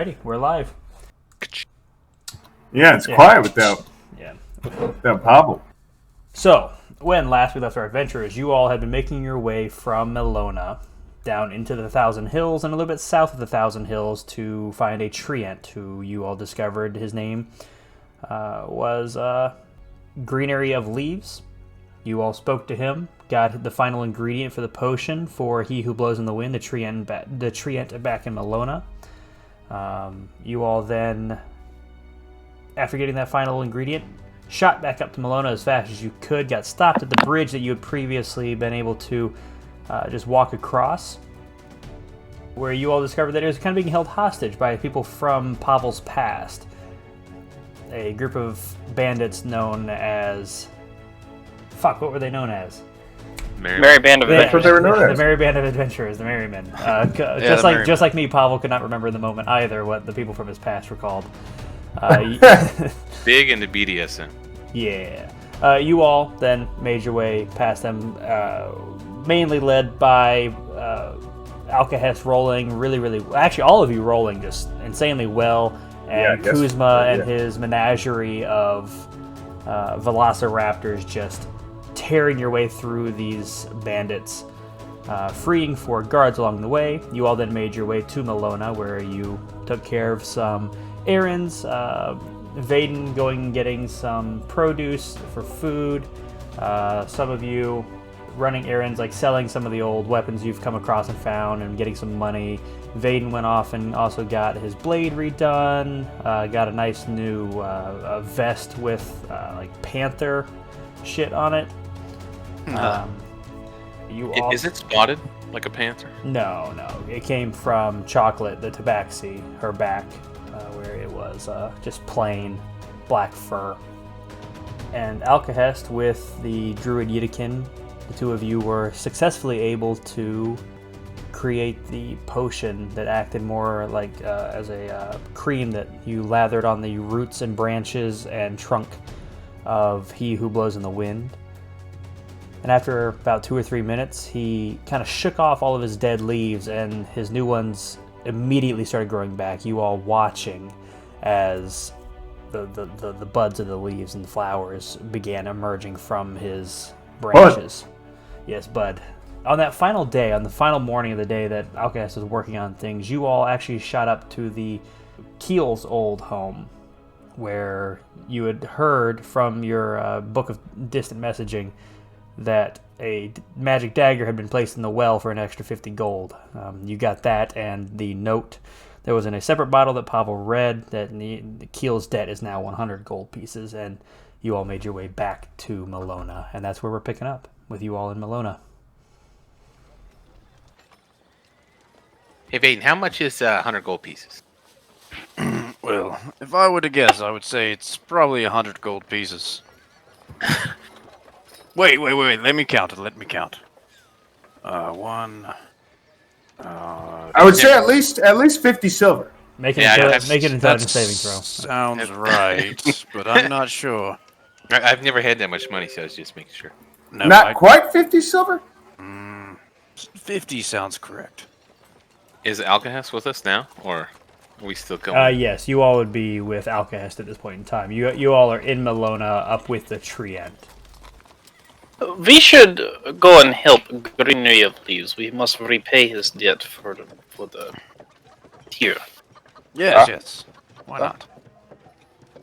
Alrighty, we're live. Yeah, it's quiet without Pavel. So, when last we left our adventurers, you all had been making your way from Melona down into the Thousand Hills and a little bit south of the Thousand Hills to find a Treant, who you all discovered his name was Greenery of Leaves. You all spoke to him, got the final ingredient for the potion for He Who Blows in the Wind, the Treant back in Melona. You all then, after getting that final ingredient, shot back up to Melona as fast as you could, got stopped at the bridge that you had previously been able to just walk across, where you all discovered that it was kind of being held hostage by people from Pavel's past. A group of bandits known as... what were they known as? Merry Band of Adventurers. That's what they were known as. The Merry Band of Adventurers, the Merry Men. Just like me, Pavel could not remember in the moment either what the people from his past were called. Big into BDSM. Yeah. You all then made your way past them, mainly led by Alcahest rolling really, actually all of you rolling just insanely well, and Kuzma and his menagerie of velociraptors just tearing your way through these bandits, freeing 4 guards along the way. You all then made your way to Melona, where you took care of some errands, Vaden going and getting some produce for food, some of you running errands like selling some of the old weapons you've come across and found and getting some money. Vaden went off and also got his blade redone, got a nice new vest with like panther shit on it. Is it spotted like a panther? No. It came from Chocolate, the tabaxi, her back, where it was just plain black fur. And Alcahest with the Druid Yiddikin, the two of you were successfully able to create the potion that acted more like as a cream that you lathered on the roots and branches and trunk of He Who Blows in the Wind. And after about 2 or 3 minutes, he kind of shook off all of his dead leaves, and his new ones immediately started growing back. You all watching as the buds of the leaves and the flowers began emerging from his branches. Bud. Yes, Bud. On that final day, on the final morning of the day that Alcahest was working on things, you all actually shot up to the Keel's old home, where you had heard from your book of distant messaging that a magic dagger had been placed in the well for an extra 50 gold. You got that, and the note that was in a separate bottle that Pavel read that the Keel's debt is now 100 gold pieces, and you all made your way back to Melona, and that's where we're picking up, with you all in Melona. Hey, Vaden, how much is 100 gold pieces? Well, if I were to guess, I would say it's probably 100 gold pieces. Wait. Let me count. One. I would say at least 50 silver. Make it intelligence saving throw. Sounds right, but I'm not sure. I've never had that much money, so I was just making sure. No, not quite 50 silver? 50 sounds correct. Is Alcahest with us now, or are we still going? Yes, you all would be with Alcahest at this point in time. You all are in Melona up with the Treant. We should go and help Greenery of Leaves. We must repay his debt for the tier. Yes. Why not?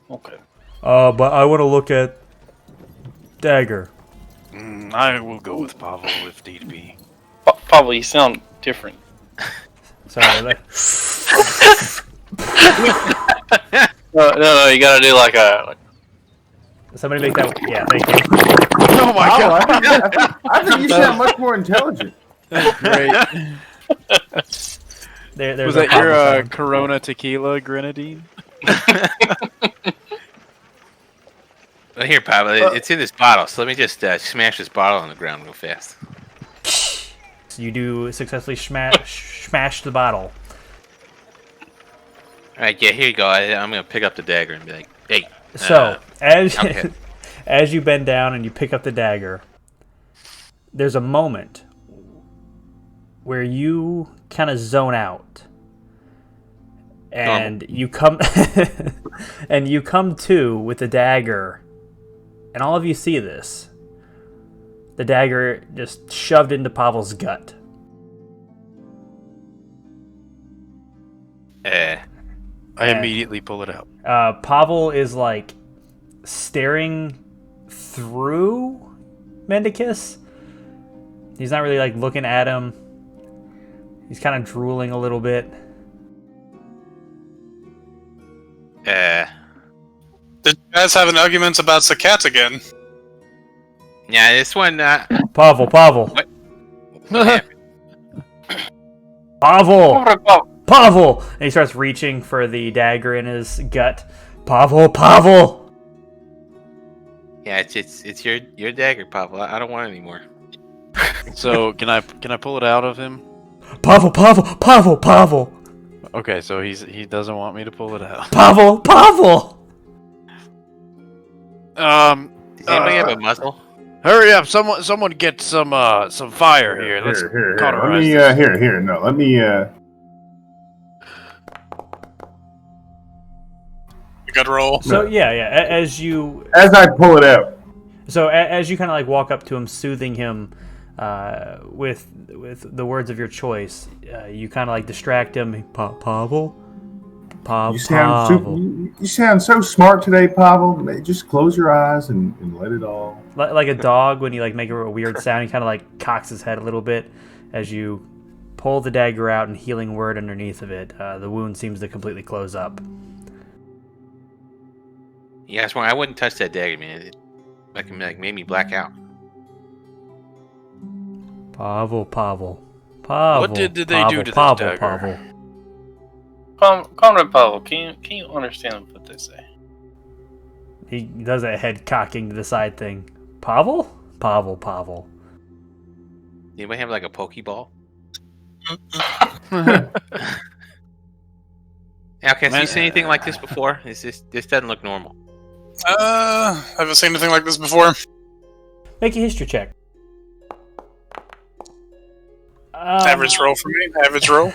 Okay. But I want to look at Dagger. I will go with Pavel if need be. Pavel, you sound different. Sorry. No, you gotta do like a... Somebody make that... Yeah, thank you. Oh my god! I think you sound much more intelligent. Great. Was that your Corona tequila grenadine? Here, Pavel, it's in this bottle, so let me just smash this bottle on the ground real fast. So you do successfully smash the bottle. Alright, yeah, here you go. I'm going to pick up the dagger and be like, hey. So, as you bend down and you pick up the dagger, there's a moment where you kind of zone out and you come and you come to with the dagger, and all of you see this. The dagger just shoved into Pavel's gut. I immediately pull it out. Pavel is like staring through Mendicus. He's not really like looking at him. He's kind of drooling a little bit. Did you guys have an argument about the cat again? Yeah, this one. Pavel. What happened? Pavel! And he starts reaching for the dagger in his gut. Pavel! Yeah, it's your dagger, Pavel. I don't want it anymore. So can I pull it out of him? Pavel! Okay, so he doesn't want me to pull it out. Pavel! Does anybody have a muzzle? Hurry up! Someone get some fire here. Let's cauterize this. Here. No, let me. You got to roll. So yeah, as I pull it out. So as you kind of like walk up to him, soothing him with the words of your choice, you kind of like distract him. Pavel. You sound so smart today, Pavel. Just close your eyes and let it all. Like a dog when you like make a weird sound, he kind of like cocks his head a little bit as you pull the dagger out and healing word underneath of it. The wound seems to completely close up. Yeah, that's why I wouldn't touch that dagger, man. It made me black out. Pavel. What did they do to this dagger? Pavel. Comrade Pavel, can you understand what they say? He does that head cocking to the side thing. Pavel. Anybody have like a Pokeball? Okay, so you seen anything like this before? This doesn't look normal. Haven't seen anything like this before. Make a history check. Average roll for me. Average roll.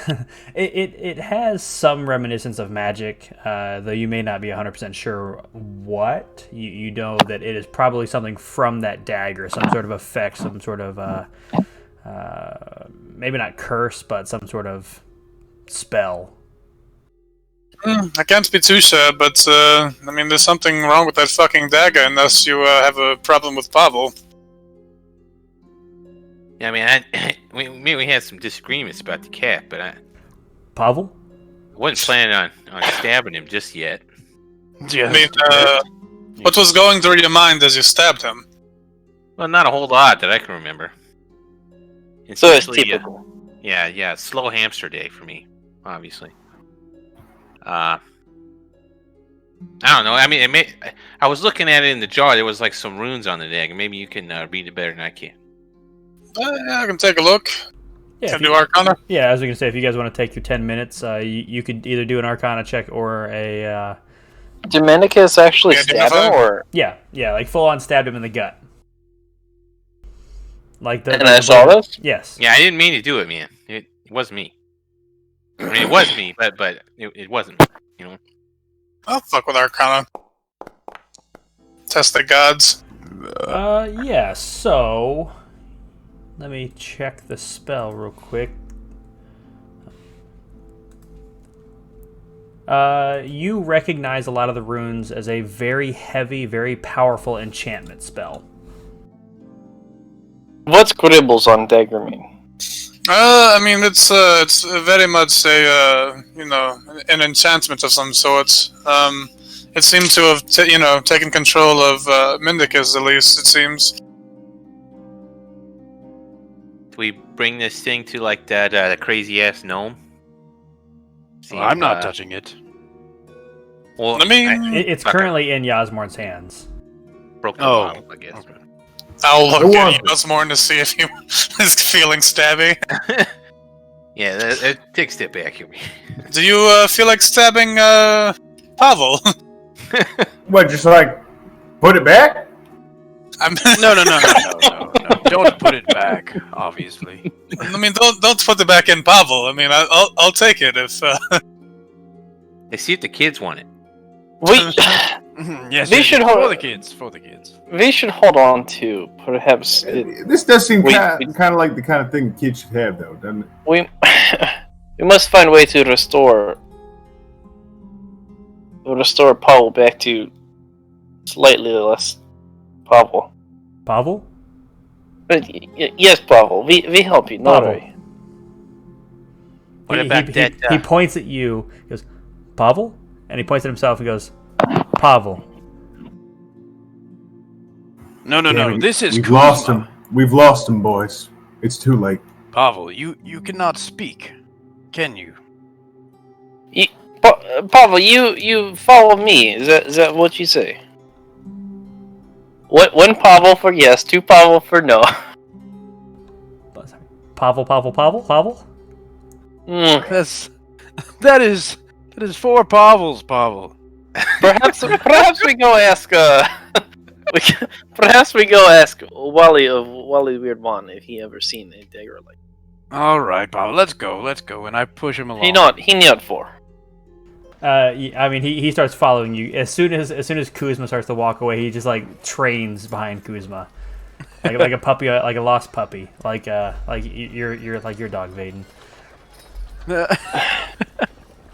It has some reminiscence of magic, though you may not be 100% sure what. You know that it is probably something from that dagger, some sort of effect, some sort of maybe not curse, but some sort of spell. I can't be too sure, but I mean, there's something wrong with that fucking dagger unless you have a problem with Pavel. Yeah, I mean, we had some disagreements about the cat, but I Pavel? wasn't planning on stabbing him just yet. I mean, what was going through your mind as you stabbed him? Well, not a whole lot that I can remember. So it's usually, typical. Yeah, slow hamster day for me, obviously. I don't know. I mean, I was looking at it in the jar. There was like some runes on the dagger. Maybe you can read it better than I can. I can take a look. Yeah, Can I do Arcana? Yeah, I was going to say, if you guys want to take your 10 minutes, you could either do an Arcana check or a... Did Mendicus actually stab him, or...? Yeah, like full-on stabbed him in the gut. Like the. And I saw this? Yes. Yeah, I didn't mean to do it, man. It wasn't me. I mean, it was me, but it wasn't me, you know? I'll fuck with Arcana. Test the gods. Yeah, so... Let me check the spell real quick. You recognize a lot of the runes as a very heavy, very powerful enchantment spell. What's Gribbles on dagger mean? I mean, it's very much a an enchantment of some sort. It seems to have taken control of Mendicus, at least it seems. Do we bring this thing to like that crazy ass gnome? See, I'm not touching it. Well, I mean, It's currently in Yasmorn's hands. broke the bottle, I guess. Okay. I'll look at Osmorn to see if he is feeling stabby. Yeah, take a step back here. Do you feel like stabbing Pavel? What? Just like put it back? No. Don't put it back, obviously. I mean, don't put it back in Pavel. I mean, I'll take it if. Hey, see if the kids want it. We Yes, We should hold- for the kids. For the kids. we should hold on to perhaps This does seem we- kind of like the kind of thing kids should have, though, doesn't it? we we must find a way to restore Pavel back to slightly less Pavel. Pavel? Yes, Pavel. We help you, not Pavel. worry. What about that? He points at you. He goes, Pavel? And he points at himself and goes, Pavel. No. This is We've Kuzma. lost him. We've lost him, boys. It's too late. Pavel, you cannot speak, can you? Pavel, you follow me. Is that what you say? One Pavel for yes, two Pavel for no. Pavel? That is 4 Pavels, Pavel. Perhaps we go ask perhaps we go ask Wally of Wally Weird One if he ever seen a dagger like. All right, Pavel, let's go, and I push him along. He not for. I mean, he starts following you as soon as Kuzma starts to walk away. He just like trains behind Kuzma, like a puppy, like a lost puppy, like you're like your dog Vaden.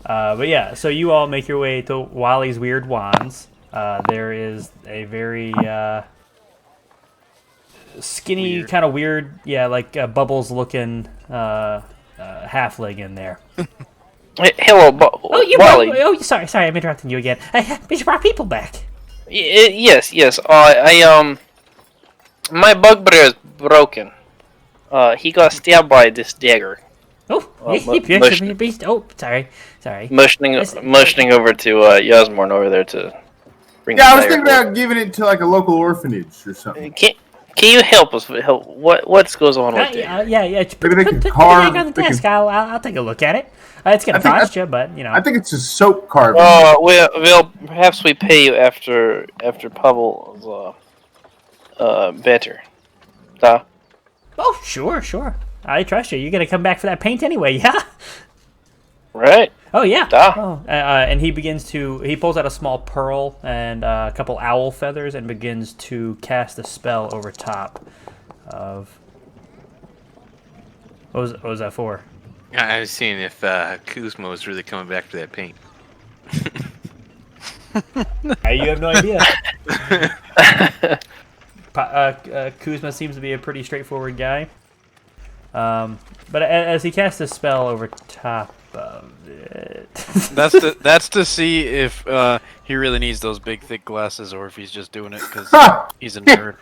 But yeah, so you all make your way to Wally's Weird Wands. There is a very skinny, kind of weird, like Bubbles looking halfling in there. Hello, Wally. Sorry, I'm interrupting you again. We just brought people back. Yes. My bugbear is broken. He got stabbed by this dagger. Oh, sorry. Motioning over to Yasmorn over there to bring. Yeah, I the was dagger thinking about giving it to like a local orphanage or something. Can you help us? What goes on with it? Yeah. Put Maybe they it can back carve- on the they can- desk. I'll take a look at it. It's gonna cost you, but you know. I think it's a soap carving. Well, perhaps we pay you after Pavel's better. Oh, sure. I trust you. You're gonna come back for that paint anyway, yeah? Right. Oh yeah. Duh. Oh, and he pulls out a small pearl and a couple owl feathers and begins to cast a spell over top of. What was that for? I was seeing if Kuzma was really coming back for that paint. You have no idea. Kuzma seems to be a pretty straightforward guy. But as he casts a spell over top of it, That's to see if he really needs those big thick glasses or if he's just doing it because he's a nerd.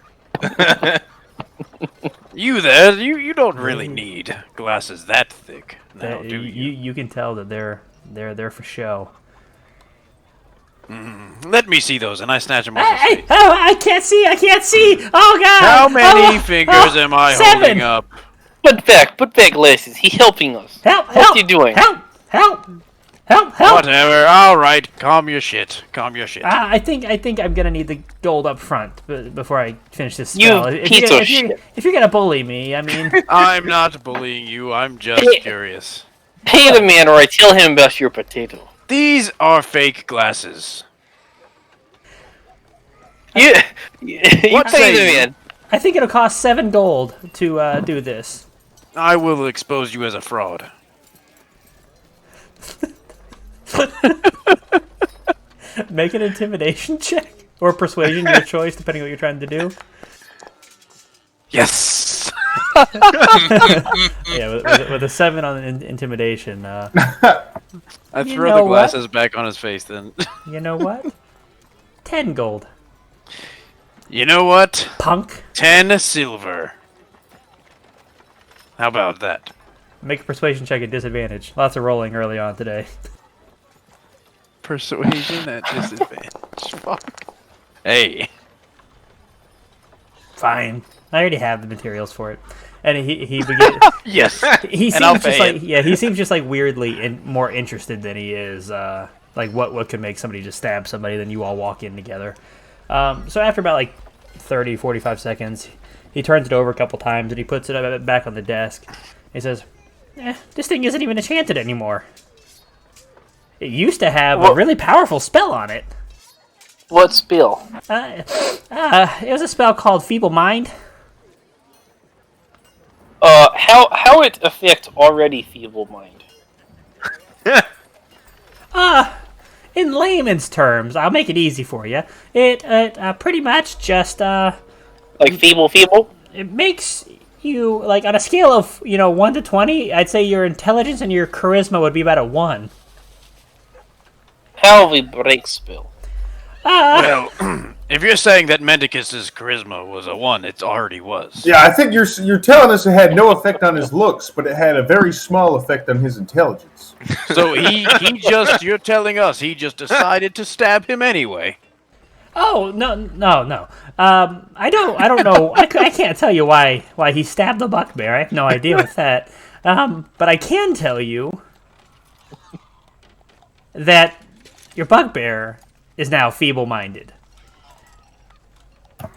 You there? You don't really need glasses that thick, now, do you? you can tell that they're there for show. Let me see those, and I snatch them off his Hey! face. Oh, I can't see! Oh God! How many Oh, fingers am I 7! holding up? Put back glasses. He's helping us. Help! What's he doing? Help! Whatever. All right, calm your shit. I think I'm gonna need the gold up front before I finish this You spell. piece of shit. If you're gonna bully me, I mean, I'm not bullying you. I'm just curious. Pay the man, or I tell him about your potato. These are fake glasses. You What pay say the you? man. I think it'll cost 7 gold to do this. I will expose you as a fraud. Make an intimidation check or persuasion, your choice, depending on what you're trying to do. Yes. Yeah, with a 7 on intimidation. I You throw know the what? glasses back on his face then. You know what? 10 gold. You know what? Punk. 10 silver. How about that? Make a persuasion check at disadvantage. Lots of rolling early on today. Persuasion at disadvantage. Fuck. Hey. Fine. I already have the materials for it. And he begins. Yes. He And I'll seems just pay like he seems just like weirdly more interested than he is. Like what could make somebody just stab somebody? Then you all walk in together. So after about like 30, 45 seconds, he turns it over a couple times and he puts it back on the desk. He says, "This thing isn't even enchanted anymore." It used to have a really powerful spell on it. What spell? It was a spell called Feeble Mind. How it affect already feeble mind? In layman's terms, I'll make it easy for you. It pretty much just Like feeble? it makes you, like, on a scale of 1 to 20, I'd say your intelligence and your charisma would be about a 1. How we break spell? Well, if you're saying that Mendicus's charisma was a 1, it already was. Yeah, I think you're telling us it had no effect on his looks, but it had a very small effect on his intelligence. So you're telling us he just decided to stab him anyway. Oh no! I don't know. I can't tell you why he stabbed the bugbear. I have no idea with that. But I can tell you that your bugbear is now feeble-minded.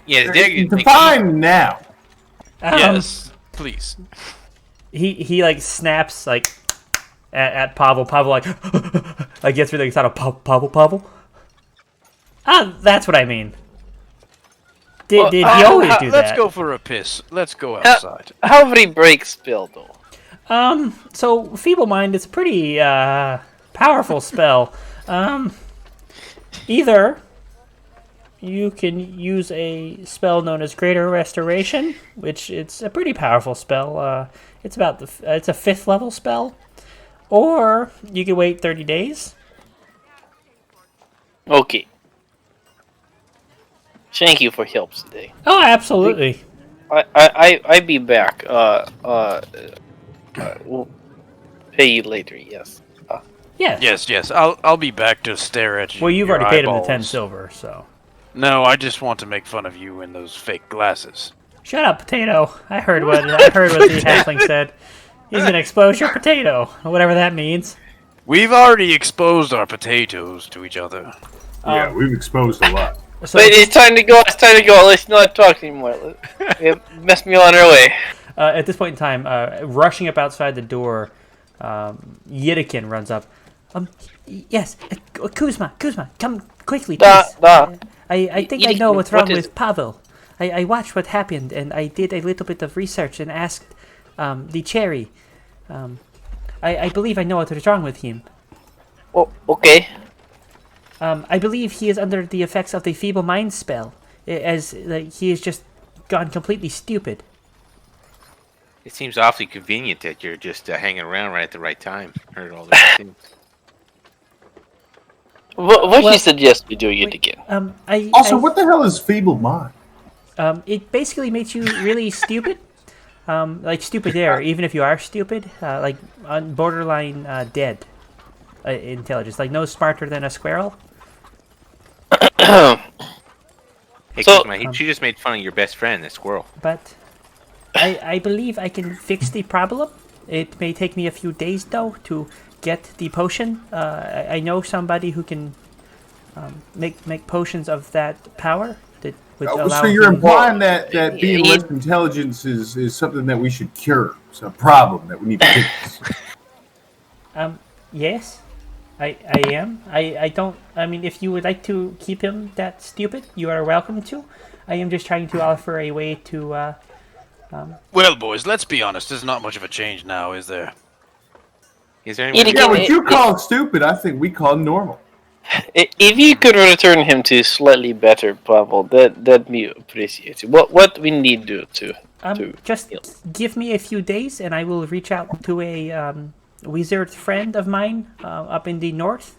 Yeah, the dagger. Define now. Yes, please. He like snaps like at Pavel. Pavel like gets really excited. Pavel. That's what I mean. Did he always do that? Let's go for a piss. Let's go outside. How we break spell though? So Feeble Mind is a pretty powerful spell. Either you can use a spell known as Greater Restoration, which it's a pretty powerful spell. It's a 5th level spell, or you can wait 30 days. Okay. Thank you for help today. Oh, absolutely. I be back. We'll pay you later. Yes. Yeah. Yes. I'll be back to stare at you. Well, you've your already paid him the eyeballs. 10 silver, so. No, I just want to make fun of you in those fake glasses. Shut up, potato. I heard what the halfling said. He's gonna expose your potato, or whatever that means. We've already exposed our potatoes to each other. Yeah, we've exposed a lot. So Wait, it's time to go. Let's not talk anymore. It messed me on our way. at this point in time, rushing up outside the door, Yidikin runs up. Yes, Kuzma, come quickly, please. I think I know what's wrong with Pavel. I watched what happened, and I did a little bit of research and asked the cherry. I believe I know what is wrong with him. Oh, okay. I believe he is under the effects of the Feeble Mind spell, as he has just gone completely stupid. It seems awfully convenient that you're just hanging around right at the right time. Heard all that. What do you suggest we do it again? What the hell is Feeble Mind? It basically makes you really stupid. Like stupid there, even if you are stupid. Like on borderline dead intelligence. Like no smarter than a squirrel. Hey, So- Kuzma, she just made fun of your best friend, the squirrel. But I believe I can fix the problem. It may take me a few days though to get the potion. I know somebody who can make potions of that power. That would allow So you're him- implying that being less intelligence is something that we should cure. It's a problem that we need to fix. Yes, I am. I don't. I mean, if you would like to keep him that stupid, you are welcome to. I am just trying to offer a way to. Well, boys, let's be honest. There's not much of a change now, is there? Is there anyone? Yeah, what you call stupid, I think we call normal. If you could return him to slightly better, Pavel, that'd be appreciated. What we need to do to just give me a few days, and I will reach out to a wizard friend of mine up in the north,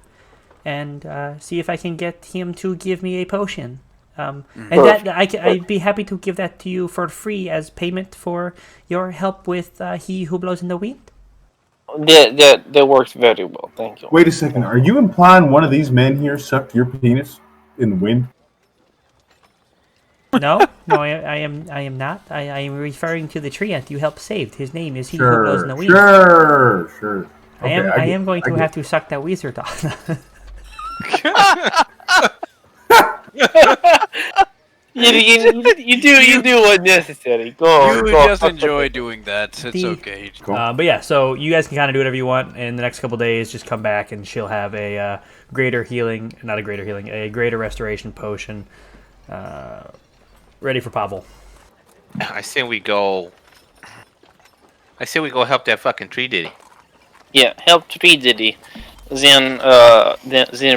and see if I can get him to give me a potion. And that I'd be happy to give that to you for free as payment for your help with He Who Blows in the Wind. That works very well. Thank you. Wait a second. Are you implying one of these men here sucked your penis in the wind? No, I am not. I am referring to the Treant you helped save. His name is He Who Blows in the Wind. Sure. I Okay, am going to get have to suck that wizard off. You do what's necessary. Go. You go. just enjoy doing that. It's okay. Cool. But yeah, so you guys can kind of do whatever you want in the next couple days. Just come back and she'll have a greater restoration potion ready for Pavel. I say we go help that fucking tree diddy. Yeah, help Tree Diddy. Then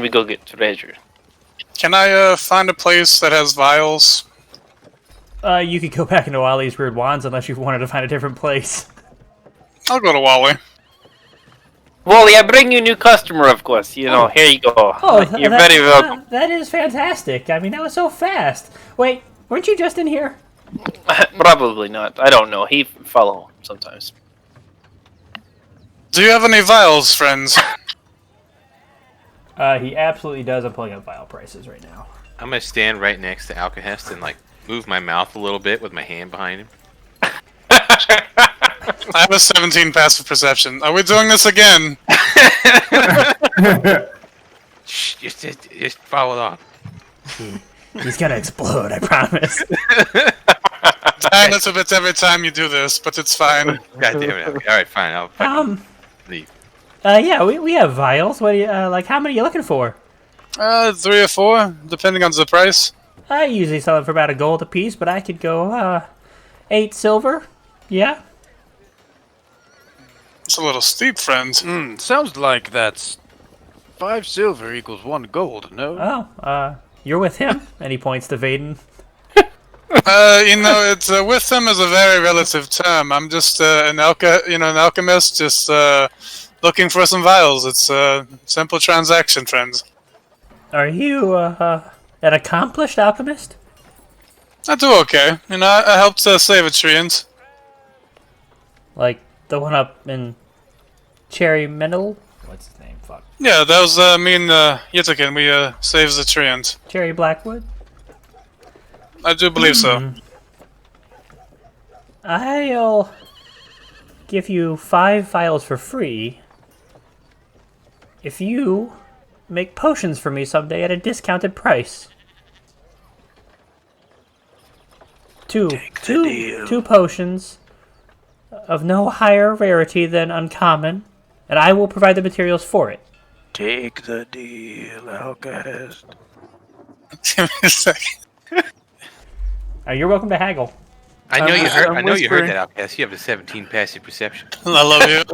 we go get treasure. Can I find a place that has vials? You could go back into Wally's Weird Wands unless you wanted to find a different place. I'll go to Wally. Wally, I bring you a new customer, of course. You know, here you go. You're very welcome. That is fantastic. I mean, that was so fast. Wait, weren't you just in here? Probably not. I don't know. He follow sometimes. Do you have any vials, friends? He absolutely does. I'm pulling up vial prices right now. I'm gonna stand right next to Alcahest and like move my mouth a little bit with my hand behind him. I have a 17 passive perception. Are we doing this again? Shh, just follow on. He's gonna explode, I promise. Dying a little bit every time you do this, but it's fine. God damn it. All right, fine. I'll fucking leave. Yeah, we have vials. What do you, like, how many are you looking for? 3 or 4, depending on the price. I usually sell them for about $1 a piece, but I could go, 8 silver. Yeah? It's a little steep, friend. Sounds like that's 5 silver equals 1 gold, no? Oh, you're with him? And he points to Vaden. It's with them is a very relative term. I'm just an alchemist, just looking for some vials. It's a simple transaction, friends. Are you, an accomplished alchemist? I do okay. I helped save a treant. Like, the one up in Cherry Middle? What's his name? Fuck. Yeah, that was me and Yitakin. We saved the treant. Cherry Blackwood? I do believe so. I'll give you 5 vials for free if you make potions for me someday at a discounted price. Two potions of no higher rarity than uncommon, and I will provide the materials for it. Take the deal, Alcahest. Give me a second. You're welcome to haggle. I know you heard. I'm I know you heard whispering. that, Outcast. You have a 17 passive perception. I love you.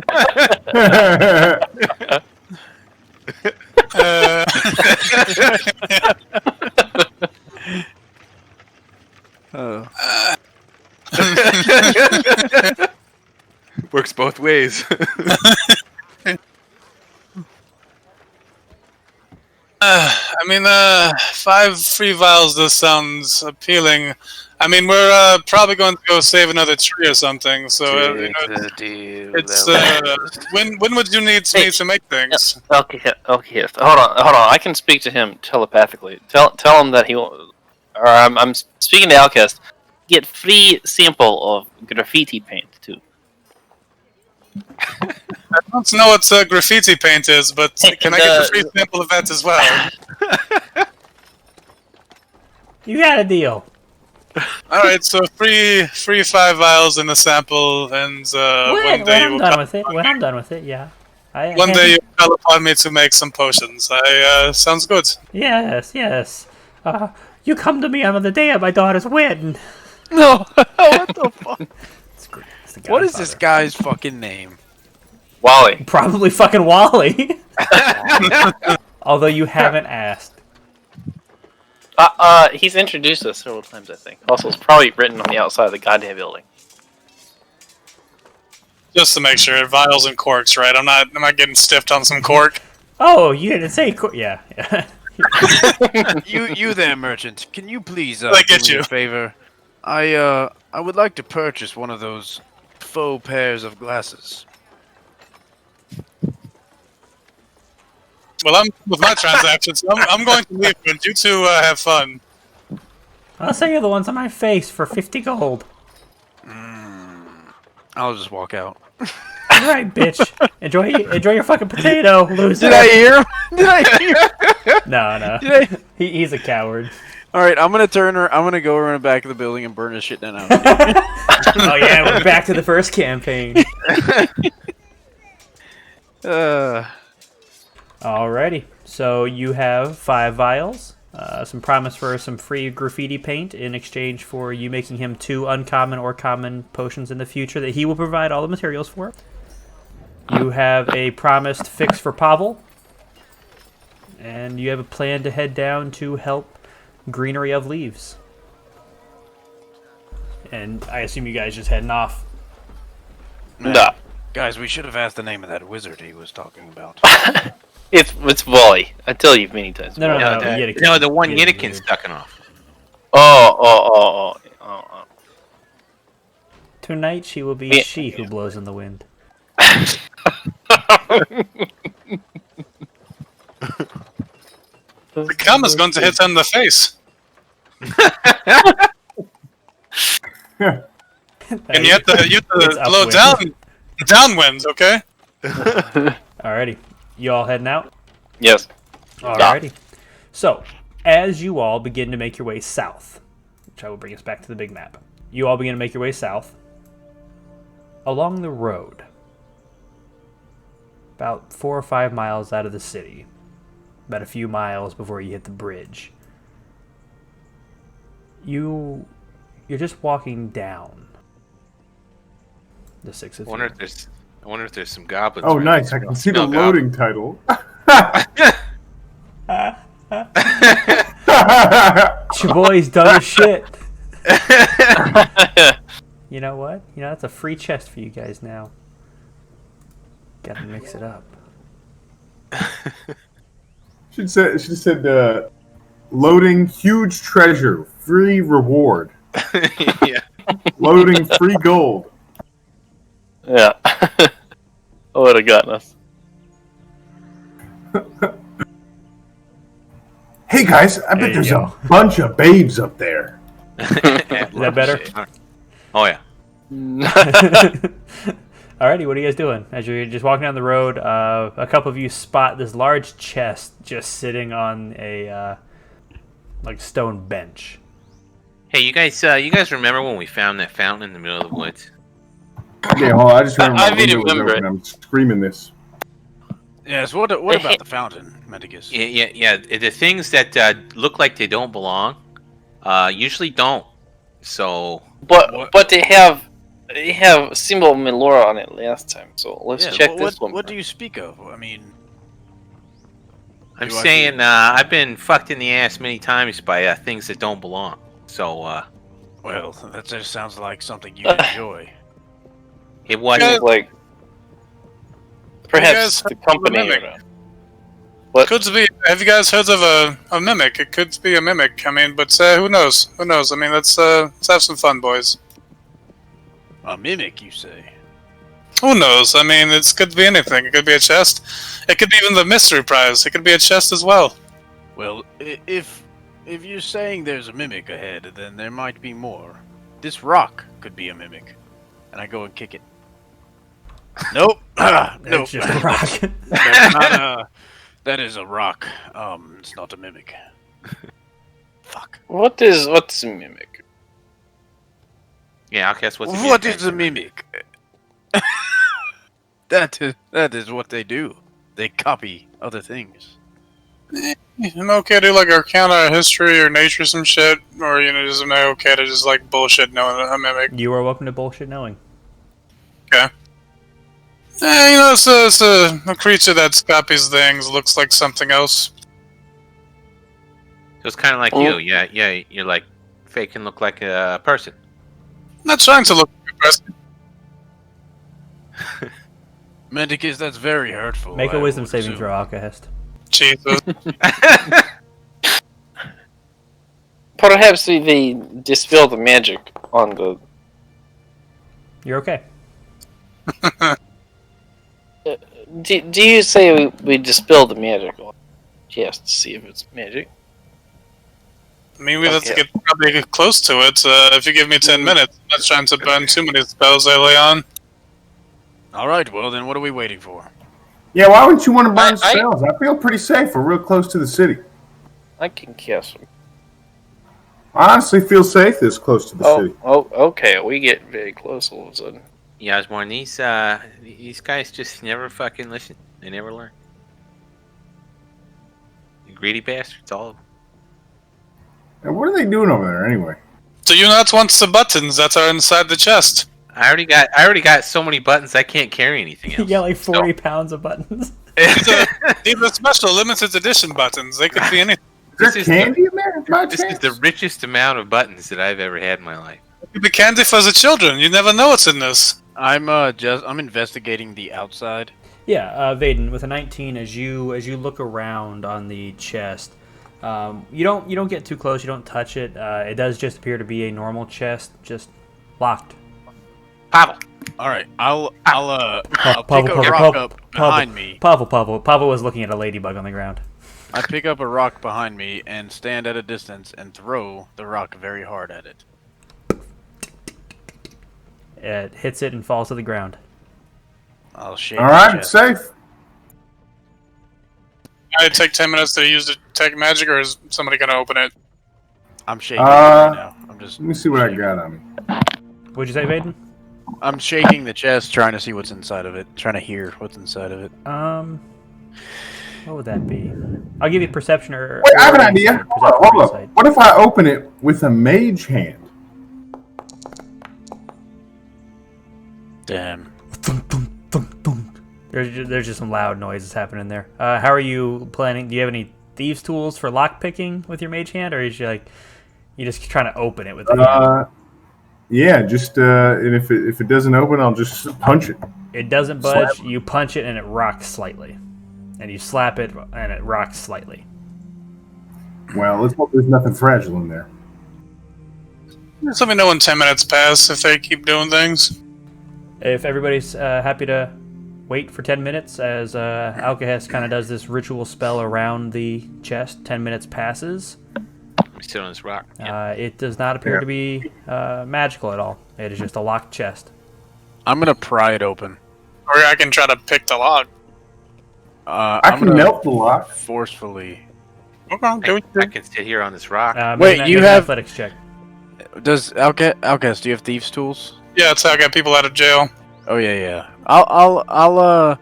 Works both ways. I mean, 5 free vials. This sounds appealing. I mean, we're probably going to go save another tree or something. So it's when would you need me to make things? Okay. Hold on. I can speak to him telepathically. Tell him that he will. Or I'm speaking to Alcast. Get free sample of graffiti paint too. I don't know what graffiti paint is, but can I get a free sample of that as well? You got a deal. All right, so free 5 vials and a sample, and one day when I'm done with it, yeah. One day you'll call upon me to make some potions. Sounds good. Yes. You come to me on the day of my daughter's wedding. No, what the fuck? It's great. It's the What is Godfather. this guy's fucking name? Wally. Probably fucking Wally. Although you haven't asked. He's introduced us several times, I think. Also, it's probably written on the outside of the goddamn building. Just to make sure, vials and corks, right? I'm not getting stiffed on some cork. Oh, you didn't say yeah. You there, merchant? Can you please I get do me you. a favor? I would like to purchase one of those faux pairs of glasses. Well, I'm with my transactions. I'm going to leave, but you two have fun. I'll sell you the ones on my face for 50 gold. I'll just walk out. All right, bitch. Enjoy your fucking potato, loser. Did I hear him? Did I hear him? No. Did I- He's a coward. All right, I'm gonna go around the back of the building and burn his shit down. Oh yeah, we're back to the first campaign. Alrighty, so you have 5 vials, some promise for some free graffiti paint in exchange for you making him 2 uncommon or common potions in the future that he will provide all the materials for. You have a promised fix for Pavel, and you have a plan to head down to help Greenery of Leaves. And I assume you guys just heading off. Nah. Guys, we should have asked the name of that wizard he was talking about. It's Volley. I tell you many times. No, the one Yiddikin's ducking off. Oh. Tonight she will be she who blows in the wind. The cum is going to hit him in the face. And you have to blow downwind, okay? Alrighty. You all heading out? Yes. Alrighty. So, as you all begin to make your way south, which I will bring us back to the big map, you all begin to make your way south along the road, about 4 or 5 miles out of the city, about a few miles before you hit the bridge. You're just walking down the 6 of you. I wonder if there's some goblins. Oh, around. nice. I can see the Smell loading title. Your boy's done his shit. You know what? That's a free chest for you guys now. Gotta mix it up. She said, loading huge treasure, free reward. Yeah. Loading free gold. Yeah. Oh, would have gotten us. Hey guys, I bet you there's go. a bunch of babes up there. Is that better? Oh yeah. Alrighty, what are you guys doing? As you're just walking down the road, a couple of you spot this large chest just sitting on a stone bench. Hey, you guys remember when we found that fountain in the middle of the woods? Yeah, hold on, I just remember I my window was remember open. it. I'm screaming this. Yes. What about the fountain, Medicus? Yeah. The things that look like they don't belong, usually don't. So. But they have a symbol of Melora on it last time, so let's check this one. What do you speak of? I mean, I'm saying I've been fucked in the ass many times by things that don't belong. So. Well, that just sounds like something you enjoy. It was like perhaps the company. What? Could be. Have you guys heard of a mimic? It could be a mimic. I mean, but who knows? Who knows? I mean, let's have some fun, boys. A mimic, you say? Who knows? I mean, it could be anything. It could be a chest. It could be even the mystery prize. It could be a chest as well. Well, if you're saying there's a mimic ahead, then there might be more. This rock could be a mimic, and I go and kick it. Nope. Nope. That's just a rock. That's not that is a rock. It's not a mimic. Fuck. What's a mimic? Yeah, I'll guess what's. What is a mimic? That is what they do. They copy other things. I'm okay to do like Arcana or History or Nature some shit, or just am I okay to just like bullshit knowing a mimic? You are welcome to bullshit knowing. Okay. It's a creature that copies things, looks like something else. So it's kind of like you. Yeah. You're like fake and look like a person. I'm not trying to look like a person. Medicus, that's very hurtful. Make a I wisdom would saving assume. throw, Alcahest. Jesus. Perhaps they dispel the magic on the. You're okay. Do you say we dispel the magic on? Yes, to see if it's magic. I mean, we have to probably get close to it. If you give me 10 minutes, I'm not trying to burn too many spells early on. Alright, well then what are we waiting for? Yeah, why wouldn't you want to burn spells? I feel pretty safe. We're real close to the city. I can kiss him. I honestly feel safe this close to the city. Oh, okay. We get very close all of a sudden. Yeah, Osborne, these guys just never fucking listen. They never learn. The greedy bastards, all of them. And what are they doing over there anyway? Do you not want the buttons that are inside the chest? I already got so many buttons I can't carry anything else. You got like 40 pounds of buttons. These are special limited edition buttons. They could be anything. Is there candy in there? This is the richest amount of buttons that I've ever had in my life. It could be candy for the children. You never know what's in this. I'm investigating the outside. Yeah, Vaden, with a 19, as you look around on the chest, you don't get too close. You don't touch it. It does just appear to be a normal chest, just locked. Pavel. All right, I'll pick a rock up behind me. Pavel was looking at a ladybug on the ground. I pick up a rock behind me and stand at a distance and throw the rock very hard at it. It hits it and falls to the ground. I'll shake. All right, it's safe. I take 10 minutes to use detect magic, or is somebody gonna open it? I'm shaking right now. Let me see what I got on me. What'd you say, Vaden? I'm shaking the chest, trying to see what's inside of it, trying to hear what's inside of it. What would that be? I'll give you perception or. Wait, I have an idea. Perception Hold or up. insight. What if I open it with a mage hand? Damn. There's just some loud noises happening there. How are you planning? Do you have any thieves' tools for lock picking with your mage hand, or is you just trying to open it with the hand? Yeah, just and if it doesn't open, I'll just punch it. It doesn't budge. You punch it and it rocks slightly, and you slap it and it rocks slightly. Well, let's hope there's nothing fragile in there. Just let me know when 10 minutes pass if they keep doing things. If everybody's happy to wait for 10 minutes, as Alcahest kind of does this ritual spell around the chest, 10 minutes passes. We sit on this rock. It does not appear to be magical at all. It is just a locked chest. I'm gonna pry it open. Or I can try to pick the lock. I can melt the lock forcefully. Okay, I can sit here on this rock. Wait, you have an athletics check. Does Alcast? Do you have thieves' tools? Yeah, it's how I got people out of jail. Oh yeah. I'll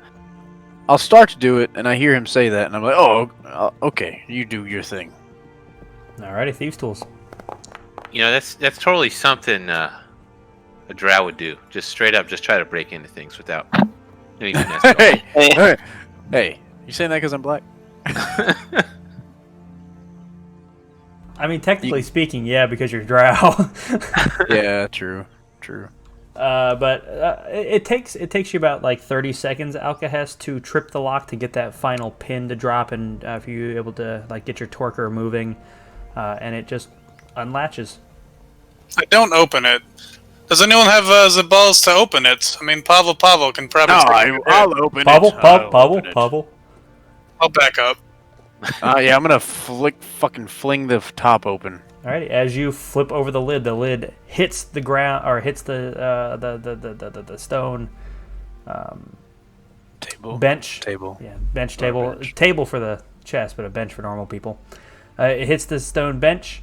start to do it, and I hear him say that, and I'm like, oh, okay, you do your thing. Alrighty, thieves' tools. You know, that's totally something a drow would do. Just straight up, just try to break into things without. Hey, you saying that because I'm black? I mean, technically speaking, yeah, because you're drow. Yeah, true. But it takes you about like 30 seconds, Alcahest, to trip the lock to get that final pin to drop, and if you're able to like get your torquer moving, and it just unlatches. I don't open it. Does anyone have the balls to open it? I mean, Pavel can probably. No, I'll open it. Pavel. I'll back up. Yeah, I'm gonna fling the top open. Alrighty, as you flip over the lid hits the ground, or hits the stone bench. Table. Yeah, bench table. Bench. Table for the chest, but a bench for normal people. It hits the stone bench,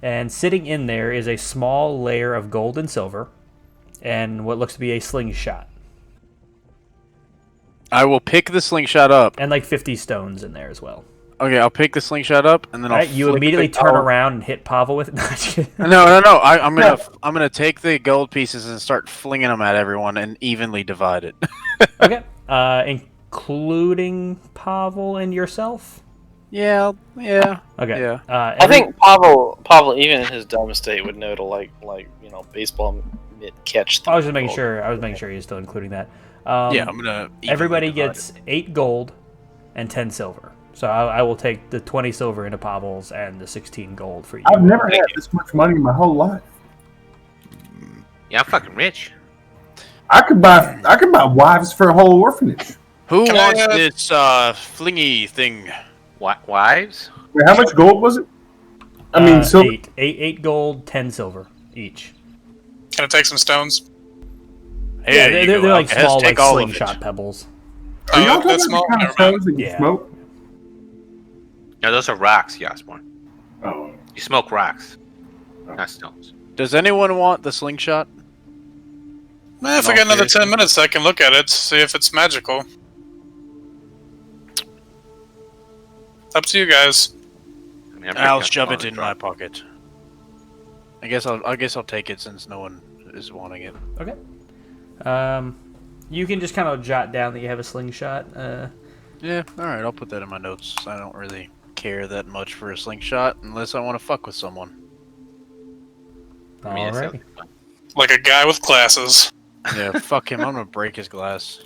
and sitting in there is a small layer of gold and silver, and what looks to be a slingshot. I will pick the slingshot up. And like 50 stones in there as well. Okay, I'll pick the slingshot up, and then I'll. You immediately turn around and hit Pavel with it. No. I'm gonna take the gold pieces and start flinging them at everyone and evenly divide it. Okay. Including Pavel and yourself. Yeah. Okay. Yeah. I think Pavel, even in his dumb state, would know to like baseball mitt catch. I was just making sure. I was making sure he was still including that. Yeah, I'm gonna. Everybody gets 8 gold and 10 silver. So I will take the 20 silver into Pavel's and the 16 gold for you. I've never had this much money in my whole life. Yeah, I'm fucking rich. I could buy wives for a whole orphanage. Who wants this flingy thing? Wives? Wait, how much gold was it? I mean, silver. 8 gold, 10 silver each. Can I take some stones? Hey, they're like small, like all slingshot pebbles. Are y'all talking that's about small? the kind of stones that you Yeah. smoke? No, those are rocks, Yasmon. You smoke rocks, not stones. Does anyone want the slingshot? If we get another 10 minutes, I can look at it, see if it's magical. Up to you guys. I mean, I'll shove it in my pocket. I guess I'll take it since no one is wanting it. Okay. You can just kind of jot down that you have a slingshot. Yeah, alright, I'll put that in my notes. I don't really care that much for a slingshot unless I want to fuck with someone. I mean, Alrighty. Like a guy with glasses. Yeah, fuck him. I'm gonna break his glasses.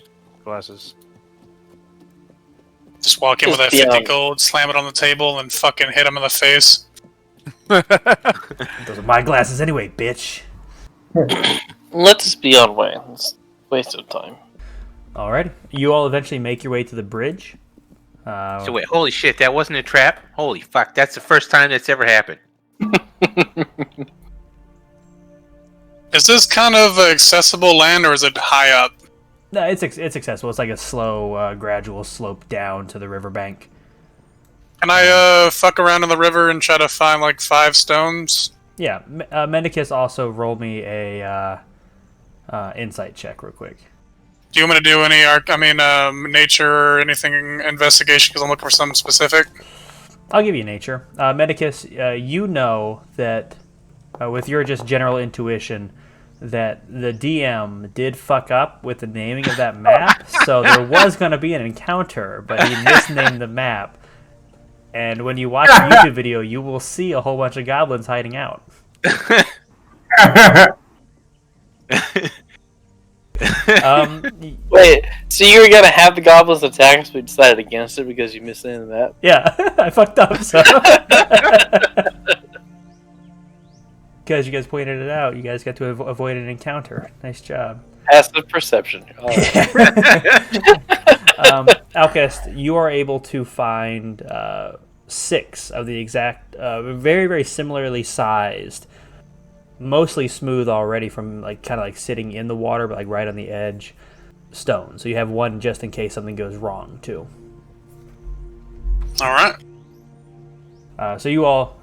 Just walk in with that 50 gold, slam it on the table, and fucking hit him in the face. Those are my glasses anyway, bitch. Let's be on way. It's a waste of time. Alrighty. You all eventually make your way to the bridge. So wait, holy shit, that wasn't a trap? Holy fuck, that's the first time that's ever happened. Is this kind of accessible land, or is it high up? No, it's accessible. It's like a slow, gradual slope down to the riverbank. Can I fuck around in the river and try to find like 5 stones? Yeah, Mendicus also roll me a insight check real quick. Do you want me to do any nature or anything investigation because I'm looking for something specific? I'll give you nature. Mendicus, you know that with your just general intuition that the DM did fuck up with the naming of that map, so there was going to be an encounter, but he misnamed the map. And when you watch the YouTube video, you will see a whole bunch of goblins hiding out. Wait, so you were gonna have the goblins attack us, but decided against it because you misnamed the map? Yeah, I fucked up, so... Because you guys pointed it out, you guys got to avoid an encounter. Nice job. Passive perception. Alcest, you are able to find 6 of the exact, very, very similarly sized, mostly smooth already from kind of sitting in the water, but right on the edge, stones. So you have one just in case something goes wrong, too. All right. So you all,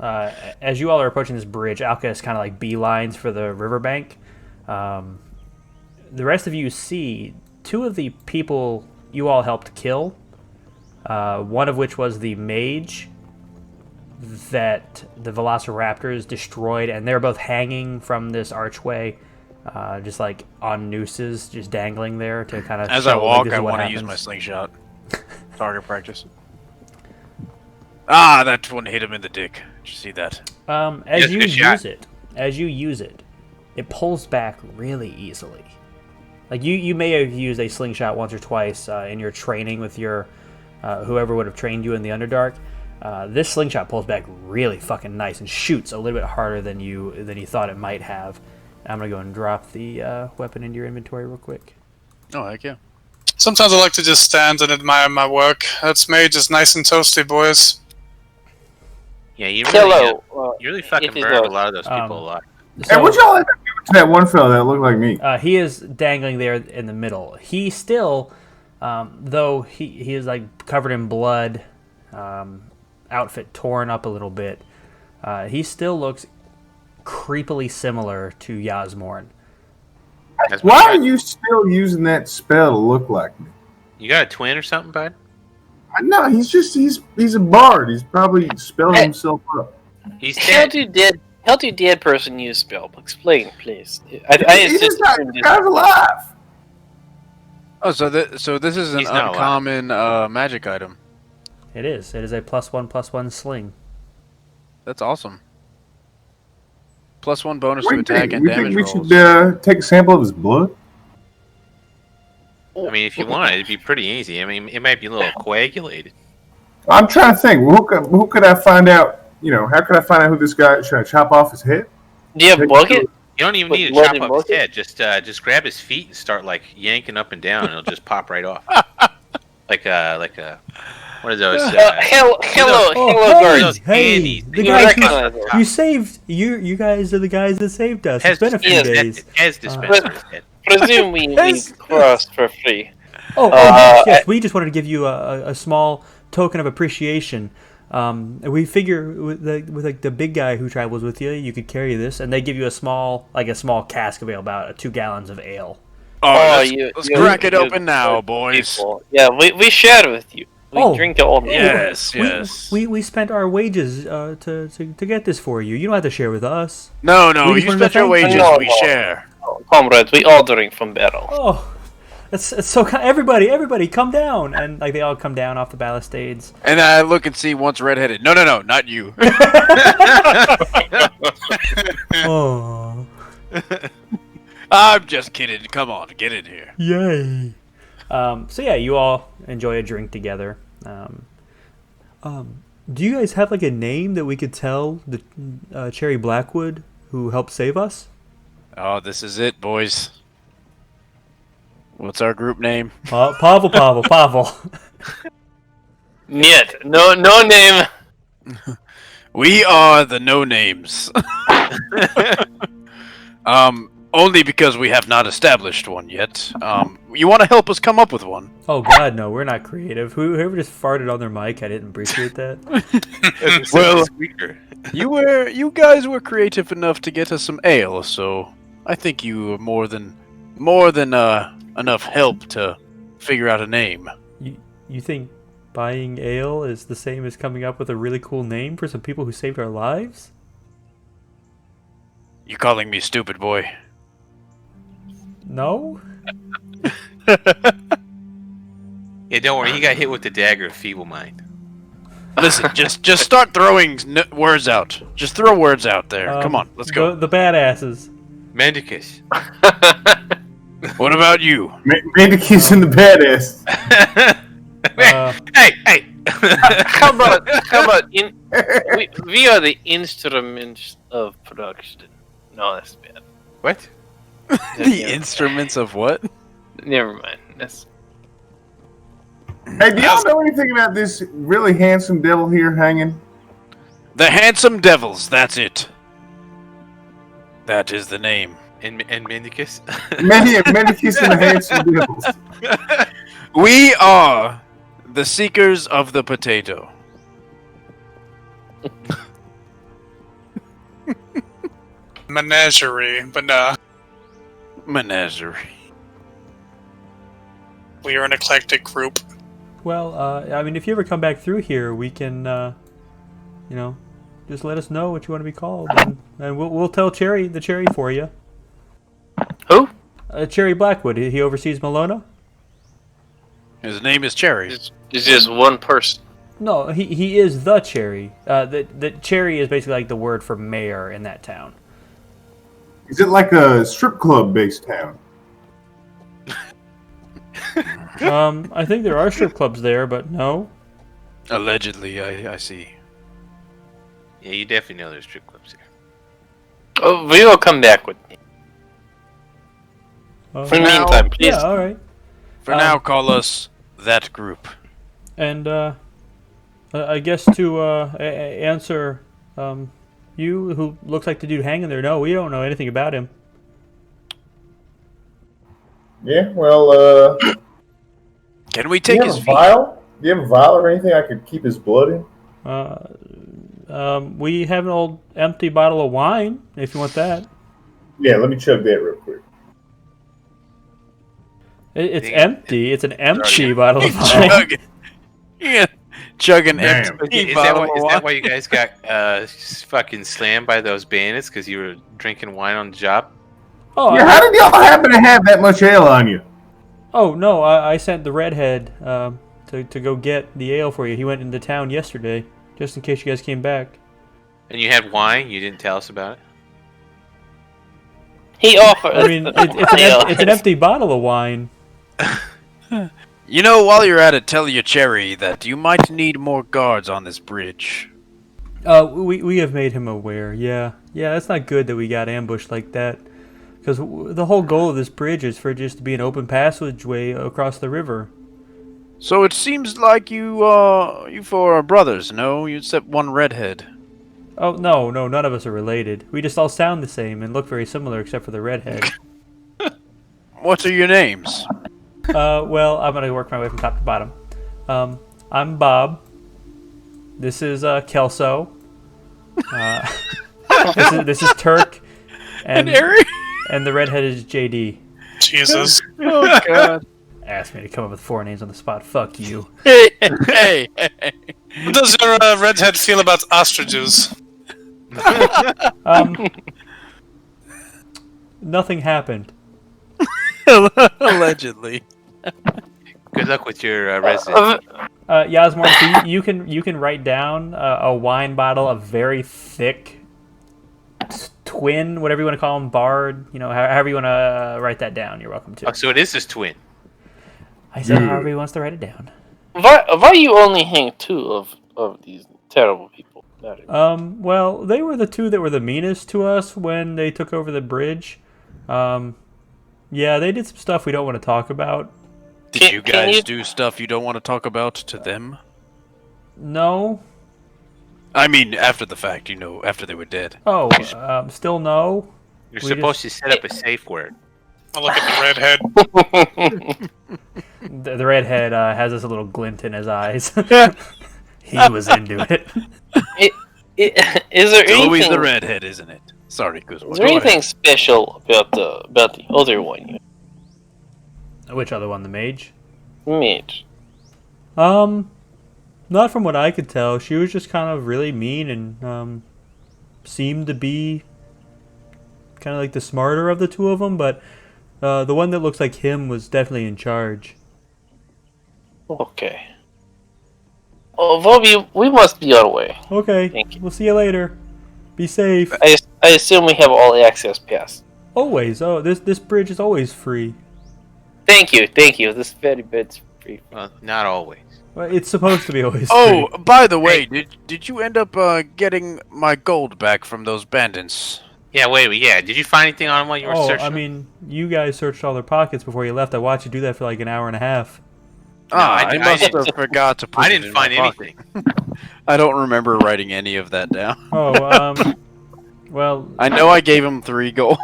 as you all are approaching this bridge, Alcest kind of beelines for the riverbank. The rest of you see 2 of the people you all helped kill, one of which was the mage that the velociraptors destroyed, and they're both hanging from this archway, just on nooses, just dangling there to kind of... As I walk, I want to use my slingshot. Target practice. Ah, that one hit him in the dick. Did you see that? As you use it, it pulls back really easily. You may have used a slingshot once or twice in your training with your whoever would have trained you in the Underdark. This slingshot pulls back really fucking nice and shoots a little bit harder than you thought it might have. I'm gonna go and drop the weapon into your inventory real quick. Oh, heck yeah. Sometimes I like to just stand and admire my work. That's made just nice and toasty, boys. Yeah, you really fucking burned a lot of those people alive. Hey, what y'all end up doing to that one fella that looked like me? He is dangling there in the middle. He still, though he is covered in blood, outfit torn up a little bit, he still looks creepily similar to Yasmorn. Why are you still using that spell to look like me? You got a twin or something, bud? No, he's a bard. He's probably spelling himself up. He's dead. How do dead person use spell? Explain, please. He's not alive. Oh, so this is an uncommon magic item. It is. It is a +1/+1 sling. That's awesome. +1 bonus to attack and damage rolls. We should take a sample of his blood? I mean, if you want, it'd be pretty easy. I mean, it might be a little coagulated. I'm trying to think. Who could I find out? How could I find out who this guy? Should I chop off his head? Do you have a bucket? You don't even need to chop off his head. Just grab his feet and start yanking up and down, and it'll just pop right off. Like a what are those? Hello, guards. Hey, the guys you saved. You guys are the guys that saved us. It's been a few days. Presume we crossed for free. Yes. We just wanted to give you a small token of appreciation. And we figure with like the big guy who travels with you, you could carry this, and they give you a small cask of ale, about 2 gallons of ale. Let's crack it open now, boys. People. Yeah, we share with you. We drink it all. Yes. We spent our wages to get this for you. You don't have to share with us. No, you spent your wages. We share. Comrades, we all drink from barrel. Oh, it's so everybody, come down, and like they all come down off the balustrades. And I look and see one's redheaded. No, not you. Oh, I'm just kidding. Come on, get in here. yay! So yeah, you all enjoy a drink together. Do you guys have like a name that we could tell the Cherry Blackwood who helped save us? Oh, this is it, boys. What's our group name? Pavel. Niet. No name. We are the No Names. Only because we have not established one yet. You want to help us come up with one? Oh God, no, we're not creative. Whoever just farted on their mic, I didn't appreciate that. Well, you guys were creative enough to get us some ale, so I think you were more than enough help to figure out a name. You think buying ale is the same as coming up with a really cool name for some people who saved our lives? You calling me stupid, boy? No? Yeah, don't worry. He got hit with the dagger of Feeble mind. Listen, just start throwing words out. Just throw words out there. Come on, let's go. The badasses. Mendicus. What about you? Mendicus and the badass. Hey! How about we are the instruments of production. No, that's bad. What? The instruments of what? Never mind. That's Hey, do y'all know anything about this really handsome devil here hanging? The Handsome Devils, that's it. That is the name. And Mendicus? Mendicus and the handsome devils. We are the Seekers of the Potato. Menagerie, but nah. Menagerie. We are an eclectic group. Well, I mean, if you ever come back through here, we can, just let us know what you want to be called, and we'll tell the Cherry for you. who? Cherry Blackwood. He oversees Melona. His name is Cherry. It's just one person. No, he is the Cherry. The Cherry is basically like the word for mayor in that town. Is it like a strip club based town? I think there are strip clubs there, but no. Allegedly, I see. Yeah, you definitely know there's strip clubs here. Oh, we will come back with me. For the now- meantime, please. Yeah, all right. For now, call us that group. And I guess to answer you, who looks like the dude hanging there, no, we don't know anything about him. Yeah, well, Can we do you take have his a vial? Do you have a vial or anything I could keep his blood in? We have an old empty bottle of wine, if you want that. Yeah, let me chug that real quick. It's empty. It's an empty bottle of wine. Chug an Damn. empty Is bottle of that wine. why you guys got fucking slammed by those bandits? Because you were drinking wine on the job? Oh, Yeah, how did y'all happen to have that much ale on you? oh no! I sent the redhead to go get the ale for you. He went into town yesterday, just in case you guys came back. And you had wine? You didn't tell us about it? He offered. I mean, it's an empty bottle of wine. You know, while you're at it, tell your Cherry that you might need more guards on this bridge. We have made him aware. Yeah, it's not good that we got ambushed like that. Because the whole goal of this bridge is for it just to be an open passageway across the river. So it seems like you four are brothers, no? You except one redhead. Oh, no, none of us are related. We just all sound the same and look very similar except for the redhead. What are your names? Well, I'm going to work my way from top to bottom. I'm Bob. This is Kelso. This is Turk. And Eric? And the redhead is JD. Jesus. Oh, God. Asked me to come up with 4 names on the spot. Fuck you. Hey. How does your redhead feel about ostriches? Nothing happened. Allegedly. Good luck with your resident. Yasmor, so you can write down a wine bottle, a very thick twin, whatever you want to call them, bard. However you want to write that down. You're welcome to. Oh, so it is his twin. I said however he wants to write it down. Why you only hang 2 of these terrible people? Well, they were the 2 that were the meanest to us when they took over the bridge. Yeah, they did some stuff we don't want to talk about. Did you guys do stuff you don't want to talk about to them? No. I mean, after the fact, after they were dead. Oh, still no. You're supposed to set up a safe word. I'll look at the redhead. The redhead has this little glint in his eyes. He was into it. Is there anything? Always the redhead, isn't it? Sorry, Kuzma. Is there anything special about the other one? Which other one? The mage? Mage. Not from what I could tell. She was just kind of really mean and seemed to be kind of like the smarter of the 2 of them, but the one that looks like him was definitely in charge. Okay. Oh, Bobby, we must be on our way. Okay, Thank you. we'll see you later. Be safe. I assume we have all access pass. Always. Oh, this bridge is always free. Thank you. This very bit's free. Not always. Well, it's supposed to be always free. Oh, by the way, did you end up getting my gold back from those bandits? Yeah, yeah. Did you find anything on them while you were searching? I mean, you guys searched all their pockets before you left. I watched you do that for like an hour and a half. I must have forgot to put I it didn't in find my pocket. anything. I don't remember writing any of that down. Oh, well, I know I gave him 3 gold,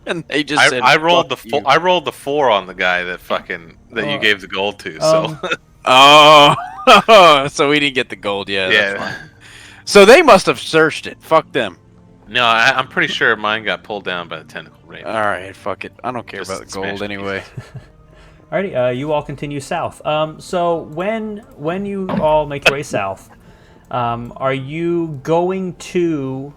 and they just said, I rolled "Fuck the you." I rolled the 4 on the guy that you gave the gold to. So Oh, so we didn't get the gold yet. That's fine. So they must have searched it. Fuck them. no, I'm pretty sure mine got pulled down by the tentacle raven. All right, fuck it. I don't care Just about the smash gold it. anyway. alrighty. You all continue south. So when you all make your way south, are you going to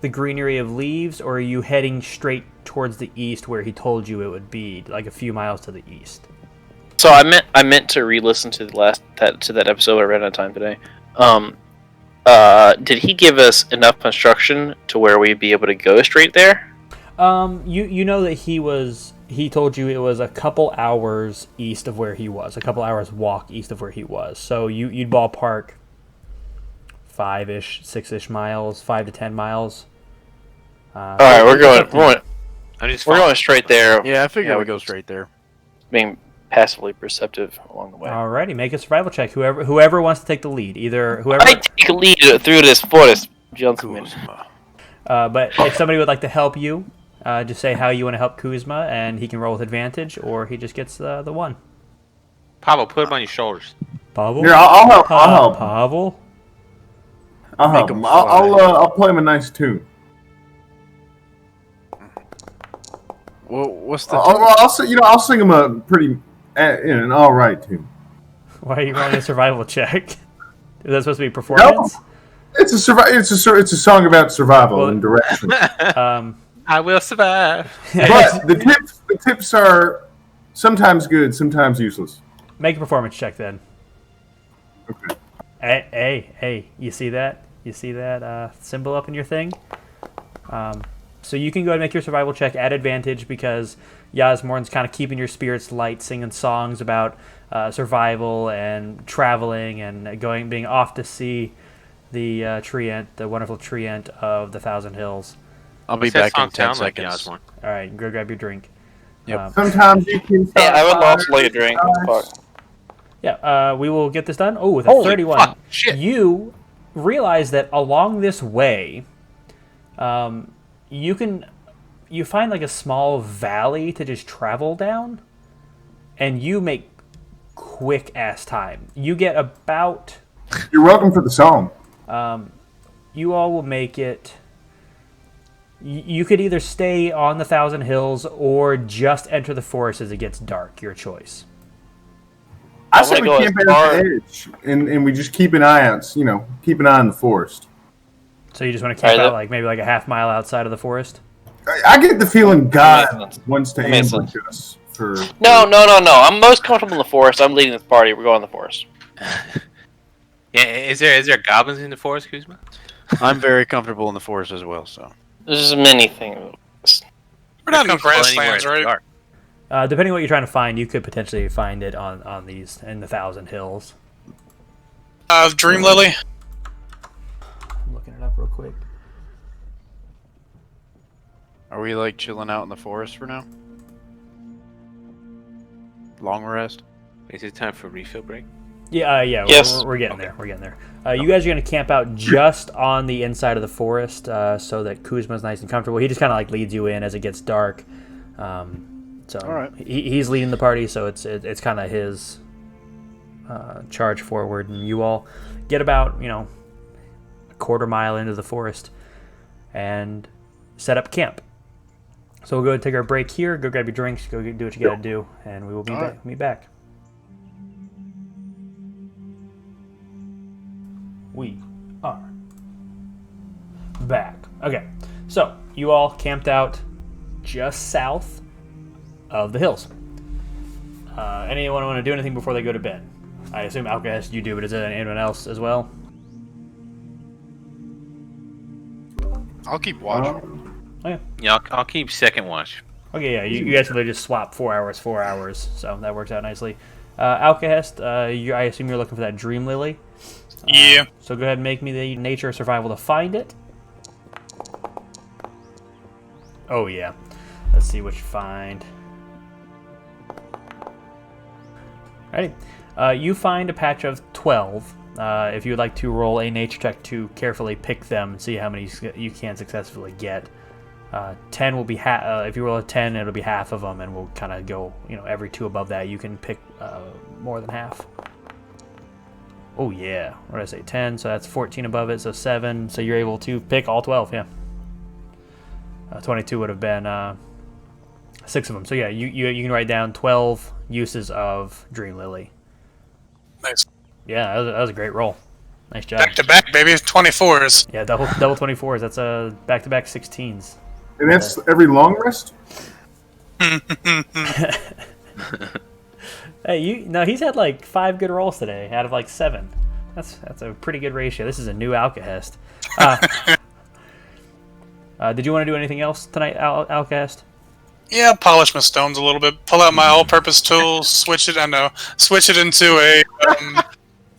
the Greenery of Leaves, or are you heading straight towards the east where he told you it would be, like a few miles to the east? So I meant to re-listen to that episode. I ran out of time today. Did he give us enough construction to where we'd be able to go straight there? You know that he told you it was a couple hours east of where he was, a couple hours walk east of where he was. So you'd ballpark 5-ish, 6-ish miles, 5 to 10 miles. All right, we're going straight there. Yeah, I figured Yeah, we go straight there. Being passively perceptive along the way. Alrighty, make a survival check. Whoever wants to take the lead, either whoever. I take a lead through this forest, gentlemen. But if somebody would like to help you, just say how you want to help Kuzma, and he can roll with advantage, or he just gets the one. Pavel, put him on your shoulders. Pavel. Here, I'll help. I'll help. Pavel. I'll help him. I'll play him a nice tune. Well, what's the? I'll sing him a pretty, an all right tune. Why are you rolling a survival check? Is that supposed to be performance? No, it's a song about survival and direction. I will survive. But the tips are sometimes good, sometimes useless. Make a performance check then. Okay. Hey, you see that? You see that symbol up in your thing? So you can go ahead and make your survival check at advantage because Yasmorn's kind of keeping your spirits light, singing songs about survival and traveling and being off to see the Treant, the wonderful Treant of the Thousand Hills. I'll be back in 10 seconds. All right, go grab your drink. Yep. Sometimes you can. Yeah, I would love to like a drink. Fuck. Yeah, we will get this done. Oh, with a Holy 31. fuck, shit. You realize that along this way, you find like a small valley to just travel down, and you make quick ass time. You get about You're welcome for the song. You all will make it. You could either stay on the Thousand Hills or just enter the forest as it gets dark. Your choice. I say we camp at the edge, and we just keep an eye on, keep an eye on the forest. So you just want to camp out maybe a half mile outside of the forest? I get the feeling God wants to ambush us. No. I'm most comfortable in the forest. I'm leading this party. We're going in the forest. Yeah, is there goblins in the forest, Kuzma? I'm very comfortable in the forest as well, so. There's many things. We're not in grasslands, right? Depending on what you're trying to find, you could potentially find it on these in the Thousand Hills. Dream Lily. I'm looking it up real quick. Are we like chilling out in the forest for now? Long rest? Is it time for refill break? Yeah. Yes. We're getting there. We're getting there. You guys are going to camp out just on the inside of the forest so that Kuzma's nice and comfortable. He just kind of leads you in as it gets dark. So all right. He's leading the party, so it's kind of his charge forward, and you all get about a quarter mile into the forest and set up camp. So we'll go ahead and take our break here. Go grab your drinks. Go do what you got to do, and we will meet back. We are back. Okay, so you all camped out just south of the hills. Anyone want to do anything before they go to bed? I assume Alcahest you do, but is it anyone else as well? I'll keep watch. Okay. Yeah, I'll keep second watch. Okay, yeah, you guys will just swap 4 hours, so that works out nicely. Alcahest, I assume you're looking for that Dream Lily. Yeah. So go ahead and make me the nature survival to find it. Oh yeah. Let's see what you find. Alrighty. You find a patch of 12. If you would like to roll a nature check to carefully pick them and see how many you can successfully get. 10 will be if you roll a 10, it'll be half of them, and we'll kind of go, every 2 above that you can pick more than half. Oh yeah, what did I say? 10, so that's 14 above it, so 7. So you're able to pick all 12, yeah. 22 would have been 6 of them. So yeah, you can write down 12 uses of Dream Lily. Nice. Yeah, that was a great roll. Nice job. Back to back, baby. 24s. Yeah, double 24s. That's back to back 16s. And that's every long rest? Hey, he's had 5 good rolls today out of 7. That's a pretty good ratio. This is a new Alcahest. Did you want to do anything else tonight, Alcahest? Yeah, polish my stones a little bit. Pull out my all-purpose tool. Switch it. I know. Switch it into a.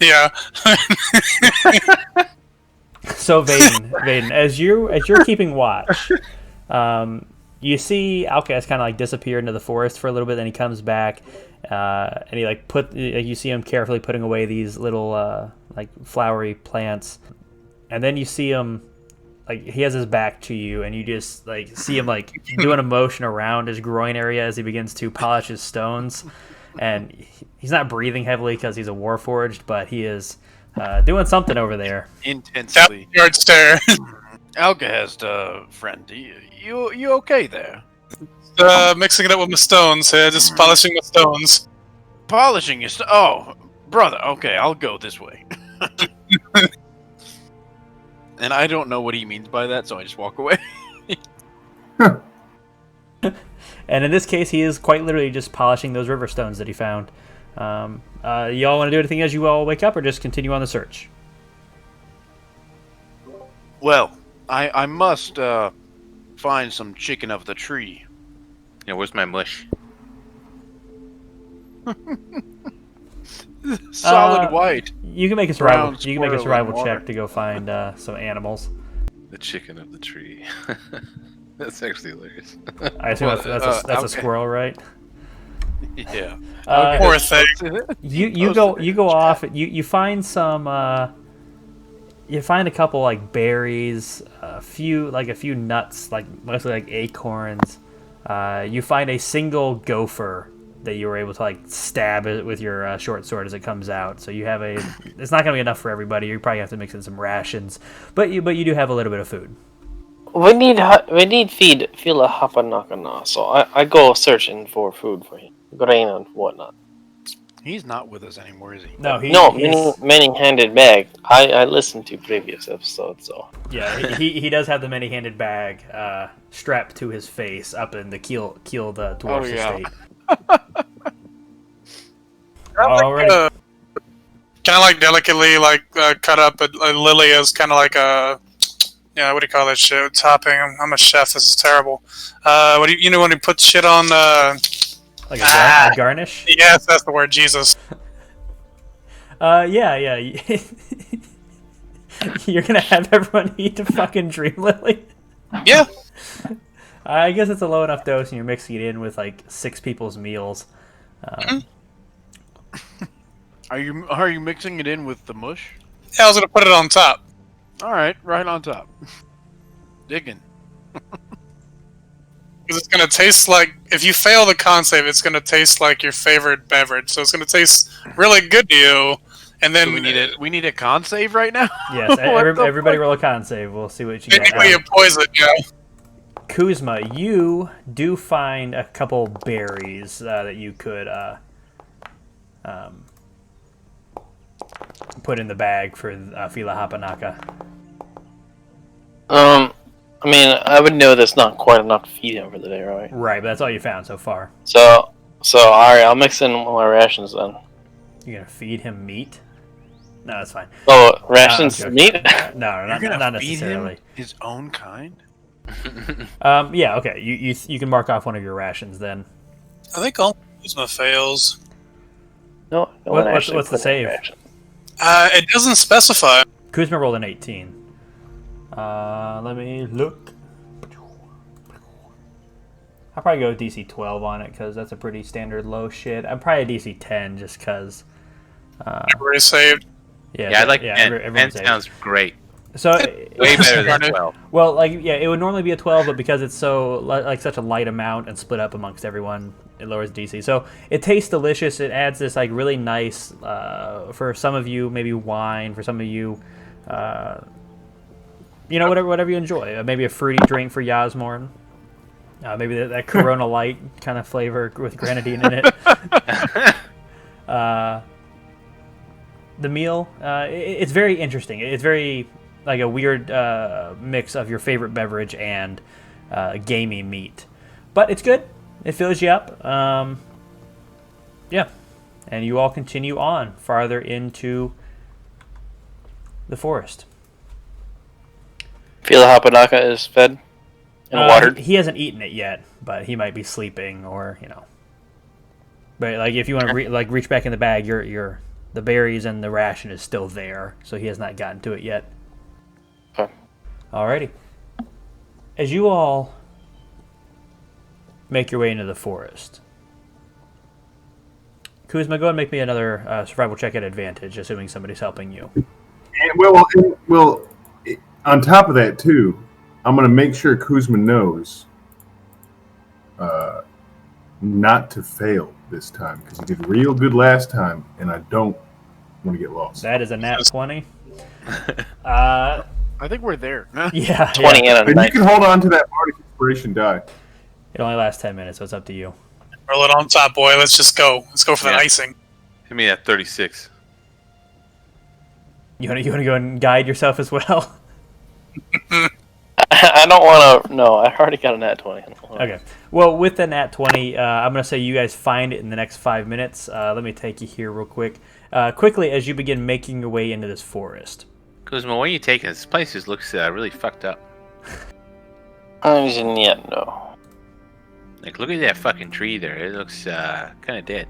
Yeah. So Vaden, as you're keeping watch, you see Alcahest kind of disappear into the forest for a little bit. Then he comes back. And he you see him carefully putting away these little flowery plants, and then you see him he has his back to you, and you just see him doing a motion around his groin area as he begins to polish his stones, and he's not breathing heavily because he's a warforged, but he is doing something over there intensely. Yard stare. Alcahest, friend, you okay there? Mixing it up with my stones. Yeah, just polishing my stones. Polishing your oh, brother. Okay, I'll go this way. And I don't know what he means by that, so I just walk away. And in this case, he is quite literally just polishing those river stones that he found. Y'all want to do anything as you all wake up, or just continue on the search? Well, I must find some chicken of the tree. Yeah, where's my mush? Solid white. You can make a survival. You can make a survival check to go find some animals. The chicken of the tree. That's actually hilarious. I assume that's a squirrel, right? Yeah. Poor thing. You go off. You find some. You find a couple berries, a few nuts, mostly acorns. You find a single gopher that you were able to like stab it with your short sword as it comes out. So you have a. It's not going to be enough for everybody. You probably have to mix in some rations, but you do have a little bit of food. We need feed Fila Hapanakana, so I go searching for food for him, grain and whatnot. He's not with us anymore, is he? No, many-handed bag. I listened to previous episodes, so yeah, he does have the many-handed bag strapped to his face up in the keel the dwarf's estate. Kind of like delicately cut up a lily as kind of like a what do you call that shit? Topping. I'm a chef. This is terrible. What do you when you put shit on like a garnish? Yes, that's the word. Jesus. Yeah. You're gonna have everyone eat a fucking dream lily? Yeah. I guess it's a low enough dose, and you're mixing it in with like 6 people's meals. Are you mixing it in with the mush? Yeah, I was gonna put it on top. All right, right on top. Digging. Because it's gonna taste like, if you fail the con save, it's gonna taste like your favorite beverage. So it's gonna taste really good to you, and then So we need a con save right now. Yes, everybody roll a con save. We'll see what you get. technically you poison. Kuzma, you do find a couple berries that you could put in the bag for Fila Hapanaka. I mean, I would know that's not quite enough to feed him for the day, right? Right, but that's all you found so far. So alright, I'll mix in my rations then. You're gonna feed him meat? No, that's fine. Oh, rations meat? No, You're gonna not feed necessarily. him his own kind? Yeah, okay. You can mark off one of your rations then. I think all Kuzma fails. No, What's the save? It doesn't specify. Kuzma rolled an 18. Let me look. I'll probably go DC 12 on it because that's a pretty standard low shit. I'm probably a DC 10 just because. Everybody saved. Yeah, I like 10. Everyone 10 sounds great. So Way better than 12. Well, it would normally be a 12, but because it's so such a light amount and split up amongst everyone, it lowers DC. So it tastes delicious. It adds this really nice for some of you, maybe wine. For some of you, whatever you enjoy. Maybe a fruity drink for Yasmorn. Maybe that Corona Light kind of flavor with grenadine in it. The meal, it's very interesting. It's very like a weird mix of your favorite beverage and gamey meat. But it's good. It fills you up. Yeah. And you all continue on farther into the forest. Fila Hapanaka is fed and watered. He hasn't eaten it yet, but he might be sleeping or, But if you want to reach back in the bag, the berries and the ration is still there, so he has not gotten to it yet. Okay. Alrighty. As you all make your way into the forest, Kuzma, go ahead and make me another survival check at advantage, assuming somebody's helping you. And well, on top of that too, I'm going to make sure Kuzma knows not to fail this time because he did real good last time, and I don't want to get lost. That is a nat 20. I think we're there. Yeah, 20 and a And 9. you can hold on to that Bardic Inspiration die. It only lasts 10 minutes, so it's up to you. Roll it on top, boy. Let's just go. Let's go for the icing. Hit me at 36. You want to go and guide yourself as well? I don't want to. No, I already got a nat 20. Okay. Well, with the nat 20, I'm going to say you guys find it in the next 5 minutes. Let me take you here real quick. Quickly, as you begin making your way into this forest. Kuzma, where are you taking this? This place just looks really fucked up. No. Like, look at that fucking tree there. It looks kind of dead.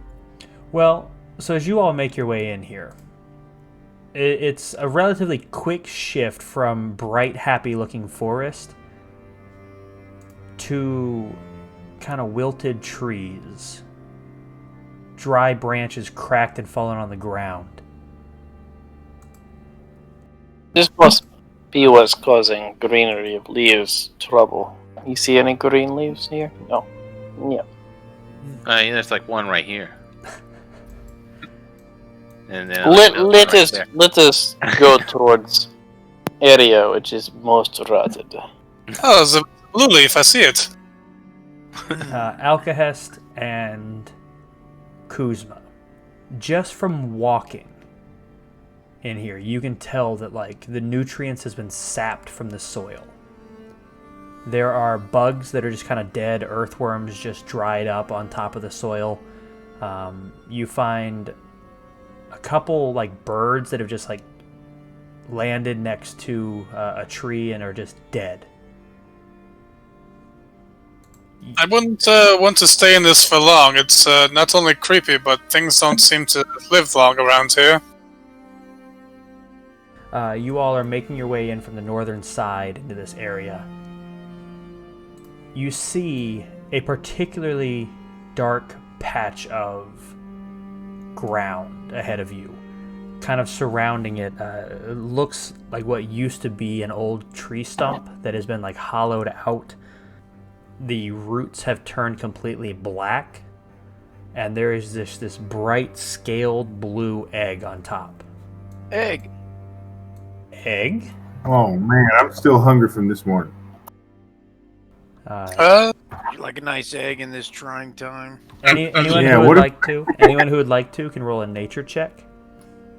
Well, so as you all make your way in here, it's a relatively quick shift from bright, happy-looking forest to kind of wilted trees, dry branches cracked and fallen on the ground. This must be what's causing Greenery of Leaves trouble. You see any green leaves here? No. Yeah. There's like one right here. And then let us go towards area which is most rotted. Oh, the blue leaf. I see it. Alcahest and Kuzma, just from walking in here, you can tell that like the nutrients has been sapped from the soil. There are bugs that are just kind of dead, earthworms just dried up on top of the soil. You find a couple like birds that have just like landed next to a tree and are just dead. I wouldn't want to stay in this for long. It's not only creepy, but things don't seem to live long around here. You all are making your way in from the northern side into this area. You see a particularly dark patch of ground ahead of you, kind of surrounding it. It looks like what used to be an old tree stump that has been like hollowed out. The roots have turned completely black, and there is this bright scaled blue egg on top. Egg? Oh man, I'm still hungry from this morning. Would you like a nice egg in this trying time? Anyone who would like to can roll a nature check.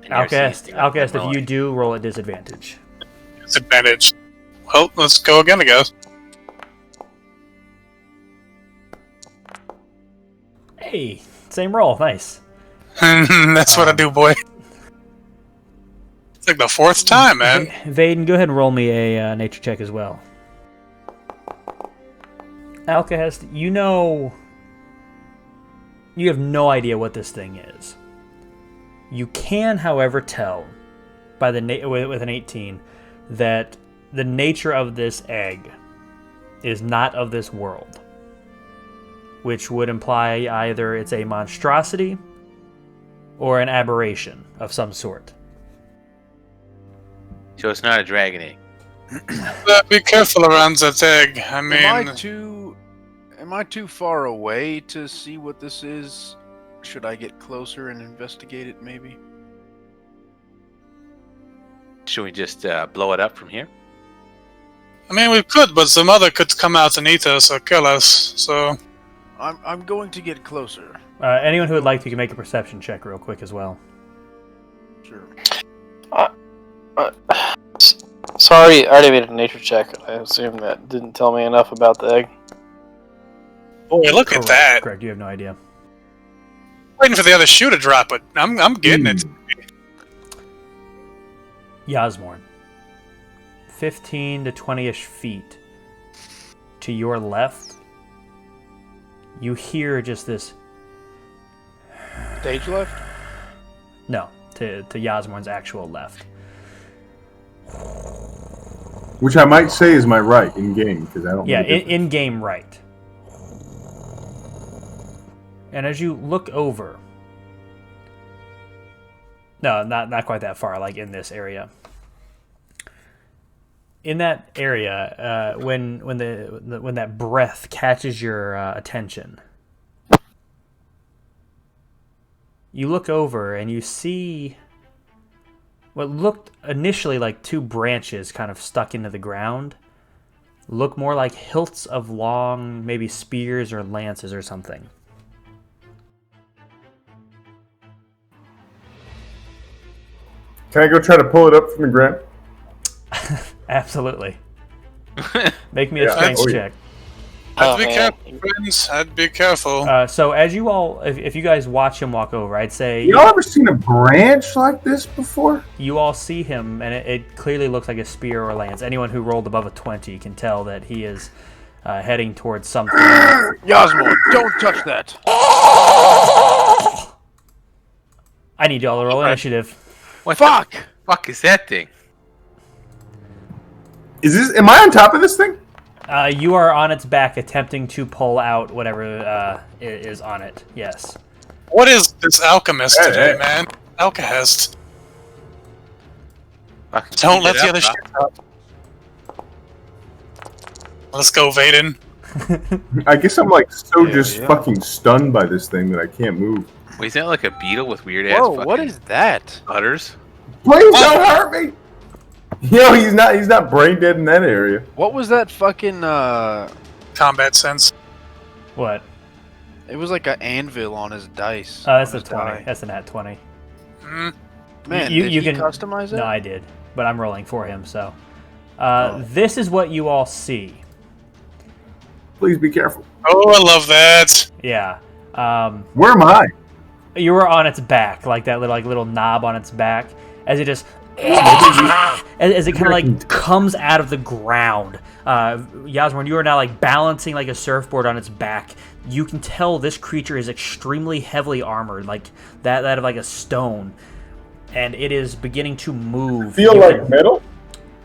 Alcast, if you do, roll at disadvantage. Disadvantage. Well, let's go again, I guess. Hey, same roll. Nice. That's what I do, boy. It's like the fourth time, man. Vaden, go ahead and roll me a nature check as well. Alcahest, you have no idea what this thing is. You can, however, tell by with an 18 that the nature of this egg is not of this world, which would imply either it's a monstrosity or an aberration of some sort. So it's not a dragon egg. Be careful around that egg. I mean, am I too far away to see what this is? Should I get closer and investigate it, maybe? Should we just blow it up from here? I mean, we could, but the mother could come out and eat us or kill us. So, I'm going to get closer. Anyone who would like to can make a perception check real quick as well. Sure. Sorry, I already made a nature check. I assume that didn't tell me enough about the egg. Boy, look at that! Correct, you have no idea. Waiting for the other shoe to drop, but I'm getting it. Yasmorn, 15 to 20-ish feet to your left, you hear just this... Stage left? No, to Yasmorn's actual left. Which I might say is my right in game because I don't. Yeah, in game right. And as you look over, no, not quite that far. Like in this area. In that area, when that breath catches your attention, you look over and you see what looked initially like two branches kind of stuck into the ground look more like hilts of long, maybe spears or lances or something. Can I go try to pull it up from the ground? Absolutely. Make me a strength check. I'd be careful, friends. I'd be careful. So as you all, if you guys watch him walk over, I'd say... Y'all ever seen a branch like this before? You all see him, and it clearly looks like a spear or lance. Anyone who rolled above a 20 can tell that he is heading towards something. Yasmorn, don't touch that! I need y'all to roll initiative. What the fuck is that thing? Am I on top of this thing? You are on its back, attempting to pull out whatever is on it. Yes. What is this alchemist today, man? Alchemist. Fucking Don't let speed it the up, other shit up. Let's go, Vaden. I guess I'm like fucking stunned by this thing that I can't move. Wait, is that like a beetle with weird ass Whoa, fucking what is that? udders? Please don't hurt me! Yo, he's not brain dead in that area. What was that fucking Combat sense. What? It was like an anvil on his dice. Oh, that's on a his 20. die. That's a nat 20. Mm. Man, You- did you he can- customize it? No, I did, but I'm rolling for him. So, Oh. this is what you all see. Please be careful. Oh, I love that. Yeah. Where am I? You were on its back, like that little knob on its back, as it just as it kind of like comes out of the ground. Yasmorn, you are now like balancing like a surfboard on its back. You can tell this creature is extremely heavily armored, like that of like a stone, and it is beginning to move. Feel like metal?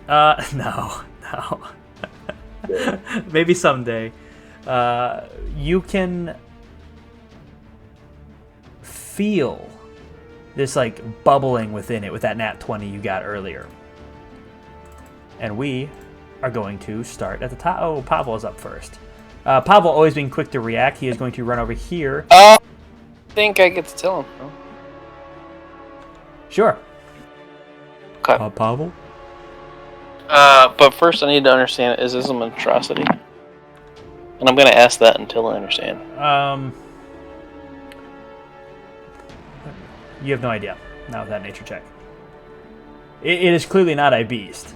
No. Maybe someday. You can feel this like bubbling within it with that nat 20 you got earlier. And we are going to start at the top. Oh, Pavel is up first. Pavel, always being quick to react, he is going to run over here. I think I get to tell him. Huh? Sure. Okay. Pavel? But first I need to understand, is this a monstrosity? And I'm going to ask that until I understand. You have no idea. Not with that nature check. It is clearly not a beast.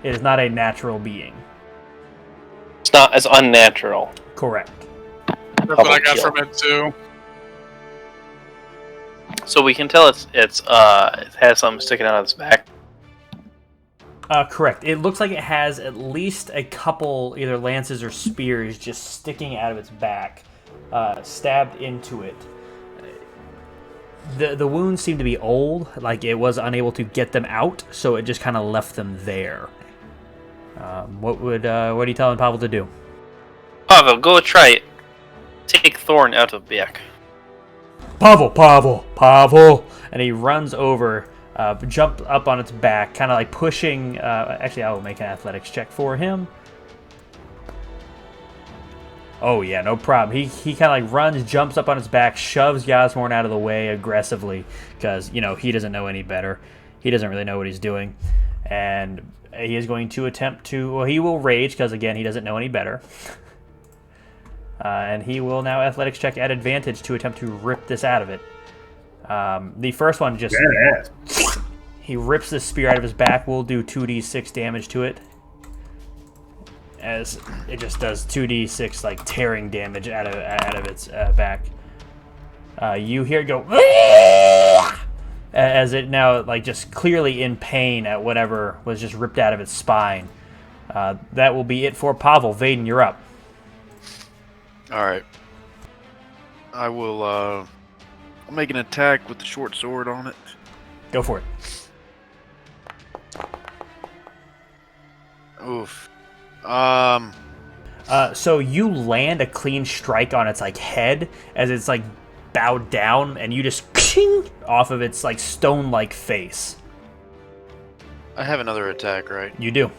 It is not a natural being. It's not as unnatural. Correct. That's what I got from it too. So we can tell it has something sticking out of its back. Correct. It looks like it has at least a couple either lances or spears just sticking out of its back, stabbed into it. The wounds seem to be old, like it was unable to get them out, so it just kind of left them there. What are you telling Pavel to do? Pavel, go try it. Take Thorn out of back. Pavel! And he runs over, jump up on its back, kind of like pushing. Actually, I will make an athletics check for him. Oh yeah, no problem. He kind of like runs, jumps up on its back, shoves Yasmorn out of the way aggressively because he doesn't know any better. He doesn't really know what he's doing, and he is going to attempt to. Well, he will rage because again he doesn't know any better, and he will now athletics check at advantage to attempt to rip this out of it. The first one just he rips the spear out of his back. We'll do 2d6 damage to it. As it just does 2d6 like tearing damage out of its back. You hear it go as it now like just clearly in pain at whatever was just ripped out of its spine. That will be it for Pavel. Vaden, you're up. All right. I will. I'll make an attack with the short sword on it. Go for it. Oof. So you land a clean strike on its like head as it's like bowed down, and you just off of its like stone-like face. I have another attack, right? You do.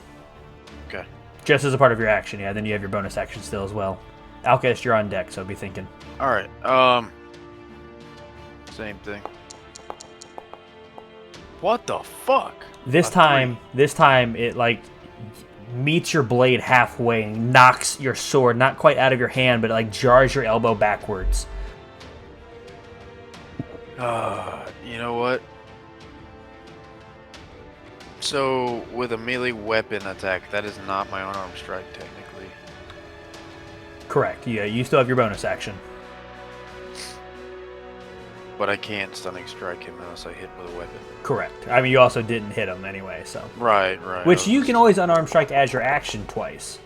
Okay. Just as a part of your action, yeah. Then you have your bonus action still as well. Alchemist, you're on deck, so be thinking. All right. Same thing. What the fuck? This time it like meets your blade halfway and knocks your sword not quite out of your hand, but it like jars your elbow backwards. You know what? So with a melee weapon attack, that is not my unarmed strike technically. Correct. Yeah, you still have your bonus action. But I can't stunning strike him unless I hit with a weapon. Correct. I mean, you also didn't hit him anyway, so. Right. Which you can always unarmed strike as your action twice.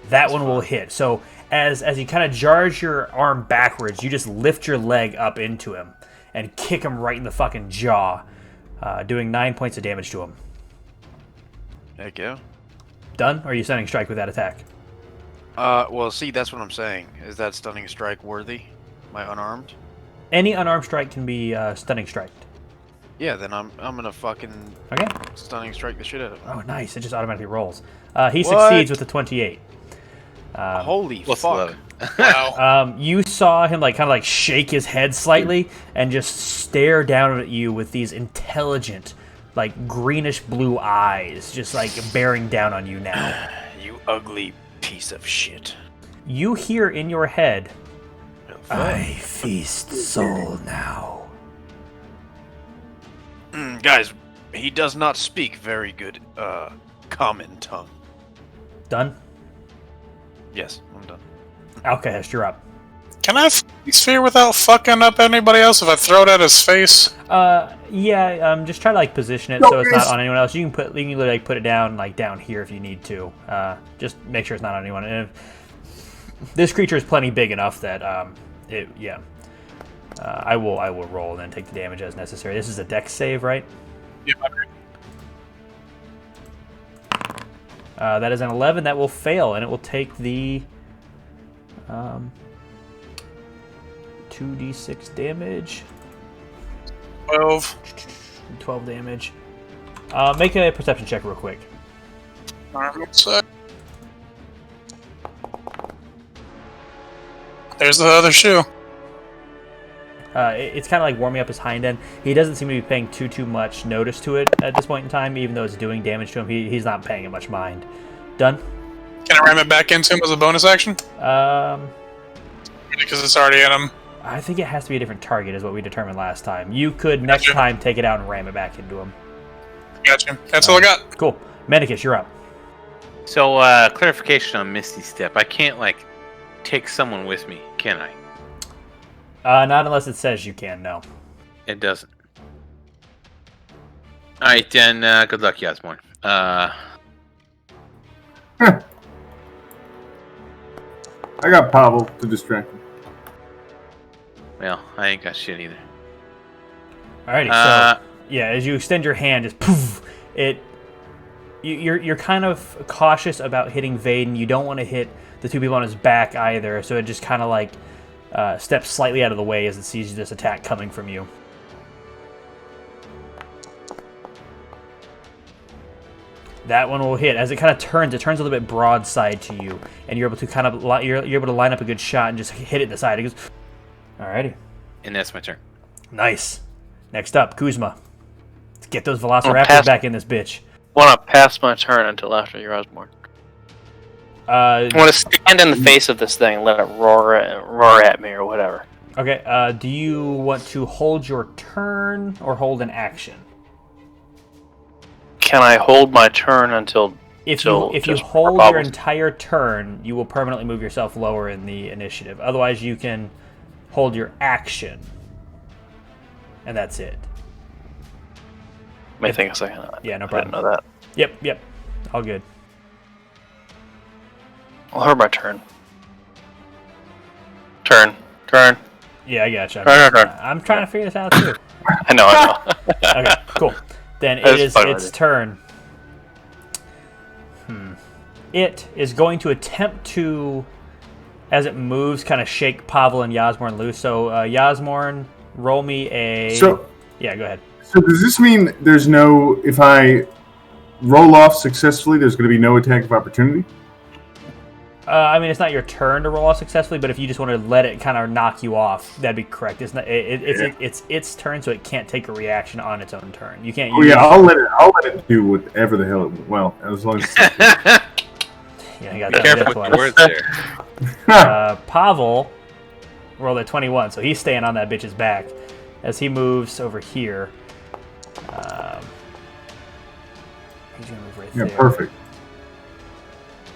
That one will hit. So as he kind of jars your arm backwards, you just lift your leg up into him and kick him right in the fucking jaw, doing 9 points of damage to him. Heck yeah. Done? Or are you stunning strike with that attack? Well, see, that's what I'm saying. Is that stunning strike worthy? My unarmed? Any unarmed strike can be stunning striked. Yeah, then I'm gonna fucking stunning strike the shit out of him. Oh, nice. It just automatically rolls. He succeeds with a 28. Holy What's fuck. Wow. You saw him kind of shake his head slightly and just stare down at you with these intelligent, greenish blue eyes, just bearing down on you now. You ugly piece of shit. You hear in your head, I feast soul now. Guys, he does not speak very good common tongue. Done? Yes, I'm done. Alcahest, you're up. Can I sphere without fucking up anybody else if I throw it at his face? Yeah, just try to position it so it's not on anyone else. You can literally put it down down here if you need to. Just make sure it's not on anyone. And this creature is plenty big enough that I will roll and then take the damage as necessary. This is a dex save, right? Yeah. That is an 11. That will fail, and it will take the 2d6 damage. 12 damage. Make a perception check real quick. Alright, 1 sec. There's the other shoe. It's kind of warming up his hind end. He doesn't seem to be paying too much notice to it at this point in time, even though it's doing damage to him. He's not paying it much mind. Done? Can I ram it back into him as a bonus action? Because it's already in him. I think it has to be a different target, is what we determined last time. You could next time take it out and ram it back into him. Gotcha. That's all I got. Cool. Medicus, you're up. So, clarification on Misty Step. I can't, take someone with me, can I? Not unless it says you can, no. It doesn't. Alright, then, good luck, Yasmorn. I got Pavel to distract him. Well, I ain't got shit either. Alrighty, so yeah, as you extend your hand, just poof, you're kind of cautious about hitting Vaden. You don't want to hit the two people on his back either, so it just kind of steps slightly out of the way as it sees this attack coming from you. That one will hit. As it kind of turns, it turns a little bit broadside to you, and you're able to you're able to line up a good shot and just hit it in the side. It goes, alrighty. And that's my turn. Nice. Next up, Kuzma. Let's get those velociraptors back in this bitch. I want to pass my turn until after you're Osborne. I want to stand in the face of this thing and let it roar at me or whatever. Okay, do you want to hold your turn or hold an action? Can I hold my turn until... If you hold your entire turn, you will permanently move yourself lower in the initiative. Otherwise, you can hold your action. And that's it. May think a second. Yeah, no problem. I didn't know that. Yep. All good. I'll hold my turn. Turn. Yeah, I gotcha. Turn. I'm trying to figure this out too. I know. Okay, cool. Then it is its turn. It is going to attempt to, as it moves, kind of shake Pavel and Yasmorn loose. So, Yasmorn, roll me a... Yeah, go ahead. So does this mean there's no... If I roll off successfully, there's going to be no attack of opportunity? I mean, it's not your turn to roll off successfully, but if you just want to let it kind of knock you off, that'd be correct. It's not. It's its turn, so it can't take a reaction on its own turn. You can't. I'll let it do whatever the hell. As long as. Yeah, you got be careful with the words there. Pavel rolled a 21, so he's staying on that bitch's back as he moves over here. He's gonna move right there. Yeah, perfect.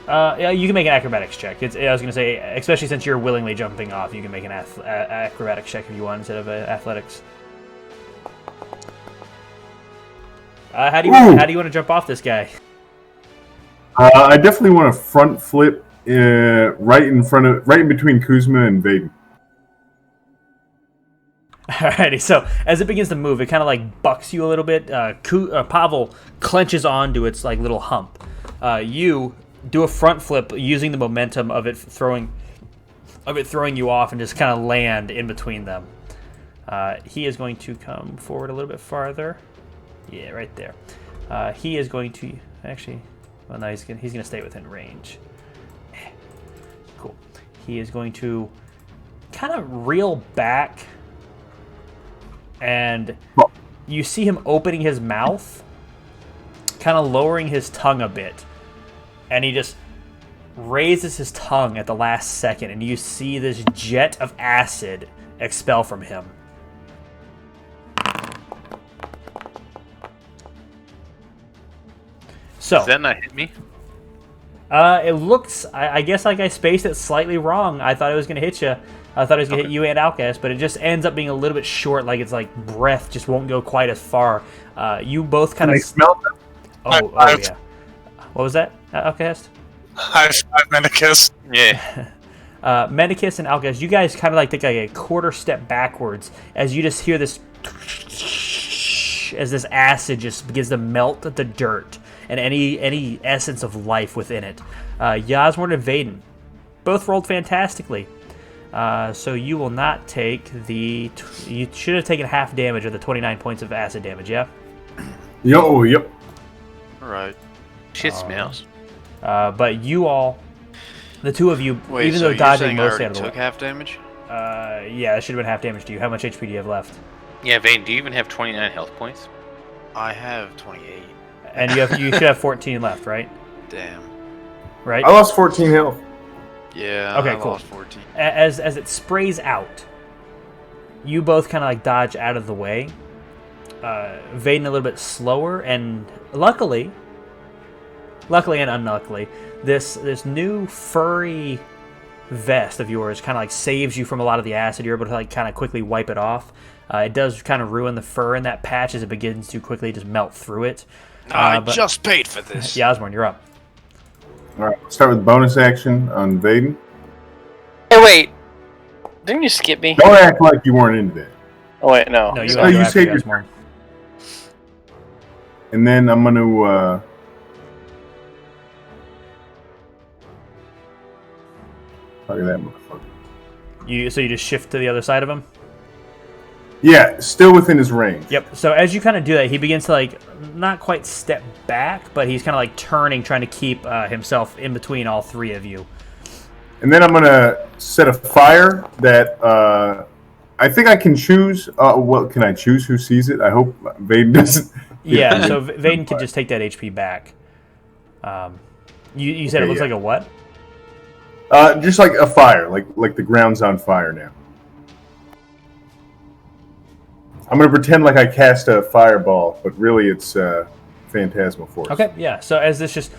Yeah, you can make an acrobatics check. I was going to say, especially since you're willingly jumping off, you can make an acrobatics check if you want instead of athletics. How do you want to jump off this guy? I definitely want to front flip right in between Kuzma and Vaden. Alrighty, so as it begins to move, it kind of bucks you a little bit. Pavel clenches onto its little hump. You do a front flip using the momentum of it throwing you off and just kind of land in between them. He is going to come forward a little bit farther. Yeah, right there. He is going to actually. Well, no, he's gonna stay within range. cool. He is going to kind of reel back, and you see him opening his mouth, kind of lowering his tongue a bit, and he just raises his tongue at the last second, and you see this jet of acid expel from him. So, does that not hit me? It looks, I guess like I spaced it slightly wrong. I thought it was going to hit you. I thought it was going to hit you and Alcast, but it just ends up being a little bit short, like it's like breath just won't go quite as far. You both kind of... smell them? Oh, yeah. What was that, Alcast? High five, Medicus. Yeah. Medicus and Alcast, you guys kind of like take like a quarter step backwards as you just hear this... as this acid just begins to melt the dirt and any essence of life within it. Yasmorn and Vaden both rolled fantastically. So you will not take the... You should have taken half damage of the 29 points of acid damage, yeah? Yep. All right. Shit smells. But you all... The two of you, Wait, even so though you're dodging saying I mostly out already of the took way... half damage? Yeah, that should have been half damage to you. How much HP do you have left? Yeah, Vane, do you even have 29 health points? I have 28. And you should have 14 left, right? Damn. Right? I lost 14 health. Yeah, Okay, I cool. lost 14. As it sprays out, you both kind of like dodge out of the way. Vaden a little bit slower, and luckily and unluckily, this new furry vest of yours kind of like saves you from a lot of the acid. You're able to like kind of quickly wipe it off. It does kind of ruin the fur in that patch as it begins to quickly just melt through it. I but just paid for this. Yasmorn, you're up. All right, let's start with bonus action on Vaden. Hey, wait. Didn't you skip me? Don't act like you weren't into that. Oh, wait, no. No, Oh, you after saved your Yasmorn. And then I'm going to... Look at that motherfucker. So you just shift to the other side of him? Yeah, still within his range. Yep. So as you kind of do that, he begins to like not quite step back, but he's kind of like turning, trying to keep himself in between all three of you. And then I'm going to set a fire that I think I can choose. Well, can I choose who sees it? I hope Vaden doesn't. Yeah, so Vaden can just take that HP back. You said Okay, it looks yeah. like a what? Just like a fire, like the ground's on fire now. I'm going to pretend like I cast a fireball, but really it's Phantasmal Force. Okay, yeah. So as this just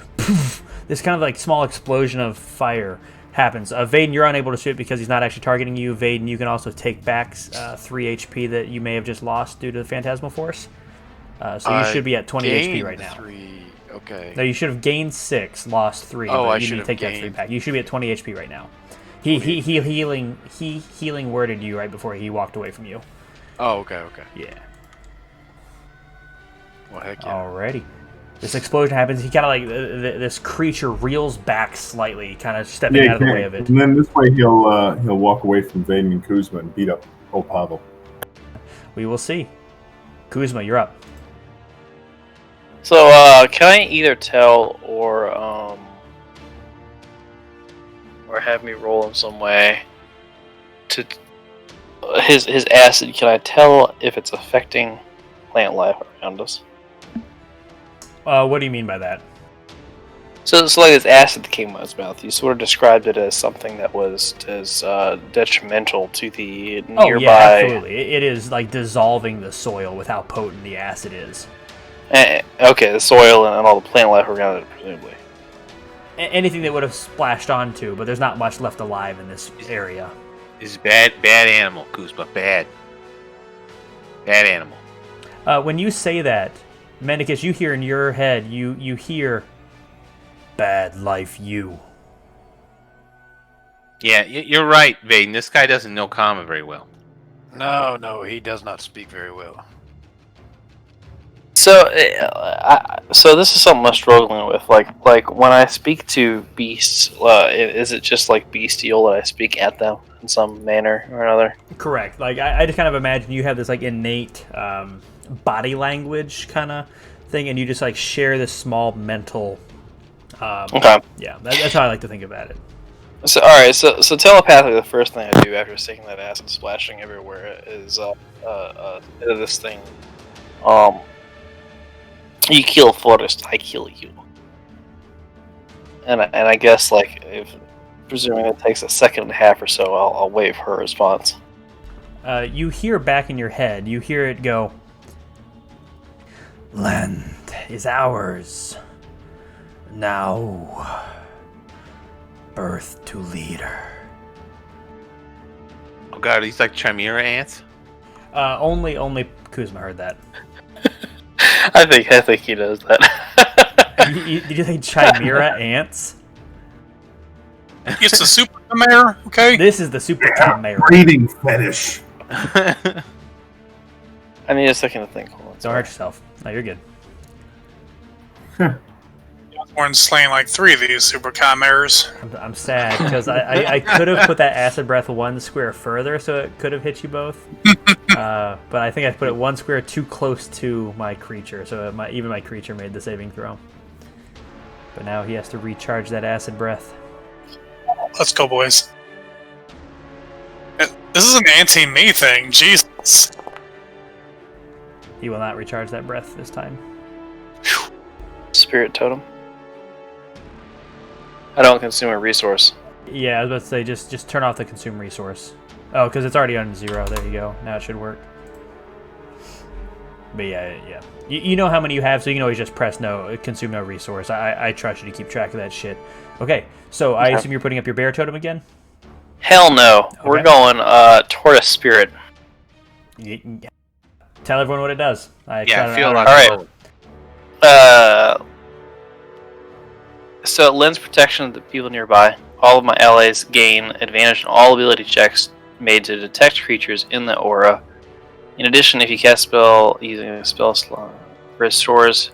this kind of like small explosion of fire happens, Vaden, you're unable to shoot because he's not actually targeting you. Vaden, you can also take back 3 HP that you may have just lost due to the Phantasmal Force. So you should be at 20 HP right now. 3. Okay. No, you should have gained 6, lost 3. Oh, but I you should need to have take that 3 gained- back. You should be at 20 HP right now. He healing worded you right before he walked away from you. Oh, okay. Yeah. Well, heck yeah. Alrighty. This explosion happens. He kind of like this creature reels back slightly, kind of stepping out of the way of it. And then this way he'll walk away from Vaden and Kuzma and beat up old Pavel. We will see. Kuzma, you're up. So, can I either tell or have me roll in some way to his acid? Can I tell if it's affecting plant life around us? What do you mean by that? So like this acid that came out of his mouth, you sort of described it as something that was as detrimental to the nearby... Oh, yeah, absolutely. It is like dissolving the soil with how potent the acid is. Okay, the soil and all the plant life around it, presumably. Anything that would have splashed onto, but there's not much left alive in this area. This is bad animal, Kuzma. Bad animal. When you say that, Mendicus, you hear in your head, you hear, bad life you. Yeah, you're right, Vaden. This guy doesn't know common very well. No, he does not speak very well. So, so this is something I'm struggling with. Like when I speak to beasts, is it just like bestial that I speak at them in some manner or another? Correct. Like I just kind of imagine you have this like innate body language kind of thing, and you just like share this small mental. Okay. Yeah, that's how I like to think about it. So alright, so telepathically, the first thing I do after seeing that acid splashing everywhere is this thing. You kill Forrest, I kill you. And I guess like if presuming it takes a second and a half or so, I'll wait for her response. You hear back in your head. You hear it go. Land is ours. Now, birth to leader. Oh god, are these like chimera ants? Only Kuzma heard that. I think he knows that. Did you think chimera ants? It's the super chimera, okay? This is the super chimera. Breeding fetish. I need a second to think. Hold on, Don't hurt yourself. No, you're good. Osborne's slain like 3 of these super chimeras. I'm sad because I could have put that acid breath 1 square further, so it could have hit you both. But I think I put it 1 square too close to my creature, so even my creature made the saving throw. But now he has to recharge that acid breath. Let's go, boys. This is an anti-me thing. Jesus. He will not recharge that breath this time. Spirit totem. I don't consume a resource. Yeah, I was about to say just turn off the consume resource. Oh, because it's already on 0. There you go. Now it should work. But yeah. You know how many you have, so you can always just press no, consume no resource. I trust you to keep track of that shit. Okay, so I assume you're putting up your bear totem again? Hell no. Okay. We're going tortoise spirit. Tell everyone what it does. I feel like Alright. So it lends protection to the people nearby. All of my allies gain advantage on all ability checks made to detect creatures in the aura. In addition, if you cast a spell using a spell slot, restores.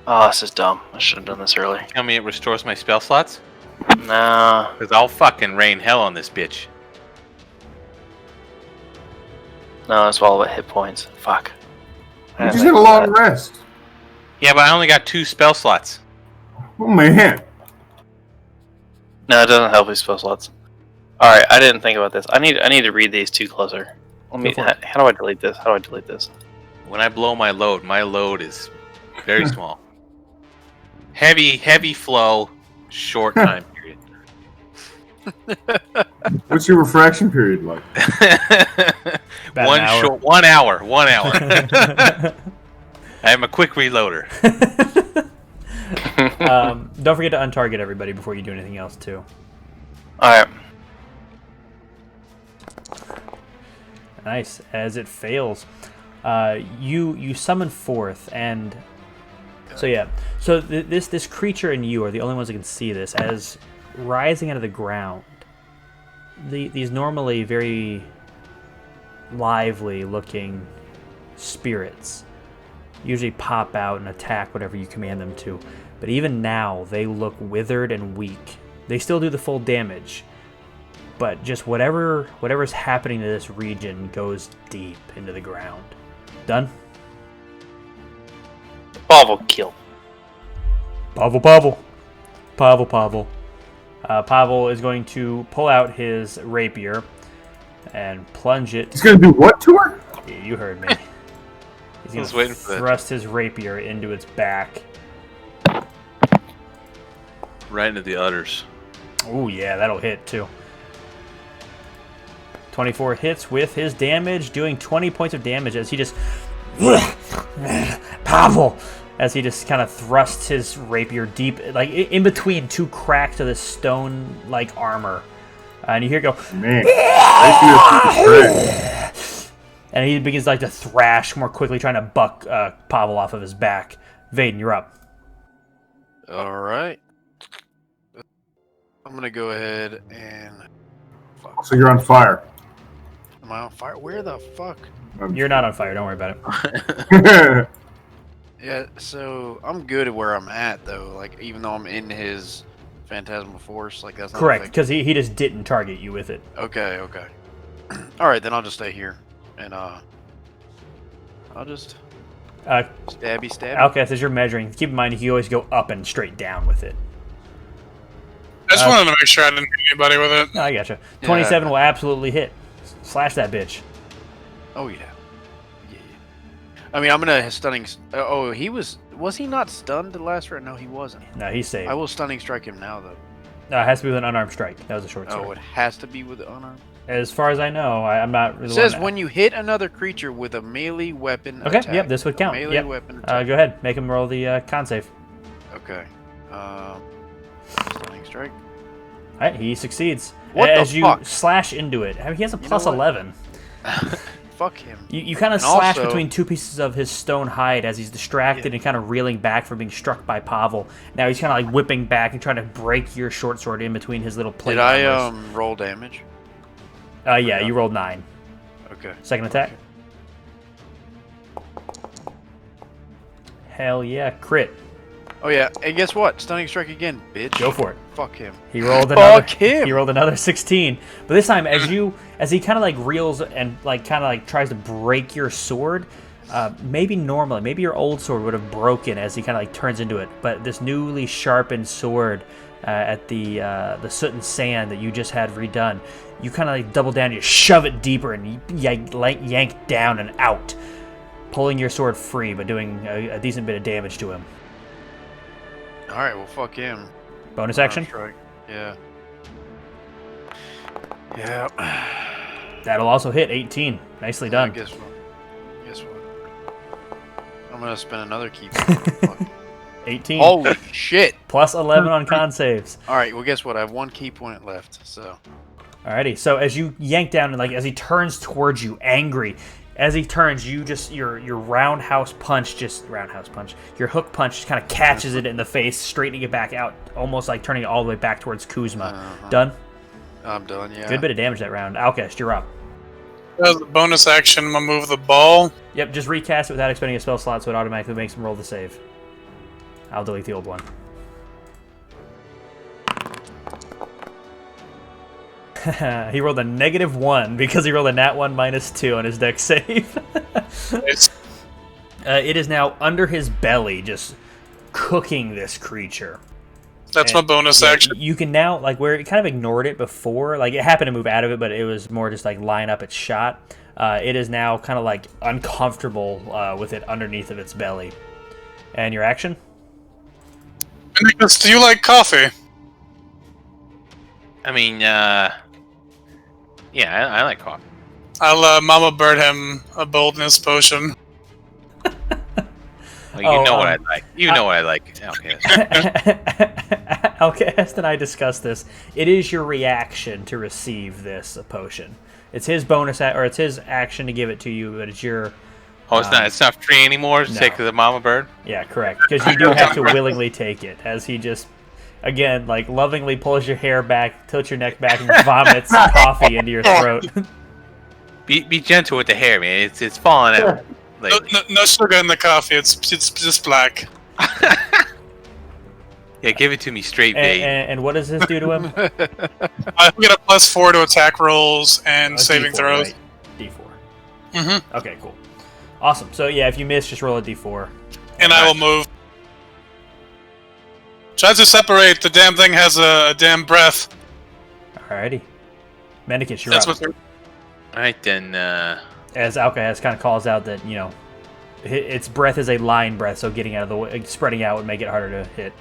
Oh, this is dumb. I should have done this early. Tell me it restores my spell slots? Nah. Because I'll fucking rain hell on this bitch. No, it's all about hit points. Fuck. You just had a long rest. Yeah, but I only got 2 spell slots. Oh man. No, it doesn't help with spell slots. Alright, I didn't think about this. I need to read these 2 closer. How do I delete this? How do I delete this? When I blow my load is very small. Heavy flow, short time period. What's your refraction period like? 1 hour. 1 hour. I am a quick reloader. Don't forget to untarget everybody before you do anything else too. Alright. Nice. As it fails, you summon forth, and so yeah. So this creature and you are the only ones that can see this as rising out of the ground. These normally very lively looking spirits usually pop out and attack whatever you command them to, but even now they look withered and weak. They still do the full damage, but just whatever's happening to this region goes deep into the ground. Done? Pavel kill. Pavel. Pavel is going to pull out his rapier and plunge it. He's going to do what to her? You heard me. He's going to thrust his rapier into its back. Right into the udders. Oh yeah, that'll hit too. 24 hits with his damage, doing 20 points of damage as he just... Pavel! As he just kind of thrusts his rapier deep, like in between 2 cracks of this stone-like armor. And you hear it go... Man, and he begins like to thrash more quickly, trying to buck Pavel off of his back. Vaden, you're up. Alright. I'm gonna go ahead and... So you're on fire. Am I on fire? Where the fuck? You're not on fire, don't worry about it. Yeah, so I'm good at where I'm at, though. Like, even though I'm in his phantasmal force, like that's not correct, because he just didn't target you with it. Okay. Alright, then I'll just stay here. And, I'll just... stabby. Outcast, as you're measuring, keep in mind you always go up and straight down with it. I just wanted to make sure I didn't hit anybody with it. No, I gotcha. 27 will absolutely hit. Slash that bitch. Oh yeah. I mean, I'm gonna stunning. Oh, was he not stunned the last round? No, he wasn't. No, he's saved. I will stunning strike him now, though. No, it has to be with an unarmed strike. That was a short sword. Oh, it has to be with the unarmed. As far as I know, I'm not really. It says when you hit another creature with a melee weapon. Okay. Attack, Yep. This would count. Melee Yep. weapon. Attack. Go ahead. Make him roll the con save. Okay. Stunning strike. All right. He succeeds. What as the you fuck? slash into it. I mean, he has a plus 11. Fuck him. You kind of And slash also- between two pieces of his stone hide as he's distracted and kind of reeling back from being struck by Pavel. Now he's kind of like whipping back and trying to break your short sword in between his little plate. Did I armors. roll damage? Yeah, you rolled 9. Okay. Second attack. Hell yeah, crit. Oh yeah, and guess what? Stunning strike again, bitch. Go for it. Fuck him. He rolled another. Fuck him. He rolled another 16. But this time, as he kind of like reels and like kind of like tries to break your sword, maybe your old sword would have broken as he kind of like turns into it. But this newly sharpened sword at the soot and sand that you just had redone, you kind of like double down, you shove it deeper, and you yank down and out, pulling your sword free, but doing a decent bit of damage to him. All right, well, fuck him. Bonus action. Strike. Yeah. Yeah. That'll also hit 18. Nicely done. Guess what? I'm gonna spend another key point. 18. Holy shit! Plus 11 on con saves. All right, well, guess what? I have 1 key point left. So. Alrighty. So as you yank down and like as he turns towards you, angry, as he turns, you just your roundhouse punch. Your hook punch just kind of catches it in the face, straightening it back out, almost like turning it all the way back towards Kuzma. Done. I'm done. Yeah. Good bit of damage that round. Alcest, you're up. As a bonus action, I'm gonna move the ball. Yep. Just recast it without expending a spell slot, so it automatically makes him roll the save. I'll delete the old one. He rolled a -1 because he rolled a nat 1 -2 on his dex save. It is now under his belly, just cooking this creature. That's my bonus action. You can now, like, where it kind of ignored it before, like, it happened to move out of it, but it was more just, like, line up its shot. It is now kind of, like, uncomfortable with it underneath of its belly. And your action? Nicholas, do you like coffee? I mean, yeah, I like coffee. I'll Mama Bird him a boldness potion. Well, you know what I like. You know what I like. Okay. Alcest and I discussed this. It is your reaction to receive this potion. It's his bonus, or it's his action to give it to you, but it's your. Oh, it's not free anymore to no. take the mama bird. Yeah, correct. Because you do have to willingly take it, as he just, again, like lovingly pulls your hair back, tilts your neck back, and vomits coffee into your throat. Be gentle with the hair, man. It's falling out. Like, No sugar in the coffee. It's just black. yeah, give it to me straight, babe. And what does this do to him? I get a +4 to attack rolls and saving D4, throws. right? D4. Mm-hmm. Okay, cool. Awesome. So yeah, if you miss, just roll a D4. And I will move. Try to separate. The damn thing has a damn breath. Alrighty. Mendicus, you're That's up. what. Alright, then, As Alcahest kind of calls out that, you know, its breath is a line breath, so getting out of the way, spreading out would make it harder to hit.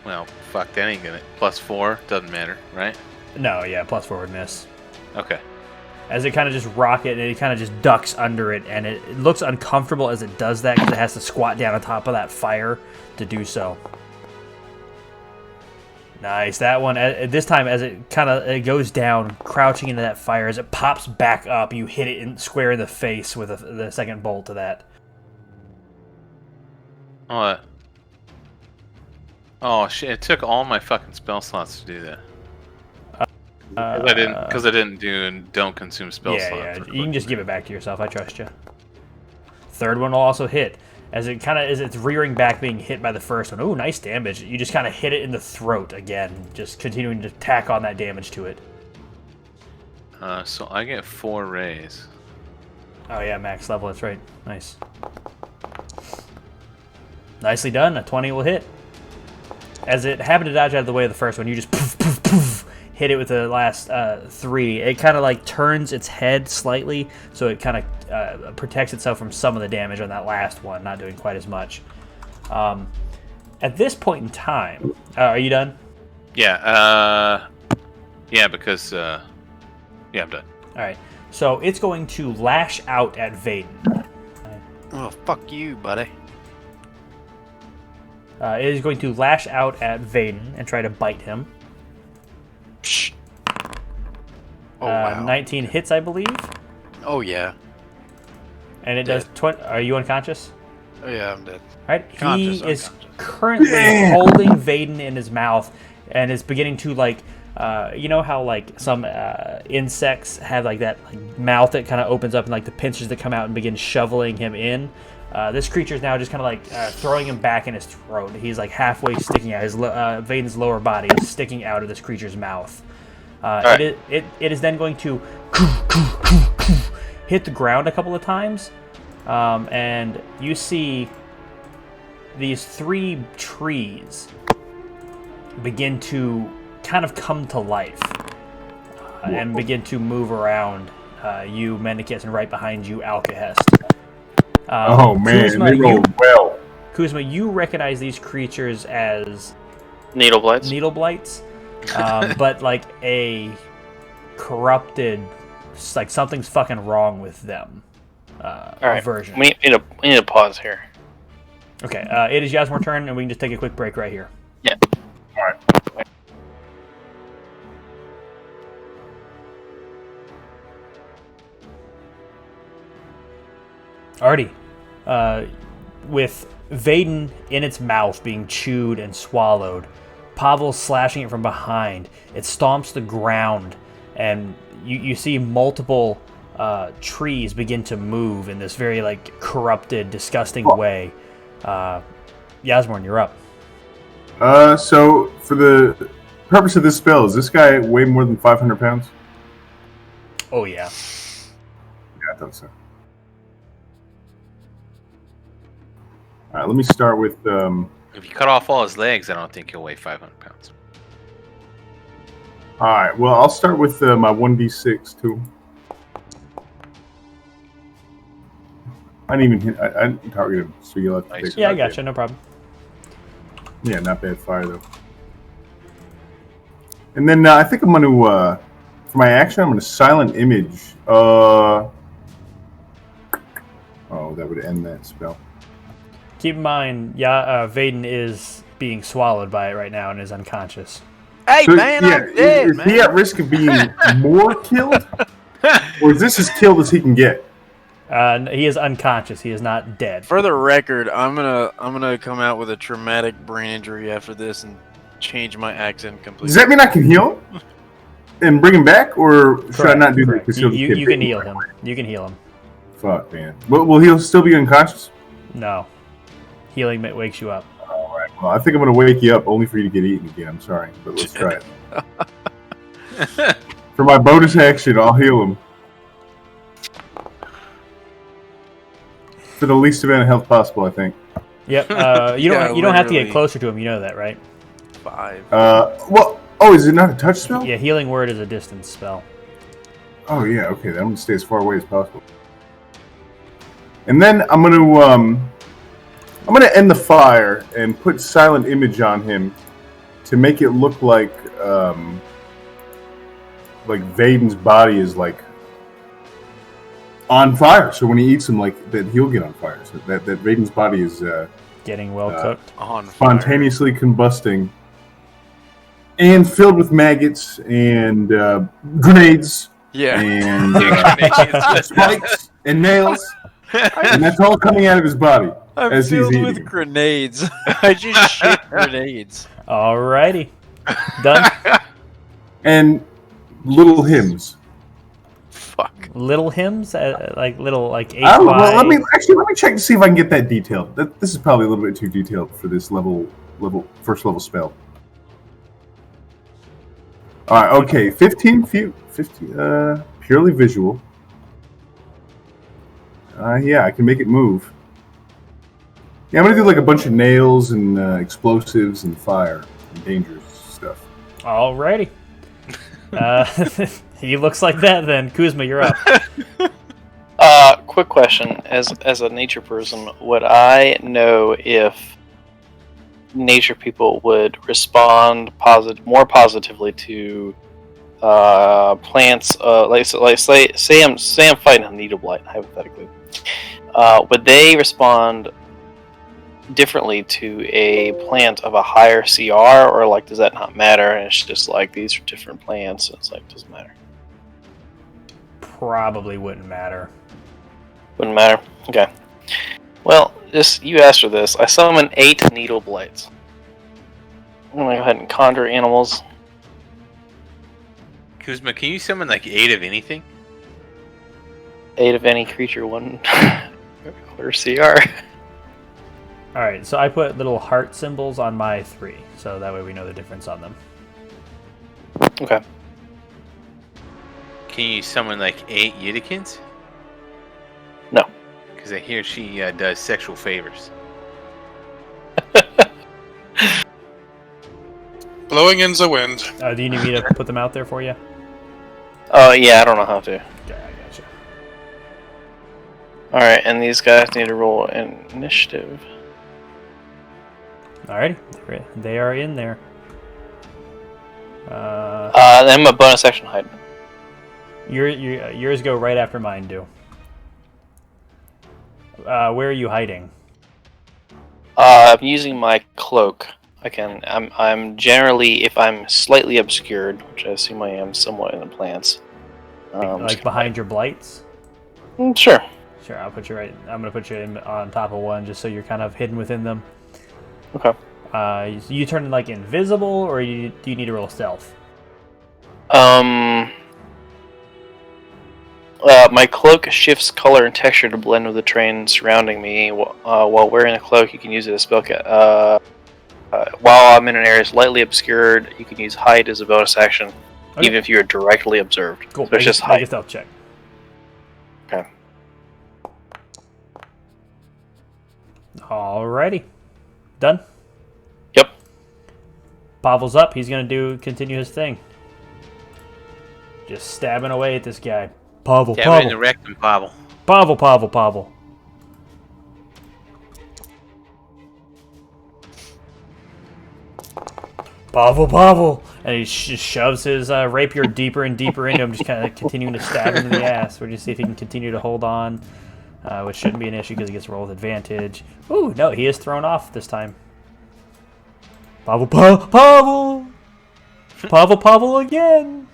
well, fuck, that ain't gonna. +4, doesn't matter, right? No, yeah, +4 would miss. Okay. As it kind of just rocket, and it kind of just ducks under it, and it looks uncomfortable as it does that because it has to squat down on top of that fire to do so. Nice, that one. This time, as it kind of goes down, crouching into that fire, as it pops back up, you hit it square in the face with the second bolt of that. What? Oh shit! It took all my fucking spell slots to do that. Because I didn't do and don't consume spell slots. Yeah, you can just give it back to yourself. I trust you. Third one will also hit. As it's rearing back, being hit by the first one. Ooh, nice damage. You just kind of hit it in the throat again, just continuing to tack on that damage to it. So I get 4 rays. Oh yeah, max level. That's right. Nice. Nicely done. A 20 will hit. As it happened to dodge out of the way of the first one, you just poof, poof, poof, hit it with the last 3. It kind of like turns its head slightly, so it kind of protects itself from some of the damage on that last one, not doing quite as much. At this point in time, are you done? Yeah. Yeah, because I'm done. All right. So it's going to lash out at Vaden. Oh, fuck you, buddy. It is going to lash out at Vaden and try to bite him. Psh. Oh, wow. 19 hits, I believe. Oh, yeah. And it does 20. Are you unconscious? Oh, yeah, I'm dead. All right. Conscious, He is unconscious. currently holding Vaden in his mouth and is beginning to, like, you know how, like, some insects have, like, that mouth that kind of opens up and, like, the pincers that come out and begin shoveling him in? This creature is now just kind of like throwing him back in his throat. He's like halfway sticking out. His Vaden's lower body is sticking out of this creature's mouth. It is then going to hit the ground a couple of times, and you see these 3 trees begin to kind of come to life and begin to move around you, Mendicus, and right behind you, Alcahest. Oh man, Kuzma, they rolled well. Kuzma, you recognize these creatures as Needle blights. needle blights, but like a corrupted, like something's fucking wrong with them. All right. Version. We need to pause here. Okay, it is Yasmor's turn, and we can just take a quick break right here. Yeah. All right. Alrighty. With Vaden in its mouth being chewed and swallowed, Pavel slashing it from behind, it stomps the ground, and you see multiple trees begin to move in this very like corrupted, disgusting way. Yasmorn, you're up. So for the purpose of this spell, is this guy weigh more than 500 pounds? Oh yeah. Yeah, I thought so. All right, let me start with. If you cut off all his legs, I don't think he'll weigh 500 pounds. All right, well, I'll start with my 1d6 too. I didn't even hit. I didn't target him, so you'll have to Nice. take Yeah, I it. gotcha. No problem. Yeah, not bad fire though. And then I think I'm going to, for my action, I'm going to silent image. Oh, that would end that spell. Keep in mind, Vaden is being swallowed by it right now and is unconscious. Hey, So, man, yeah, I'm dead, is man. he at risk of being more killed? Or is this as killed as he can get? He is unconscious. He is not dead. For the record, I'm gonna come out with a traumatic brain injury after this and change my accent completely. Does that mean I can heal him? And bring him back? Or should I not do that? Correct. 'Cause he'll You get can bitten? heal him. You can heal him. Fuck, man. Will he still be unconscious? No. Healing wakes you up. All right. Well, I think I'm going to wake you up only for you to get eaten again. I'm sorry, but let's try it. For my bonus action, I'll heal him. For the least amount of health possible, I think. Yep. You don't have to get literally. closer to him. You know that, right? 5. Well, oh, is it not a touch spell? Yeah. Healing word is a distance spell. Oh, yeah, okay. Then I'm going to stay as far away as possible. And then I'm going to end the fire and put silent image on him to make it look like Vaden's body is like on fire. So when he eats him, like that, he'll get on fire. So that Vaden's body is Getting well cooked. On fire. spontaneously combusting and filled with maggots and grenades Yeah. and spikes and nails. And that's all coming out of his body I'm as he's filled eating. with grenades. I just shit grenades. Alrighty. Done. And little hymns. Fuck. Little hymns, like little like HY. Well, let me check to see if I can get that detailed. This is probably a little bit too detailed for this first level spell. All right, okay, 15 feet, 50, purely visual. Yeah, I can make it move. Yeah, I'm gonna do like a bunch of nails and explosives and fire and dangerous stuff. Alrighty. He looks like that then. Kuzma, you're up. Quick question. As a nature person, would I know if nature people would respond more positively to plants? Say I'm fighting a needle blight, hypothetically. Would they respond differently to a plant of a higher CR, or like does that not matter? And it's just like these are different plants. And it's like doesn't matter. Probably wouldn't matter. Wouldn't matter. Okay. Well, you asked for this. I summon 8 needle blights. I'm gonna go ahead and conjure animals. Kuzma, can you summon like 8 of anything? 8 of any creature, 1 quarter CR. Alright, so I put little heart symbols on my 3, so that way we know the difference on them. Okay. Can you summon like 8 Yidikins? No. Because I hear she does sexual favors. Blowing in the wind. Do you need me to put them out there for you? Oh, yeah, I don't know how to. Okay, I gotcha. Alright, and these guys need to roll an initiative. Alrighty, they are in there. Then a bonus action hide. Yours go right after mine do. Where are you hiding? I'm using my cloak. I'm generally, if I'm slightly obscured, which I assume I am somewhat in the plants. Like behind your blights? Sure. Sure, I'll put you right. I'm gonna put you on top of one just so you're kind of hidden within them. Okay. You turn like invisible, or do you need to roll stealth? My cloak shifts color and texture to blend with the terrain surrounding me. While wearing the cloak, you can use it as spell. While I'm in an area slightly obscured, you can use hide as a bonus action, even if you are directly observed. Cool. So it's just hide. Make a stealth check. Okay. Alrighty. Done? Yep. Pavel's up. He's going to continue his thing. Just stabbing away at this guy. Pavel. Stab it in the rectum, Pavel. Pavel. And he just shoves his rapier deeper and deeper into him, just kind of continuing to stab him in the ass. We're just see if he can continue to hold on, which shouldn't be an issue because he gets to roll with advantage. Ooh, no, he is thrown off this time. Pavel again.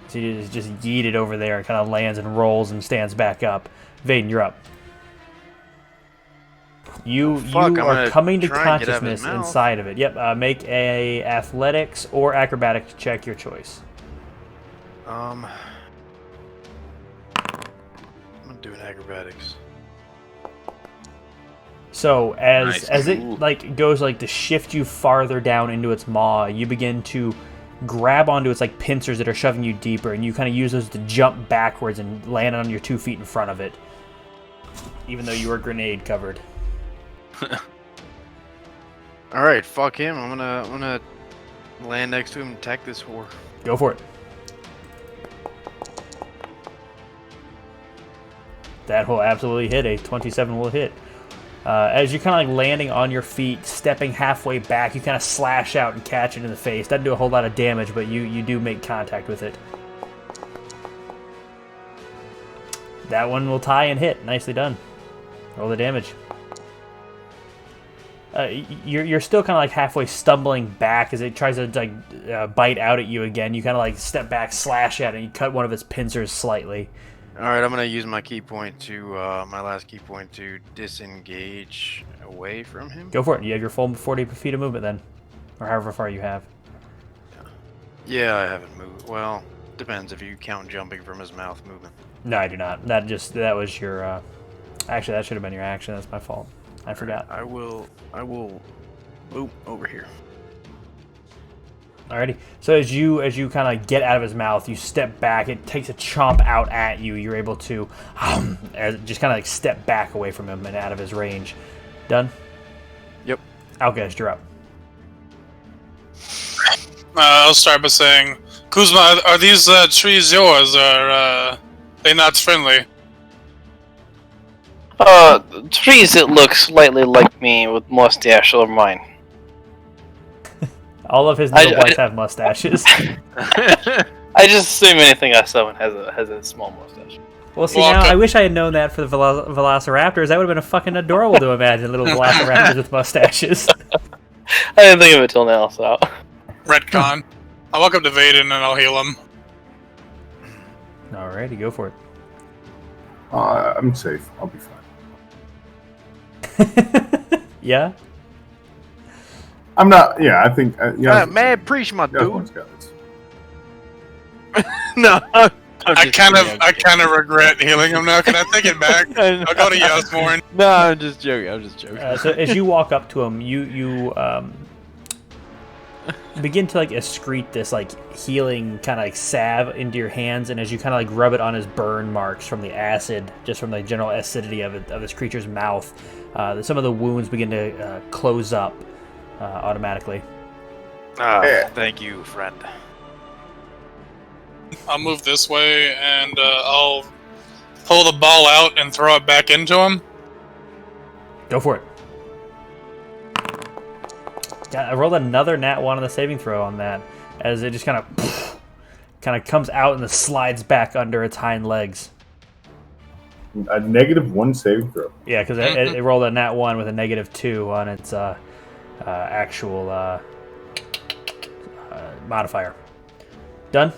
So he just yeeted over there and kind of lands and rolls and stands back up. Vaden, you're up. You are coming to consciousness inside of it. Yep. Make a athletics or acrobatics check, your choice. I'm gonna do an acrobatics. So as it like goes like to shift you farther down into its maw, you begin to grab onto its like pincers that are shoving you deeper, and you kind of use those to jump backwards and land on your 2 feet in front of it, even though you are grenade covered. All right, fuck him. I'm gonna land next to him and attack this whore. Go for it. That will absolutely hit. A 27 will hit. As you're kind of like landing on your feet, stepping halfway back, you kind of slash out and catch it in the face. Doesn't do a whole lot of damage, but you do make contact with it. That one will tie and hit. Nicely done. Roll the damage. You're still kind of like halfway stumbling back as it tries to like bite out at you again. You kind of like step back, slash at it, and you cut one of its pincers slightly. All right, I'm gonna use my key point to my last key point to disengage away from him. Go for it. You have your full 40 feet of movement then, or however far you have. Yeah, I haven't moved. Well, depends if you count jumping from his mouth movement. No, I do not. That was your. Actually, that should have been your action. That's my fault. I forgot. I will move over here. Alrighty. So as you kind of get out of his mouth, you step back. It takes a chomp out at you. You're able to just kind of like step back away from him and out of his range. Done? Yep. Alcest, you're up. I'll start by saying, Kuzma, are these trees yours, or they not friendly? Trees that look slightly like me with mustache or mine. All of his needle blights have mustaches. I just assume anything I summon has a small mustache. Well, see, now I wish I had known that for the Velociraptors. That would have been a fucking adorable to imagine, little Velociraptors with mustaches. I didn't think of it till now, so... Retcon. I'll walk up to Vaden and I'll heal him. Alrighty, go for it. I'm safe. I'll be fine. Yeah? I'm not... Yeah, I think... Mad preach, my dude. One's got this. No, I kind of regret healing him now. Can I take it back? I'll go to Yasmorn. No, I'm just joking. So as you walk up to him, you begin to like excrete this like healing kind of like salve into your hands, and as you kind of like rub it on his burn marks from the acid, just from the general acidity of this creature's mouth, some of the wounds begin to close up automatically. Thank you, friend. I'll move this way and I'll pull the ball out and throw it back into him. Go for it. I rolled another nat 1 on the saving throw on that, as it just kind of comes out and then slides back under its hind legs. A -1 saving throw. Yeah, because it rolled a nat 1 with a -2 on its actual modifier. Done?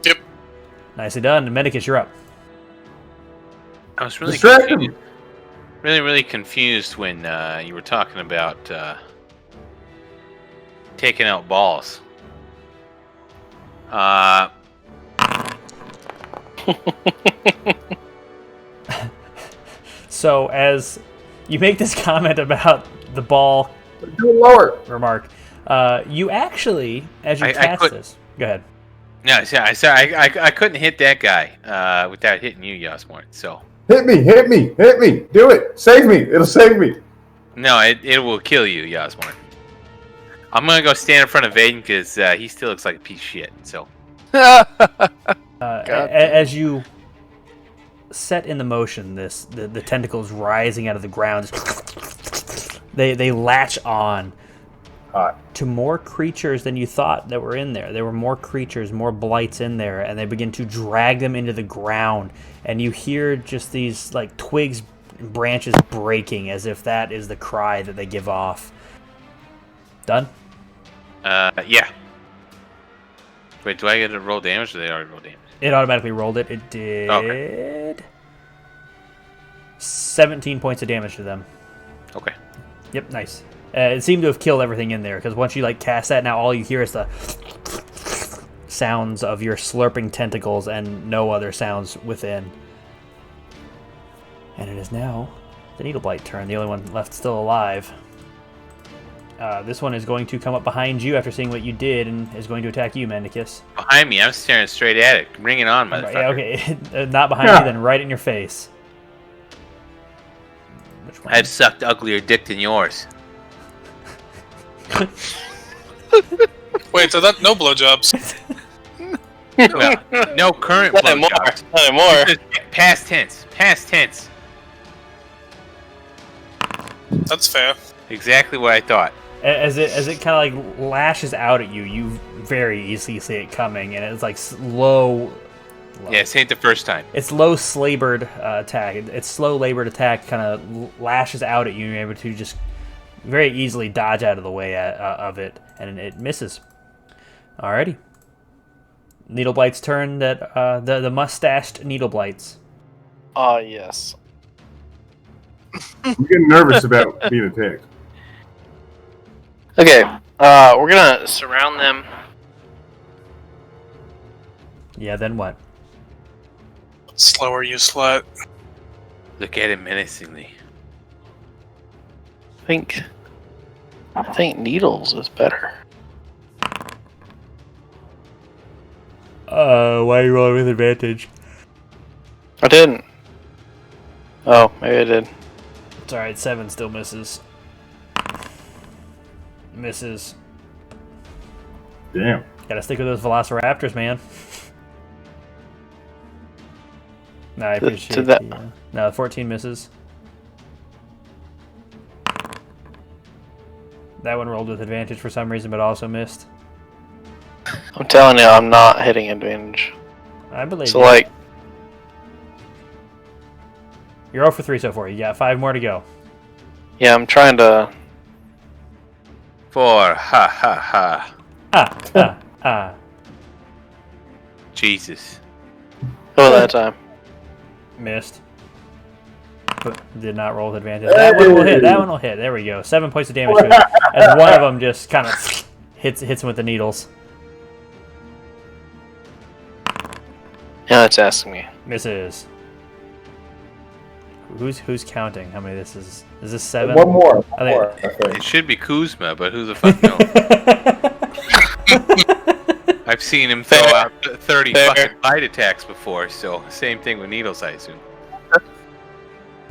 Yep. Nicely done. Medicus, you're up. I was really Distract him! confused, really confused when you were talking about taking out balls. So as you make this comment about the ball Do it lower! remark, you actually, as you cast this... Go ahead. No, I couldn't hit that guy without hitting you, Yasmorn. So Hit me! Do it! Save me! It'll save me! no, it will kill you, Yasmorn. I'm gonna go stand in front of Vaden because he still looks like a piece of shit. So as you set in the motion, the tentacles rising out of the ground, they latch on to more creatures than you thought that were in there. There were more creatures, more blights in there, and they begin to drag them into the ground. And you hear just these like twigs and branches breaking, as if that is the cry that they give off. Done? Yeah. Wait, do I get to roll damage or they already roll damage? It automatically rolled it. It did... Okay. 17 points of damage to them. Okay. Yep, nice. It seemed to have killed everything in there, because once you like cast that, now all you hear is the sounds of your slurping tentacles and no other sounds within. And it is now the Needleblight turn, the only one left still alive. This one is going to come up behind you after seeing what you did and is going to attack you, Mendicus. Behind me, I'm staring straight at it. Bring it on, motherfucker. Yeah, okay, not behind you, then right in your face. Which one? I've sucked uglier dick than yours. Wait, so that no blowjobs. Well, no current Not anymore. blowjobs. Not anymore. Past tense. Past tense. That's fair. Exactly what I thought. As it kind of like lashes out at you, you very easily see it coming, and it's like slow. Yeah, this ain't the first time. It's low labored attack. It's slow labored attack kind of lashes out at you, and you're able to just very easily dodge out of the way of it, and it misses. Alrighty. Needleblight's turn. That the mustached Needleblights. Yes. I'm getting nervous about being attacked. Okay, we're gonna surround them. Yeah, then what? Slower, you slut. Look at him menacingly. I think needles is better. Why are you rolling with advantage? I didn't. Oh, maybe I did. It's alright, 7 still misses. Misses. Damn. Gotta stick with those velociraptors, man. No, I appreciate that. No, 14 misses. That one rolled with advantage for some reason, but also missed. I'm telling you, I'm not hitting advantage. I believe So, you. like, You're 0 for 3 so far. You got 5 more to go. yeah, I'm trying to. 4. Ha ha ha. Ah. Jesus. Oh, that time. Missed. But did not roll with advantage. That one will hit. That one will hit. There we go. 7 points of damage to it. As one of them just kind of hits him with the needles. Yeah, it's asking me. Misses. Who's counting? How many this is? Is this 7? One more. I think- Okay. It should be Kuzma, but who the fuck knows? I've seen him throw out 30 fucking bite attacks before, so same thing with needles, I assume.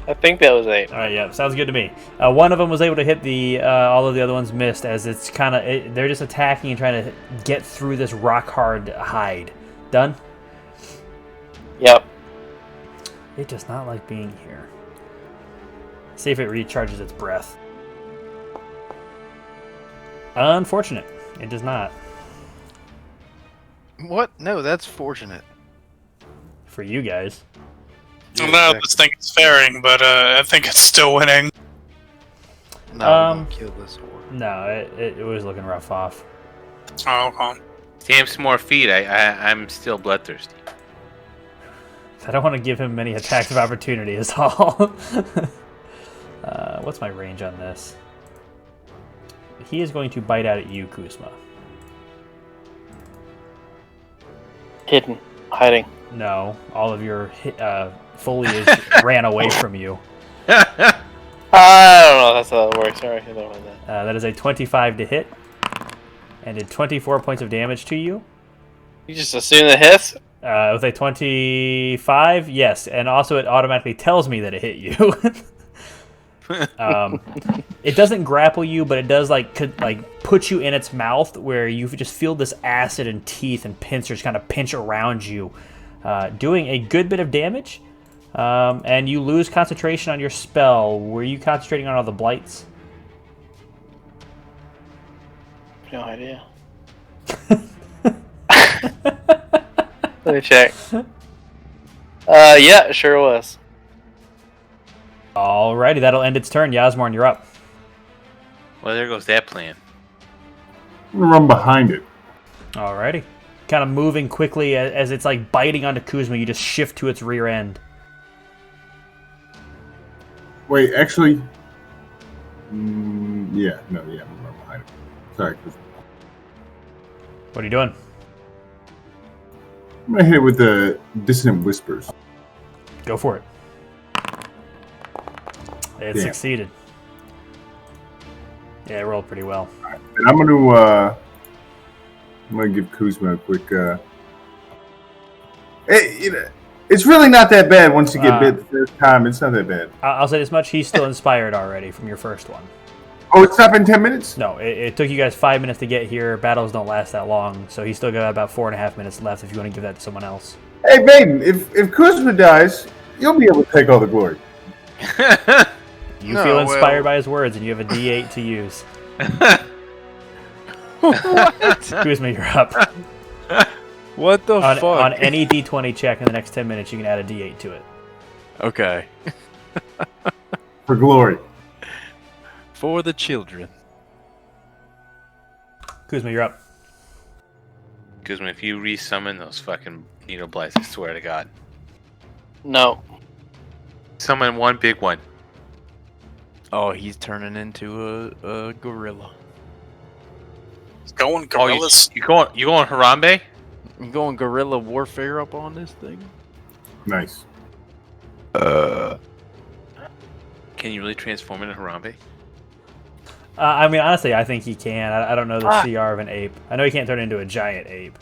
I think that was 8. All right, yeah, sounds good to me. One of them was able to hit the. All of the other ones missed, as it's kind of they're just attacking and trying to get through this rock hard hide. Done. Yep. It does not like being here. See if it recharges its breath. Unfortunate. It does not. What? No, that's fortunate. For you guys. I don't know how this thing is faring, but I think it's still winning. No, we're gonna kill this horse. No, it was looking rough off. Oh, okay. Damn some more feet. I'm still bloodthirsty. I don't want to give him many attacks of opportunity is all. What's my range on this? He is going to bite out at you, Kuzma. Hidden. Hiding. No, all of your foliage ran away from you. I don't know. That's how it works. Sorry, I don't know that. That is a 25 to hit. And did 24 points of damage to you. You just assume it hits? With a 25, yes. And also it automatically tells me that it hit you. It doesn't grapple you, but it does like put you in its mouth, where you just feel this acid and teeth and pincers kind of pinch around you, doing a good bit of damage. And you lose concentration on your spell. Were you concentrating on all the blights? No idea. Let me check. Yeah, it sure was. Alrighty, that'll end its turn. Yasmorn, you're up. Well, there goes that plan. I'm gonna run behind it. Alrighty. Kind of moving quickly as it's like biting onto Kuzma, you just shift to its rear end. Wait, actually, I'm gonna run behind it. Sorry, Kuzma. What are you doing? I'm gonna hit it with the dissonant whispers. Go for it. It succeeded. Yeah, it rolled pretty well. And I'm gonna give Kuzma a quick. It's really not that bad once you get bit the first time. It's not that bad. I'll say this much: he's still inspired already from your first one. Oh, it's not been 10 minutes? No, it took you guys 5 minutes to get here. Battles don't last that long, so he's still got about 4.5 minutes left. If you want to give that to someone else. Hey, Baden, if Kuzma dies, you'll be able to take all the glory. You feel inspired by his words, and you have a D8 to use. What? Kuzma, you're up. What the fuck? On any D20 check in the next 10 minutes, you can add a D8 to it. Okay. For glory. For the children. Kuzma, you're up. Kuzma, if you resummon those fucking needle blights, I swear to God. No. Summon one big one. Oh, he's turning into a gorilla. It's going gorillas. You going Harambe? You going guerrilla warfare up on this thing? Nice. Can you really transform into Harambe? I mean, honestly, I think he can. I don't know the CR of an ape. I know he can't turn into a giant ape.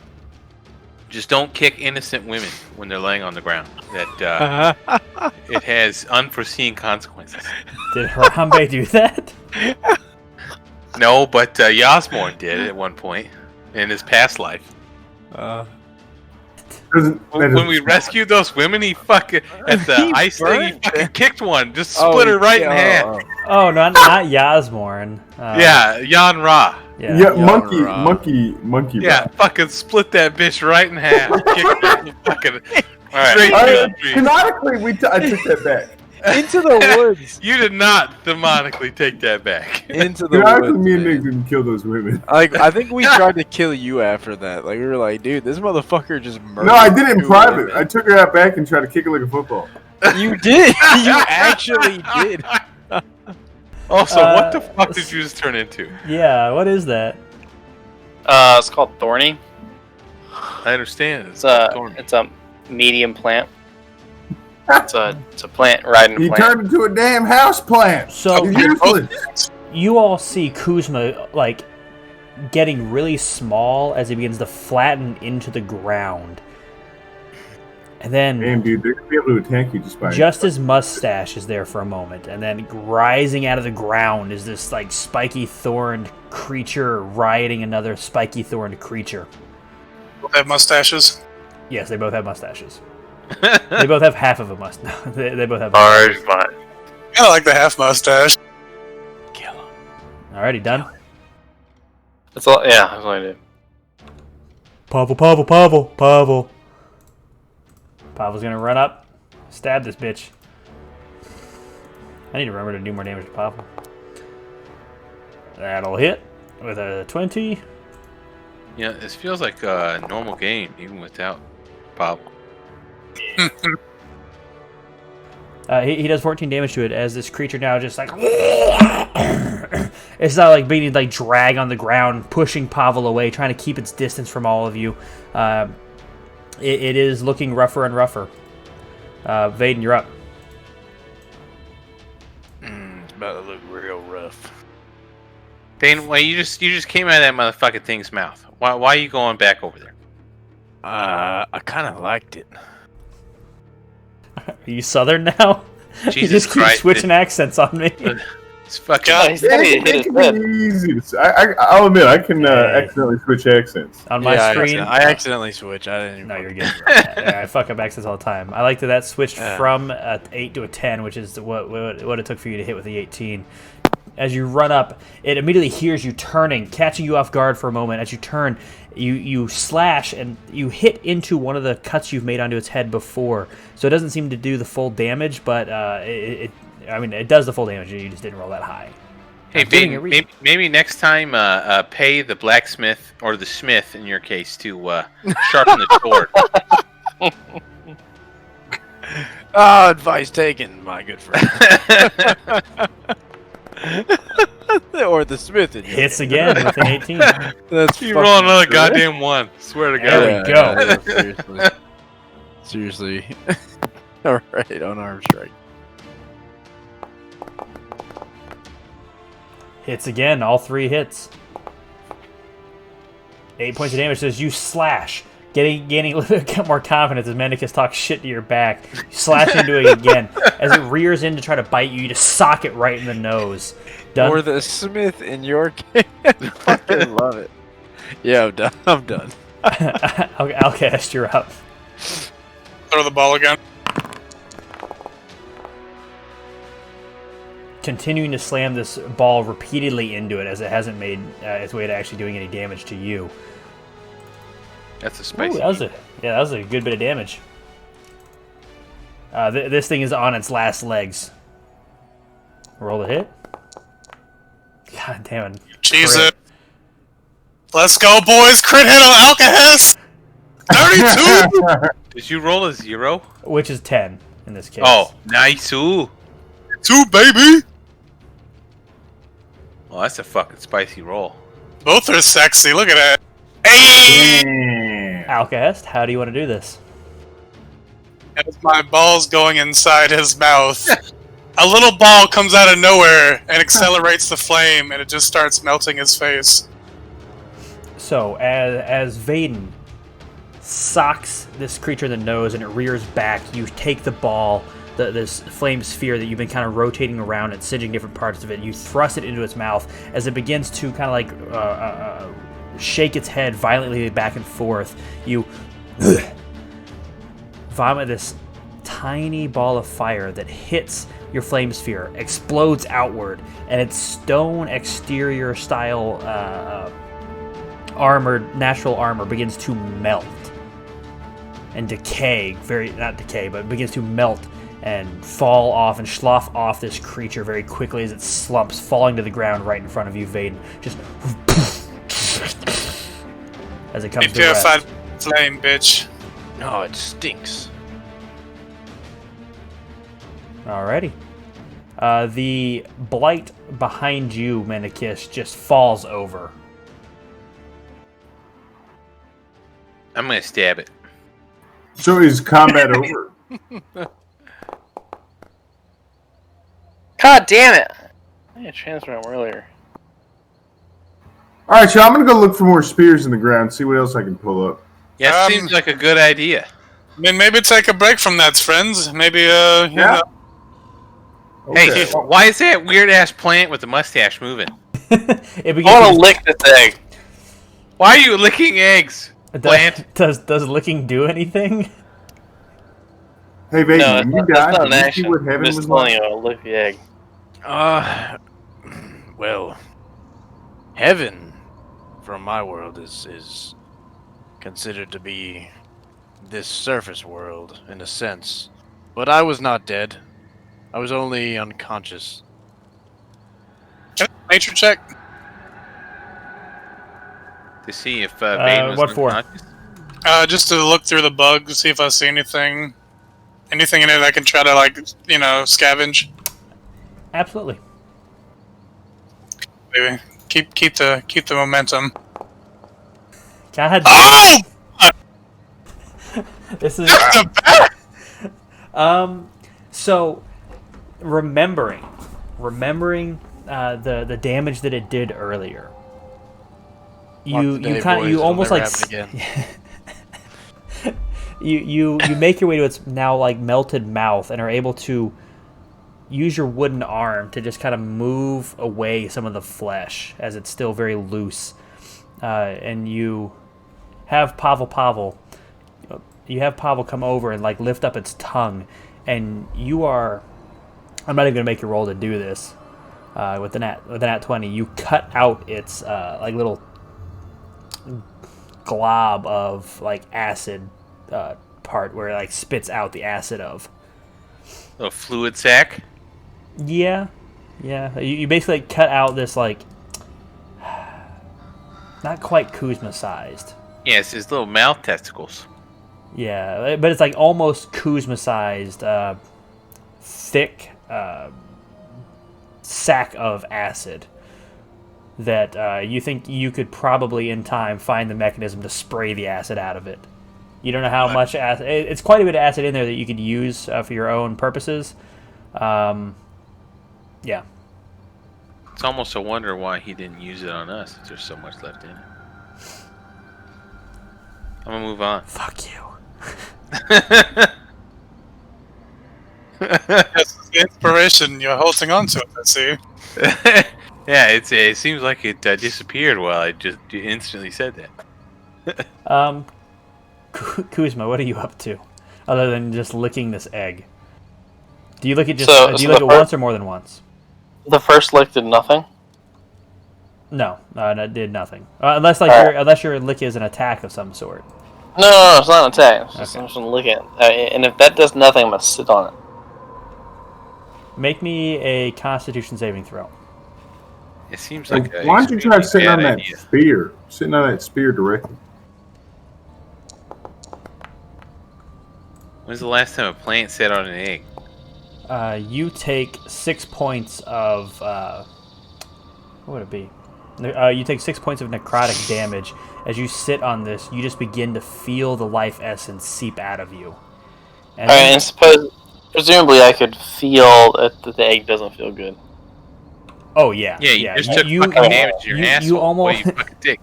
Just don't kick innocent women when they're laying on the ground. That it has unforeseen consequences. Did Harambe do that? No, but Yasmorn did at one point in his past life. When we rescued those women, he fucking at the ice thing, he fucking kicked one, just split her right in half. Oh, not Yasmorn. Yeah, Yan Ra. Yeah, monkey. Yeah, fucking split that bitch right in half. Kicked her fucking right. Canonically, I took that back. Into the woods. You did not demonically take that back. Into the Canonically, woods. me and Nick didn't kill those women. Like, I think we tried to kill you after that. Like, we were like, dude, this motherfucker just murdered. No, I did it in 2 private. women. I took her out back and tried to kick her like a football. You did. You actually did. Also, what the fuck did you just turn into? Yeah, what is that? It's called Thorny. I understand. It's a medium plant. It's a plant riding He plant. turned into a damn house plant. So He's useless. you all see Kuzma like getting really small as he begins to flatten into the ground, and then Damn, dude, they're gonna be able to attack you just by his mustache is there for a moment, and then rising out of the ground is this like spiky thorned creature riding another spiky thorned creature. They have mustaches. Yes, they both have mustaches. They both have half of a mustache. They both have. Ours, fine. I like the half mustache. Kill him. Alrighty, done. That's all. Yeah, that's all I did. Pavel. Pavel's gonna run up, stab this bitch. I need to remember to do more damage to Pavel. That'll hit with a 20. Yeah, this feels like a normal game, even without Pavel. He does 14 damage to it as this creature now just like it's not like being like drag on the ground, pushing Pavel away, trying to keep its distance from all of you. It is looking rougher and rougher. Vaden, you're up. It's about to look real rough. Dane, well, you just came out of that motherfucking thing's mouth. Why are you going back over there? I kind of liked it. Are you Southern now? You Jesus just keep Christ, switching accents on me. It's fucking. God, he's gonna hit his head. Easy. I'll admit, I can accidentally switch accents. On my screen, I accidentally switched. I didn't even. No, you're good. I fuck up accents all the time. I like that switched from an 8 to a 10, which is what it took for you to hit with the 18. As you run up, it immediately hears you turning, catching you off guard for a moment. As you turn, you slash and you hit into one of the cuts you've made onto its head before. So it doesn't seem to do the full damage, but it does the full damage. You just didn't roll that high. Hey, Dane, maybe next time pay the blacksmith, or the smith in your case, to sharpen the sword. Advice taken, my good friend. Or the smith in Hits again with an 18. That's you roll another goddamn one. Swear to God. There we go. Seriously. All right, unarmed strike. Hits again, all 3 hits. 8 points of damage as you slash, gaining a little bit more confidence as Mendicus talks shit to your back. You slash into it again. As it rears in to try to bite you, you just sock it right in the nose. Done. Or the smith in your case. I fucking love it. Yeah, I'm done. Alcast, you're up. Throw the ball again. Continuing to slam this ball repeatedly into it as it hasn't made its way to actually doing any damage to you. That's a spicy. Ooh, that was a good bit of damage. This thing is on its last legs. Roll the hit. God damn it. Jesus. Let's go, boys. Crit hit on Alcahest. 32. Did you roll a 0? Which is 10 in this case. Oh, nice. Ooh. 2, baby. Well, that's a fucking spicy roll. Both are sexy. Look at that. Hey! Alcahest, how do you want to do this? As my ball's going inside his mouth, a little ball comes out of nowhere and accelerates the flame, and it just starts melting his face. So, as Vaden socks this creature in the nose, and it rears back. You take the ball, this flame sphere that you've been kind of rotating around and singeing different parts of it. You thrust it into its mouth as it begins to kind of like shake its head violently back and forth. You vomit this tiny ball of fire that hits your flame sphere, explodes outward, and its stone exterior style natural armor begins to melt and decay. Not decay, but begins to melt and fall off and slough off this creature very quickly as it slumps, falling to the ground right in front of you, Vaden. Just as it comes to purified flame, bitch. Oh, it stinks. Alrighty. The blight behind you, Menikis, just falls over. I'm gonna stab it. So is combat over? God damn it! I had to transfer him earlier. All right, so I'm gonna go look for more spears in the ground. See what else I can pull up. Yeah, seems like a good idea. I mean, maybe take a break from that, friends. Maybe, you know. Okay. Hey, why is that weird ass plant with the mustache moving? It begins I want to lick this egg. Why are you licking eggs? Plant. Does licking do anything? Hey, baby, No, when you that's die, not an did you see action. what heaven Just was telling like? you, I'll lick the egg. Well, heaven, from my world, is considered to be this surface world, in a sense. But I was not dead. I was only unconscious. Nature check. To see if Vaden was what for? unconscious. Just to look through the bugs, see if I see anything in it I can try to, like, you know, scavenge. Absolutely. Maybe keep the momentum. God. Oh! This is so remembering the damage that it did earlier. You almost like you make your way to its now like melted mouth and are able to use your wooden arm to just kind of move away some of the flesh as it's still very loose, and you have Pavel. You have Pavel come over and like lift up its tongue, and you are. I'm not even gonna make you roll to do this. With the nat 20, you cut out its like little glob of like acid part where it like spits out the acid of. A fluid sac. Yeah. You basically cut out this like not quite Kuzma sized. Yeah, it's his little mouth testicles. Yeah, but it's like almost Kuzma-sized, thick sack of acid that you think you could probably, in time, find the mechanism to spray the acid out of it. You don't know how much acid... It's quite a bit of acid in there that you could use for your own purposes. Yeah. It's almost a wonder why he didn't use it on us, if there's so much left in it. I'm gonna move on. Fuck you. Yes, the inspiration you're holding on to it, I see. Yeah, it seems like it disappeared while I just instantly said that. Kuzma, what are you up to? Other than just licking this egg. Do you lick it do you lick it once or more than once? The first lick did nothing? No, it did nothing. Unless your lick is an attack of some sort. No, it's not an attack. I'm just Okay. gonna lick it. And if that does nothing, I'm gonna sit on it. Make me a Constitution saving throw. It seems like Why don't you try sitting on that idea. spear? Sitting on that spear directly. When's the last time a plant sat on an egg? You take 6 points of what would it be? You take 6 points of necrotic damage as you sit on this. You just begin to feel the life essence seep out of you. And Alright, and presumably I could feel that the egg doesn't feel good. oh yeah, Yeah, you just took fucking damage to your asshole. You almost What, you fucking dick.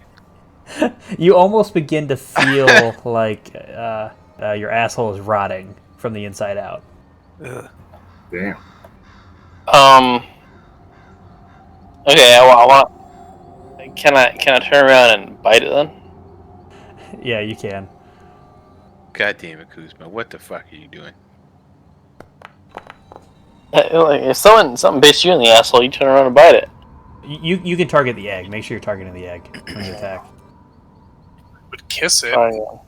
You almost begin to feel like your asshole is rotting from the inside out. Damn. Okay, I want. Can I turn around and bite it then? Yeah, you can. God damn it, Kuzma. What the fuck are you doing? Like, if something bites you in the asshole, you turn around and bite it. You can target the egg. Make sure you're targeting the egg when you attack. Would kiss it. Oh,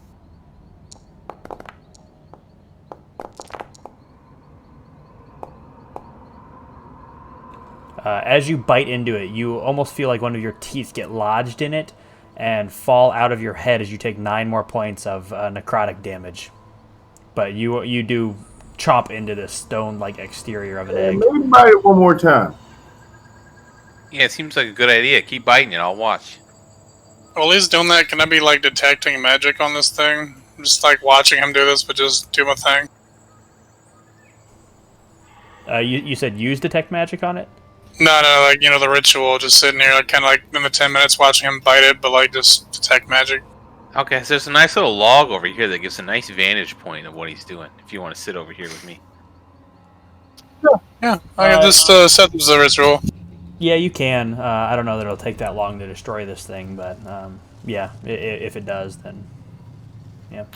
As you bite into it, you almost feel like one of your teeth get lodged in it and fall out of your head as you take 9 more points of necrotic damage. But you do chomp into the stone-like exterior of an egg. Maybe bite it one more time. Yeah, it seems like a good idea. Keep biting it. I'll watch. While he's doing that, can I be like detecting magic on this thing? Just like watching him do this, but just do my thing. You said use detect magic on it? No, like, the ritual, just sitting here, like, kind of like in the 10 minutes watching him bite it, but like just detect magic. Okay, so there's a nice little log over here that gives a nice vantage point of what he's doing. If you want to sit over here with me. Yeah, I can just set this as a ritual. Yeah, you can. I don't know that it'll take that long to destroy this thing, but yeah, if it does, then yeah.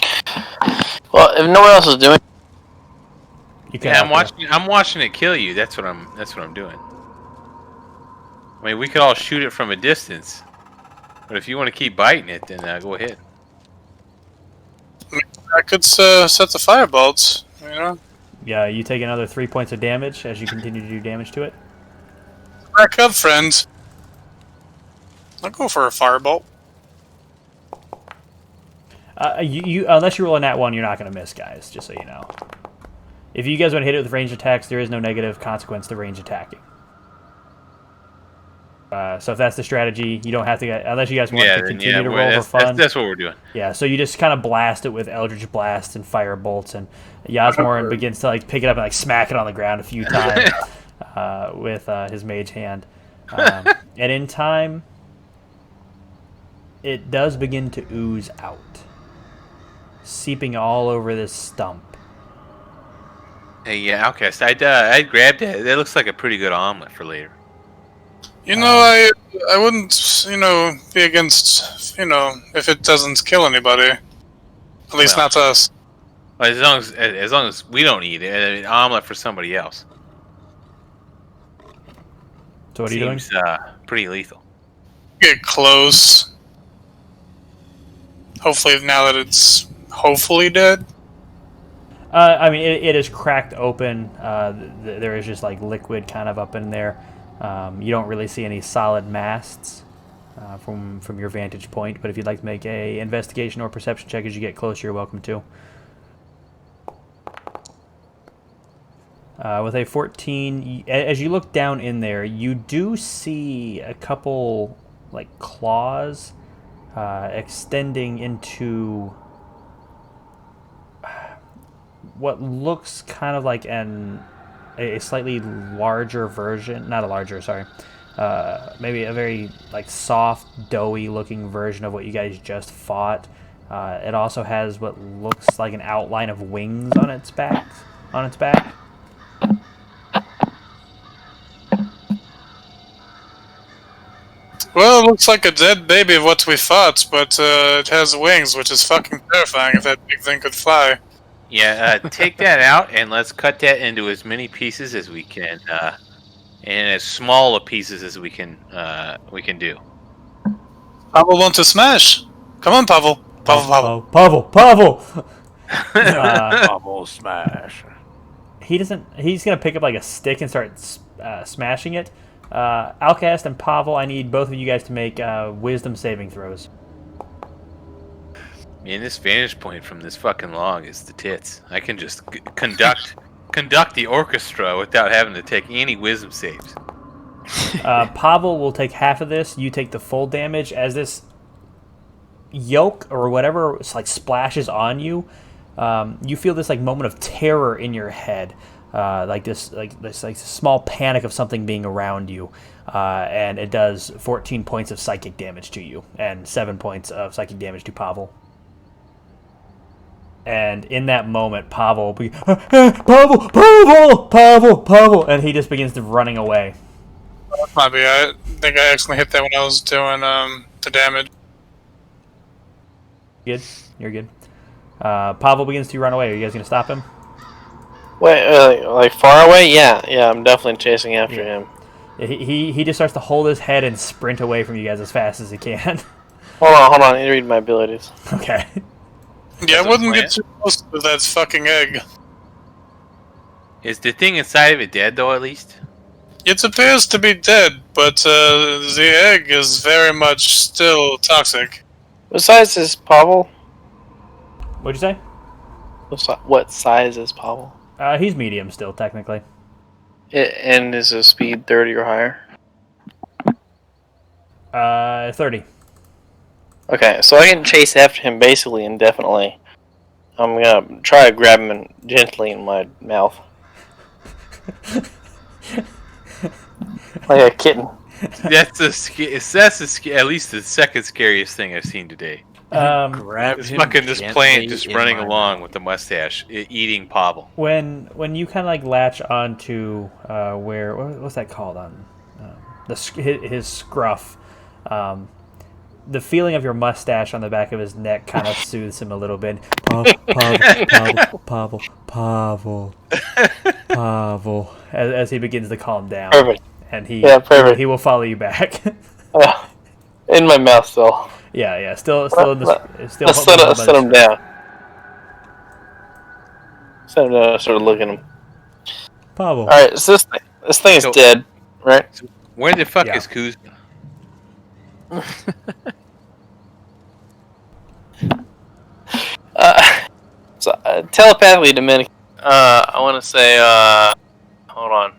well, if no one else is doing, You can. Yeah, I'm watching it kill you. That's what I'm doing. I mean, we could all shoot it from a distance, but if you want to keep biting it, then go ahead. I could set the firebolts, Yeah, you take another 3 points of damage as you continue to do damage to it. Back up, friends. I'll go for a firebolt. You unless you roll a nat 1, you're not going to miss, guys, just so you know. If you guys want to hit it with ranged attacks, there is no negative consequence to range attacking. So if that's the strategy, you don't have to, unless you guys want to continue to roll for fun. That's what we're doing. Yeah, so you just kind of blast it with Eldritch Blast and Fire Bolts, and Yasmorin begins to like pick it up and like smack it on the ground a few times with his mage hand. And in time, it does begin to ooze out, seeping all over this stump. Hey, yeah, okay, so I grabbed it. That looks like a pretty good omelet for later. I wouldn't, be against, if it doesn't kill anybody. At least not us. Well, as long as we don't eat it, an omelet for somebody else. So what are you doing? Seems pretty lethal. Get close. Hopefully, now that it's hopefully dead. I mean, it is cracked open. There is just like liquid kind of up in there. You don't really see any solid masts from your vantage point, but if you'd like to make a investigation or perception check as you get closer, you're welcome to. With a 14, as you look down in there, you do see a couple like claws extending into what looks kind of like a slightly larger version, not a larger, sorry, maybe a very like soft, doughy looking version of what you guys just fought. It also has what looks like an outline of wings on its back. Well, it looks like a dead baby of what we fought, but it has wings, which is fucking terrifying if that big thing could fly. Yeah, take that out and let's cut that into as many pieces as we can, and as small of pieces as we can do. Pavel wants to smash. Come on, Pavel. Pavel. Pavel smash. He's gonna pick up like a stick and start smashing it. Alcast and Pavel, I need both of you guys to make wisdom saving throws. Man, this vantage point from this fucking log is the tits. I can just conduct the orchestra without having to take any wisdom saves. Pavel will take half of this. You take the full damage as this yolk or whatever like splashes on you. You feel this like moment of terror in your head. this small panic of something being around you, and it does 14 points of psychic damage to you and 7 points of psychic damage to Pavel. And in that moment, Pavel, Pavel, and he just begins to running away. Might be. I think I accidentally hit that when I was doing the damage. Good, you're good. Pavel begins to run away. Are you guys gonna stop him? Wait, like far away? Yeah, I'm definitely chasing after him. Yeah, he just starts to hold his head and sprint away from you guys as fast as he can. Hold on. I need to read my abilities. Okay. Yeah, I wouldn't get too close to that fucking egg. Is the thing inside of it dead, though, at least? It appears to be dead, but the egg is very much still toxic. What size is Pavel? What'd you say? What size is Pavel? He's medium still, technically. And is his speed 30 or higher? 30. Okay, so I can chase after him basically indefinitely. I'm gonna try to grab him gently in my mouth. Like a kitten. That's at least the second scariest thing I've seen today. Grab This him fucking this gently plant just in running my along mouth. with the mustache, eating Pavel. When you kind of like latch onto what's that called on his scruff, the feeling of your mustache on the back of his neck kind of soothes him a little bit. Pavel, as he begins to calm down. Perfect. And he will follow you back. In my mouth still. Yeah. Still in the still. Let's set him down. Set him down. Sort of look at him. Pavel. All right, so this thing is dead, right? Where the fuck Yeah. is Kuzma? Telepathically, Dominican. I want to say. Hold on.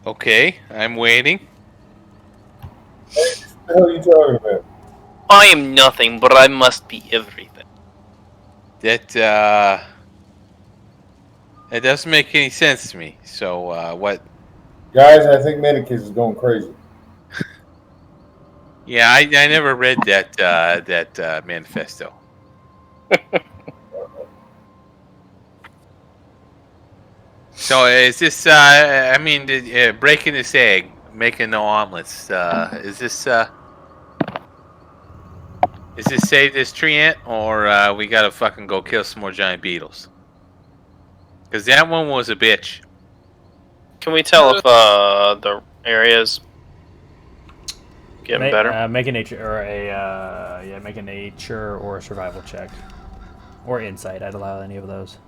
Okay, I'm waiting. What the hell are you talking about? I am nothing, but I must be everything. That doesn't make any sense to me. So what? Guys, I think Medicus is going crazy. Yeah, I never read that manifesto. So is this? I mean, breaking this egg, making no omelets. Is this save this Treant, or we gotta fucking go kill some more giant beetles? Because that one was a bitch. Can we tell if the area's getting better? Make a nature or a survival check, or insight. I'd allow any of those.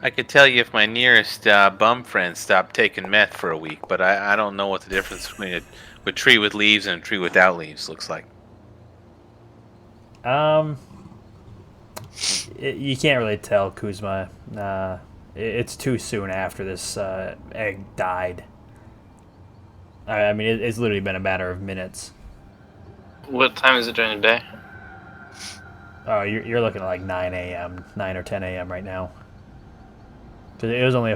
I could tell you if my nearest bum friend stopped taking meth for a week, but I don't know what the difference between a tree with leaves and a tree without leaves looks like. You can't really tell, Kuzma. It's too soon after this egg died. I mean, it's literally been a matter of minutes. What time is it during the day? Oh, you're looking at like 9 a.m., 9 or 10 a.m. right now. Because it was only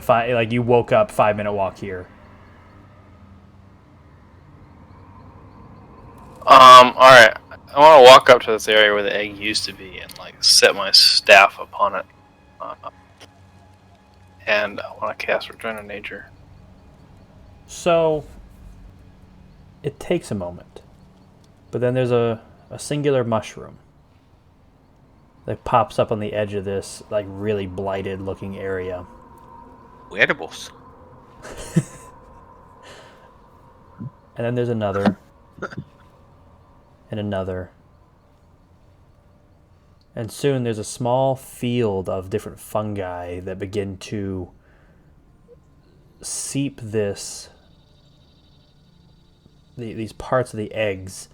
you woke up 5-minute walk here. Alright. I want to walk up to this area where the egg used to be and set my staff upon it. And I want to cast Return to Nature. So, it takes a moment. But then there's a singular mushroom that pops up on the edge of this really blighted looking area. Edibles. And then there's another. And another. And soon there's a small field of different fungi that begin to seep these parts of the eggs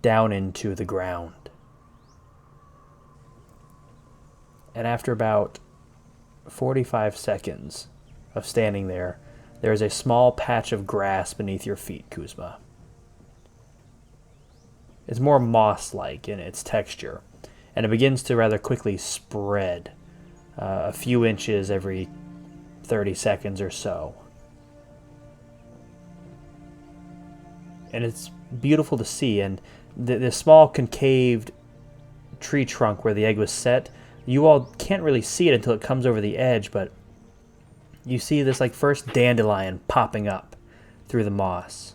down into the ground. And after about 45 seconds of standing there, there is a small patch of grass beneath your feet, Kuzma. It's more moss-like in its texture, and it begins to rather quickly spread a few inches every 30 seconds or so. And it's beautiful to see. And the small concaved tree trunk where the egg was set, you all can't really see it until it comes over the edge, but you see this like first dandelion popping up through the moss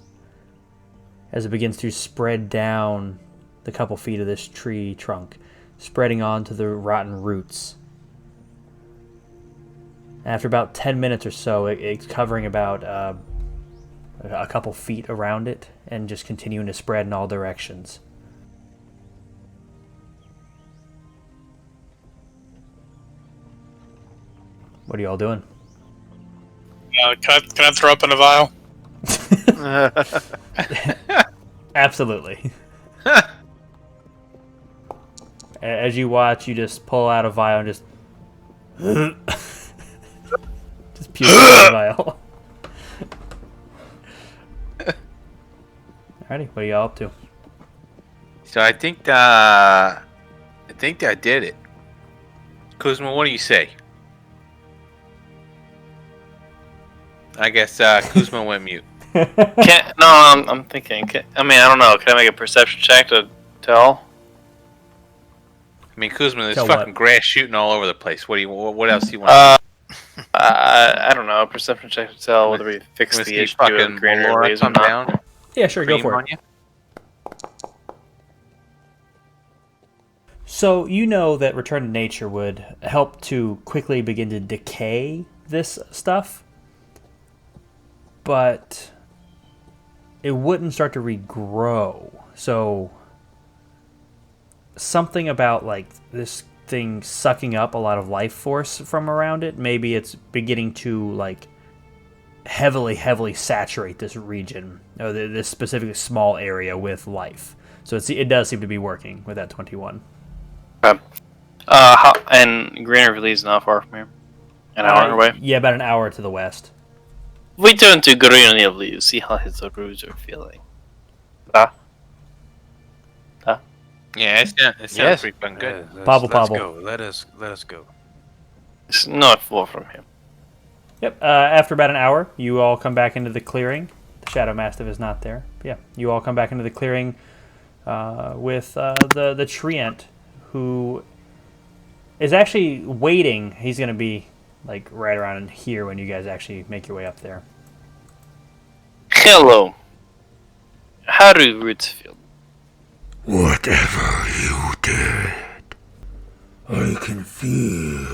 as it begins to spread down the couple feet of this tree trunk, spreading onto the rotten roots. After about 10 minutes or so, it's covering about a couple feet around it and just continuing to spread in all directions. What are you all doing? Can I throw up in a vial? Absolutely. As you watch, you just pull out a vial and just just puke out the vial. Alrighty, what are y'all up to? So I think that did it. Kuzma, what do you say? I guess Kuzma went mute. I'm thinking. I don't know. Can I make a perception check to tell? I mean, Kuzma, there's Tell fucking what? grass shooting all over the place. What else do you want? I don't know. A perception check to tell whether we fix Gonna the see issue fucking of Greenery of Melora Leaves or come not. down, Yeah, sure, go cream for on it. you. So you know that Return to Nature would help to quickly begin to decay this stuff, but it wouldn't start to regrow. So something about like this thing sucking up a lot of life force from around it, maybe it's beginning to like heavily saturate this region, or this specific small area with life. So it does seem to be working with that 21. And Greenery of Leaves is not far from here. An hour away. Yeah, about an hour to the west. We turn to Greenery of Leaves, see how his roots are feeling. Yeah, it sounds Yes. pretty fucking good. Pobble, Let's pobble. go. Let us go. It's not far from here. Yep. After about an hour, you all come back into the clearing. The Shadow Mastiff is not there. Yeah, you all come back into the clearing with the Treant, who is actually waiting. He's going to be like right around in here when you guys actually make your way up there. Hello. How do your roots feel? Whatever you did, I can feel.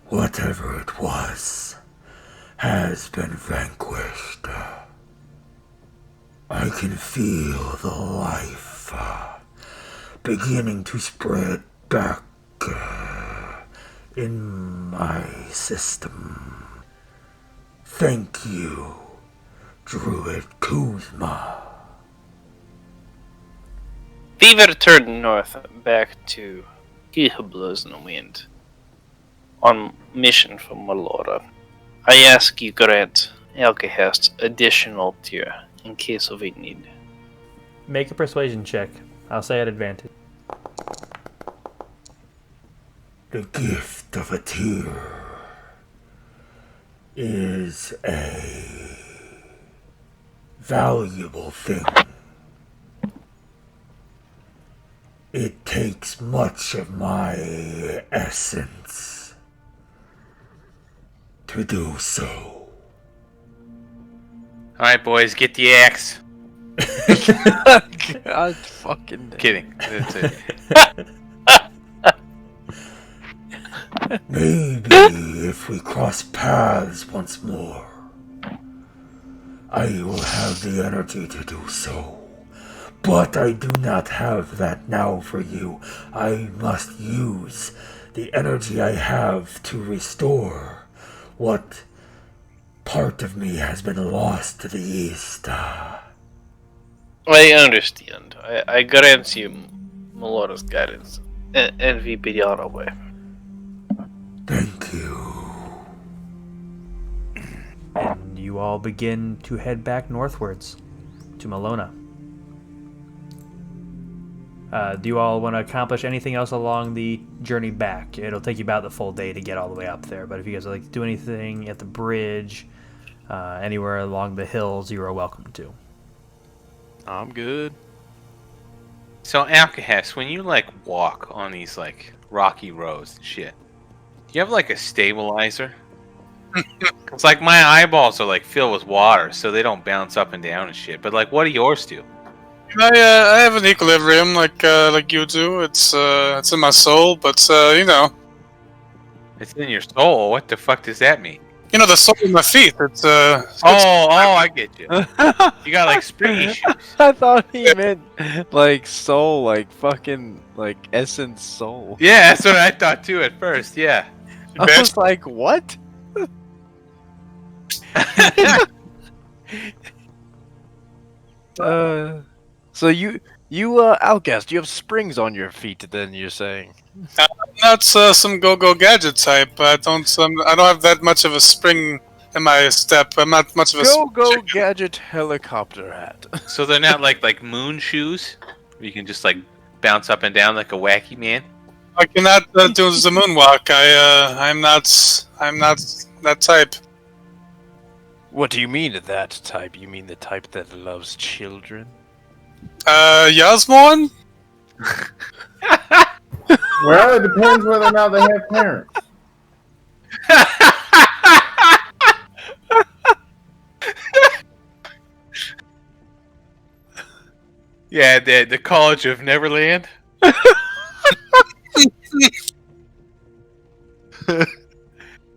Whatever it was has been vanquished. I can feel the life beginning to spread back in my system. Thank you, Druid Kuzma. We returned north back to Feeble in the wind on mission from Melona. I ask you grant Alcahest additional tier in case of a need. Make a persuasion check. I'll say at advantage. The gift of a tear is a valuable thing. It takes much of my essence to do so. All right, boys, get the axe. God fucking damn. Kidding. That's it. Maybe if we cross paths once more, I will have the energy to do so. But I do not have that now for you. I must use the energy I have to restore what part of me has been lost to the east. I understand. I grant you Melona's guidance, and we be on our way. Thank you. And you all begin to head back northwards to Melona. Do you all want to accomplish anything else along the journey back? It'll take you about the full day to get all the way up there, but if you guys would like to do anything at the bridge, anywhere along the hills, you are welcome to. I'm good. So, Alcahest, when you, like, walk on these, like, rocky roads and shit, do you have, like, a stabilizer? It's like my eyeballs are, like, filled with water, so they don't bounce up and down and shit. But, like, what do yours do? I have an equilibrium like you do. It's in my soul, but you know. It's in your soul. What the fuck does that mean? You know, the sole of my feet. It's I get you. You got like springy shoes. I thought he meant like soul, like fucking like essence soul. Yeah, that's what I thought too at first. Yeah. I was like, what? So you Outcast, you have springs on your feet. Then you're saying? I'm not some go-go gadget type. I don't have that much of a spring in my step. I'm not much of a go gadget helicopter hat. So they're not like moon shoes? Where you can just like bounce up and down like a wacky man? I cannot do the moonwalk. I'm not that type. What do you mean that type? You mean the type that loves children? Yasmorn? Well, it depends whether or not they have parents. Yeah, the College of Neverland.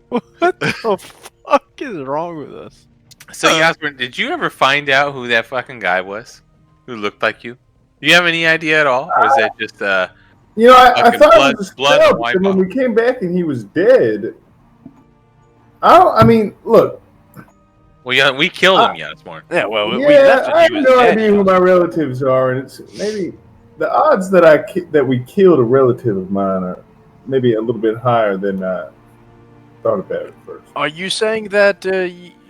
What the fuck is wrong with us? So, Yasmin, did you ever find out who that fucking guy was? Who looked like you? Do you have any idea at all? Or is that just, You know, I fucking thought it was a blood spell, and wipe and when off? we came back and he was dead. Look. Well, yeah, we killed him, Yasmin. Yeah, well, we Yeah, left and I he have was no dead. idea who my relatives are, and it's maybe the odds that we killed a relative of mine are maybe a little bit higher than I thought about it first. Are you saying that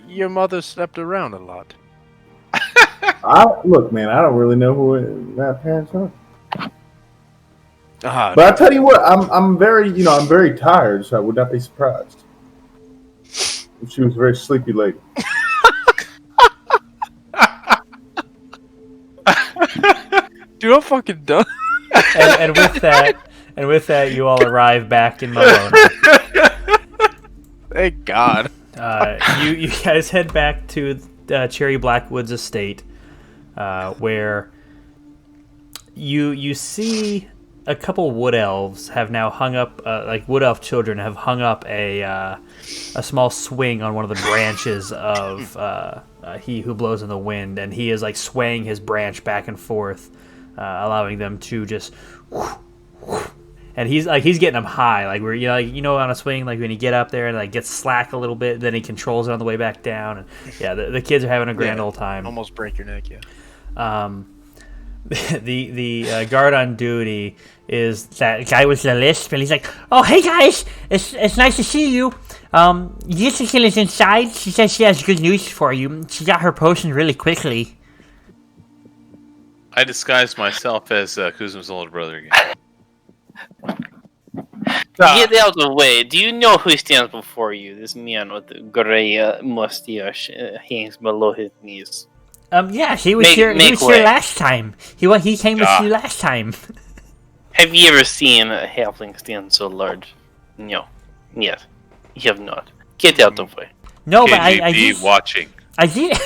your mother slept around a lot? Look, man, I don't really know who my parents are. But I tell you what, I'm very tired, so I would not be surprised if she was a very sleepy lady. Dude, I'm fucking done. And with that, you all arrive back in Melona. Thank God. You guys head back to Cherry Blackwood's estate, where you see a couple wood elves have now hung up, like wood elf children have hung up a small swing on one of the branches of He Who Blows in the Wind, and he is like swaying his branch back and forth, allowing them to just. And he's getting them high, like where on a swing, like when you get up there and like gets slack a little bit, then he controls it on the way back down, and yeah, the kids are having a grand old time. Almost break your neck, yeah. The guard on duty is that guy with the lisp, and he's like, "Oh, hey guys, it's nice to see you. Jessica is inside. She says she has good news for you. She got her potion really quickly." I disguised myself as Kuzma's older brother again. Get out of the way. Do you know who stands before you? This man with the gray mustache hangs below his knees. Yeah, he was here. He was here last time. He came with you last time. Have you ever seen a halfling stand so large? No. Yes. You have not. Get out of the way. No, but I be did. watching. I did.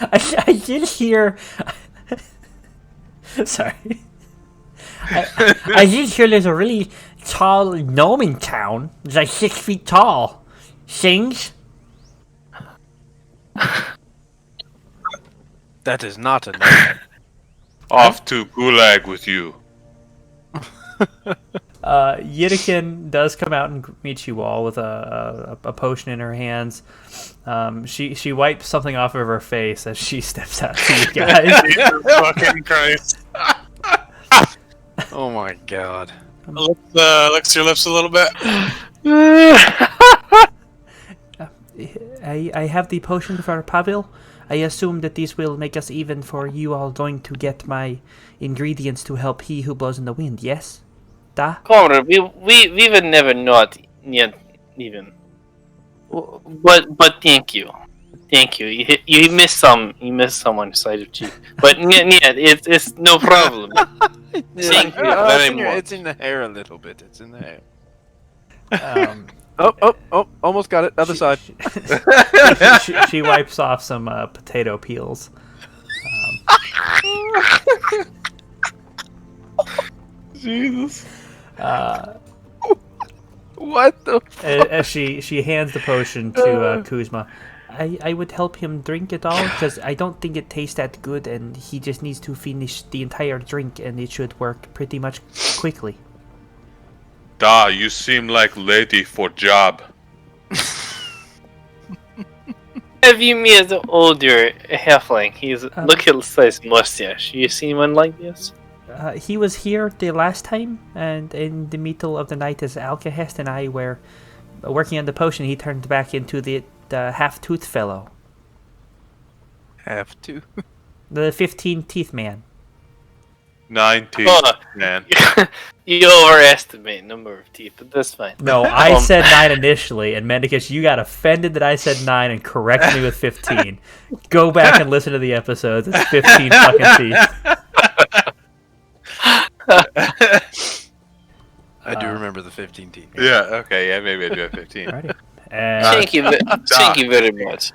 I did hear. Sorry. I did hear there's a really tall gnome in town. It's like 6 feet tall. Sings. That is not a gnome. Off to Gulag with you. Yidikin does come out and meet you all with a potion in her hands. She wipes something off of her face as she steps out to you guys. Jesus fucking Christ. Oh my God. Licks your lips a little bit. I have the potion for Pavel. I assume that this will make us even for you all going to get my ingredients to help he who blows in the wind, yes? Da? Comrade, we will never not yet even. But thank you. Thank you. You missed someone side of cheek. But yeah, it's no problem. Thank you very much. It's in the hair a little bit. It's in the hair. Almost got it. Other side. She wipes off some potato peels. Jesus. What the? As she hands the potion to Kuzma. I would help him drink it all because I don't think it tastes that good, and he just needs to finish the entire drink, and it should work pretty much quickly. Da, you seem like lady for job. Have you met the older halfling? Look at his mustache. You seen one like this? He was here the last time, and in the middle of the night, as Alcahest and I were working on the potion, he turned back into the half-tooth fellow. Have to. The 15-teeth man. 19, man. You overestimate number of teeth, but that's fine. No, I said 9 initially, and Mendicus, you got offended that I said 9 and corrected me with 15. Go back and listen to the episodes. It's 15 fucking teeth. I do remember the 15 teeth. Yeah, okay, yeah, maybe I do have 15. Alrighty. Thank you very much.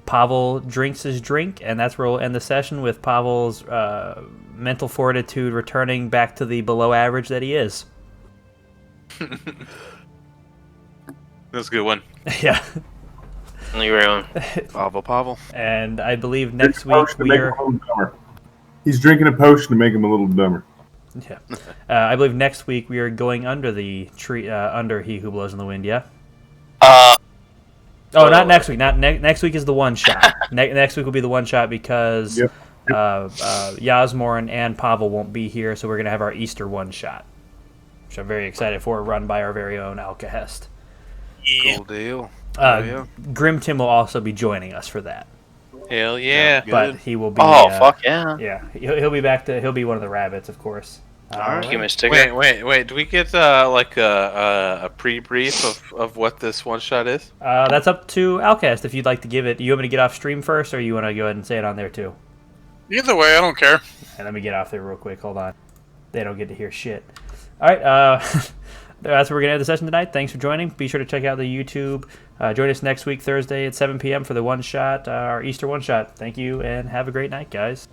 Pavel drinks his drink, and that's where we'll end the session with Pavel's mental fortitude returning back to the below average that he is. That's a good one. Yeah. You're on. Pavel. And I believe next week we are... He's drinking a potion to make him a little dumber. Yeah. I believe next week we are going under the tree, under He Who Blows in the Wind, yeah? Not next week. Next week is the one shot. Next week will be the one shot because Yasmorn and Pavel won't be here, so we're going to have our Easter one shot, which I'm very excited for, run by our very own Alcahest. Cool deal. Grim Tim will also be joining us for that. Hell yeah. But he will be... fuck yeah. Yeah, he'll be back to... He'll be one of the rabbits, of course. Wait. Do we get a pre-brief of what this one shot is? That's up to Alcast if you'd like to give it. You want me to get off stream first, or you want to go ahead and say it on there too? Either way, I don't care. And let me get off there real quick. Hold on. They don't get to hear shit. All right. That's where we're gonna end the session tonight. Thanks for joining. Be sure to check out the YouTube. Join us next week Thursday at 7 p.m. for the one shot, our Easter one shot. Thank you, and have a great night, guys.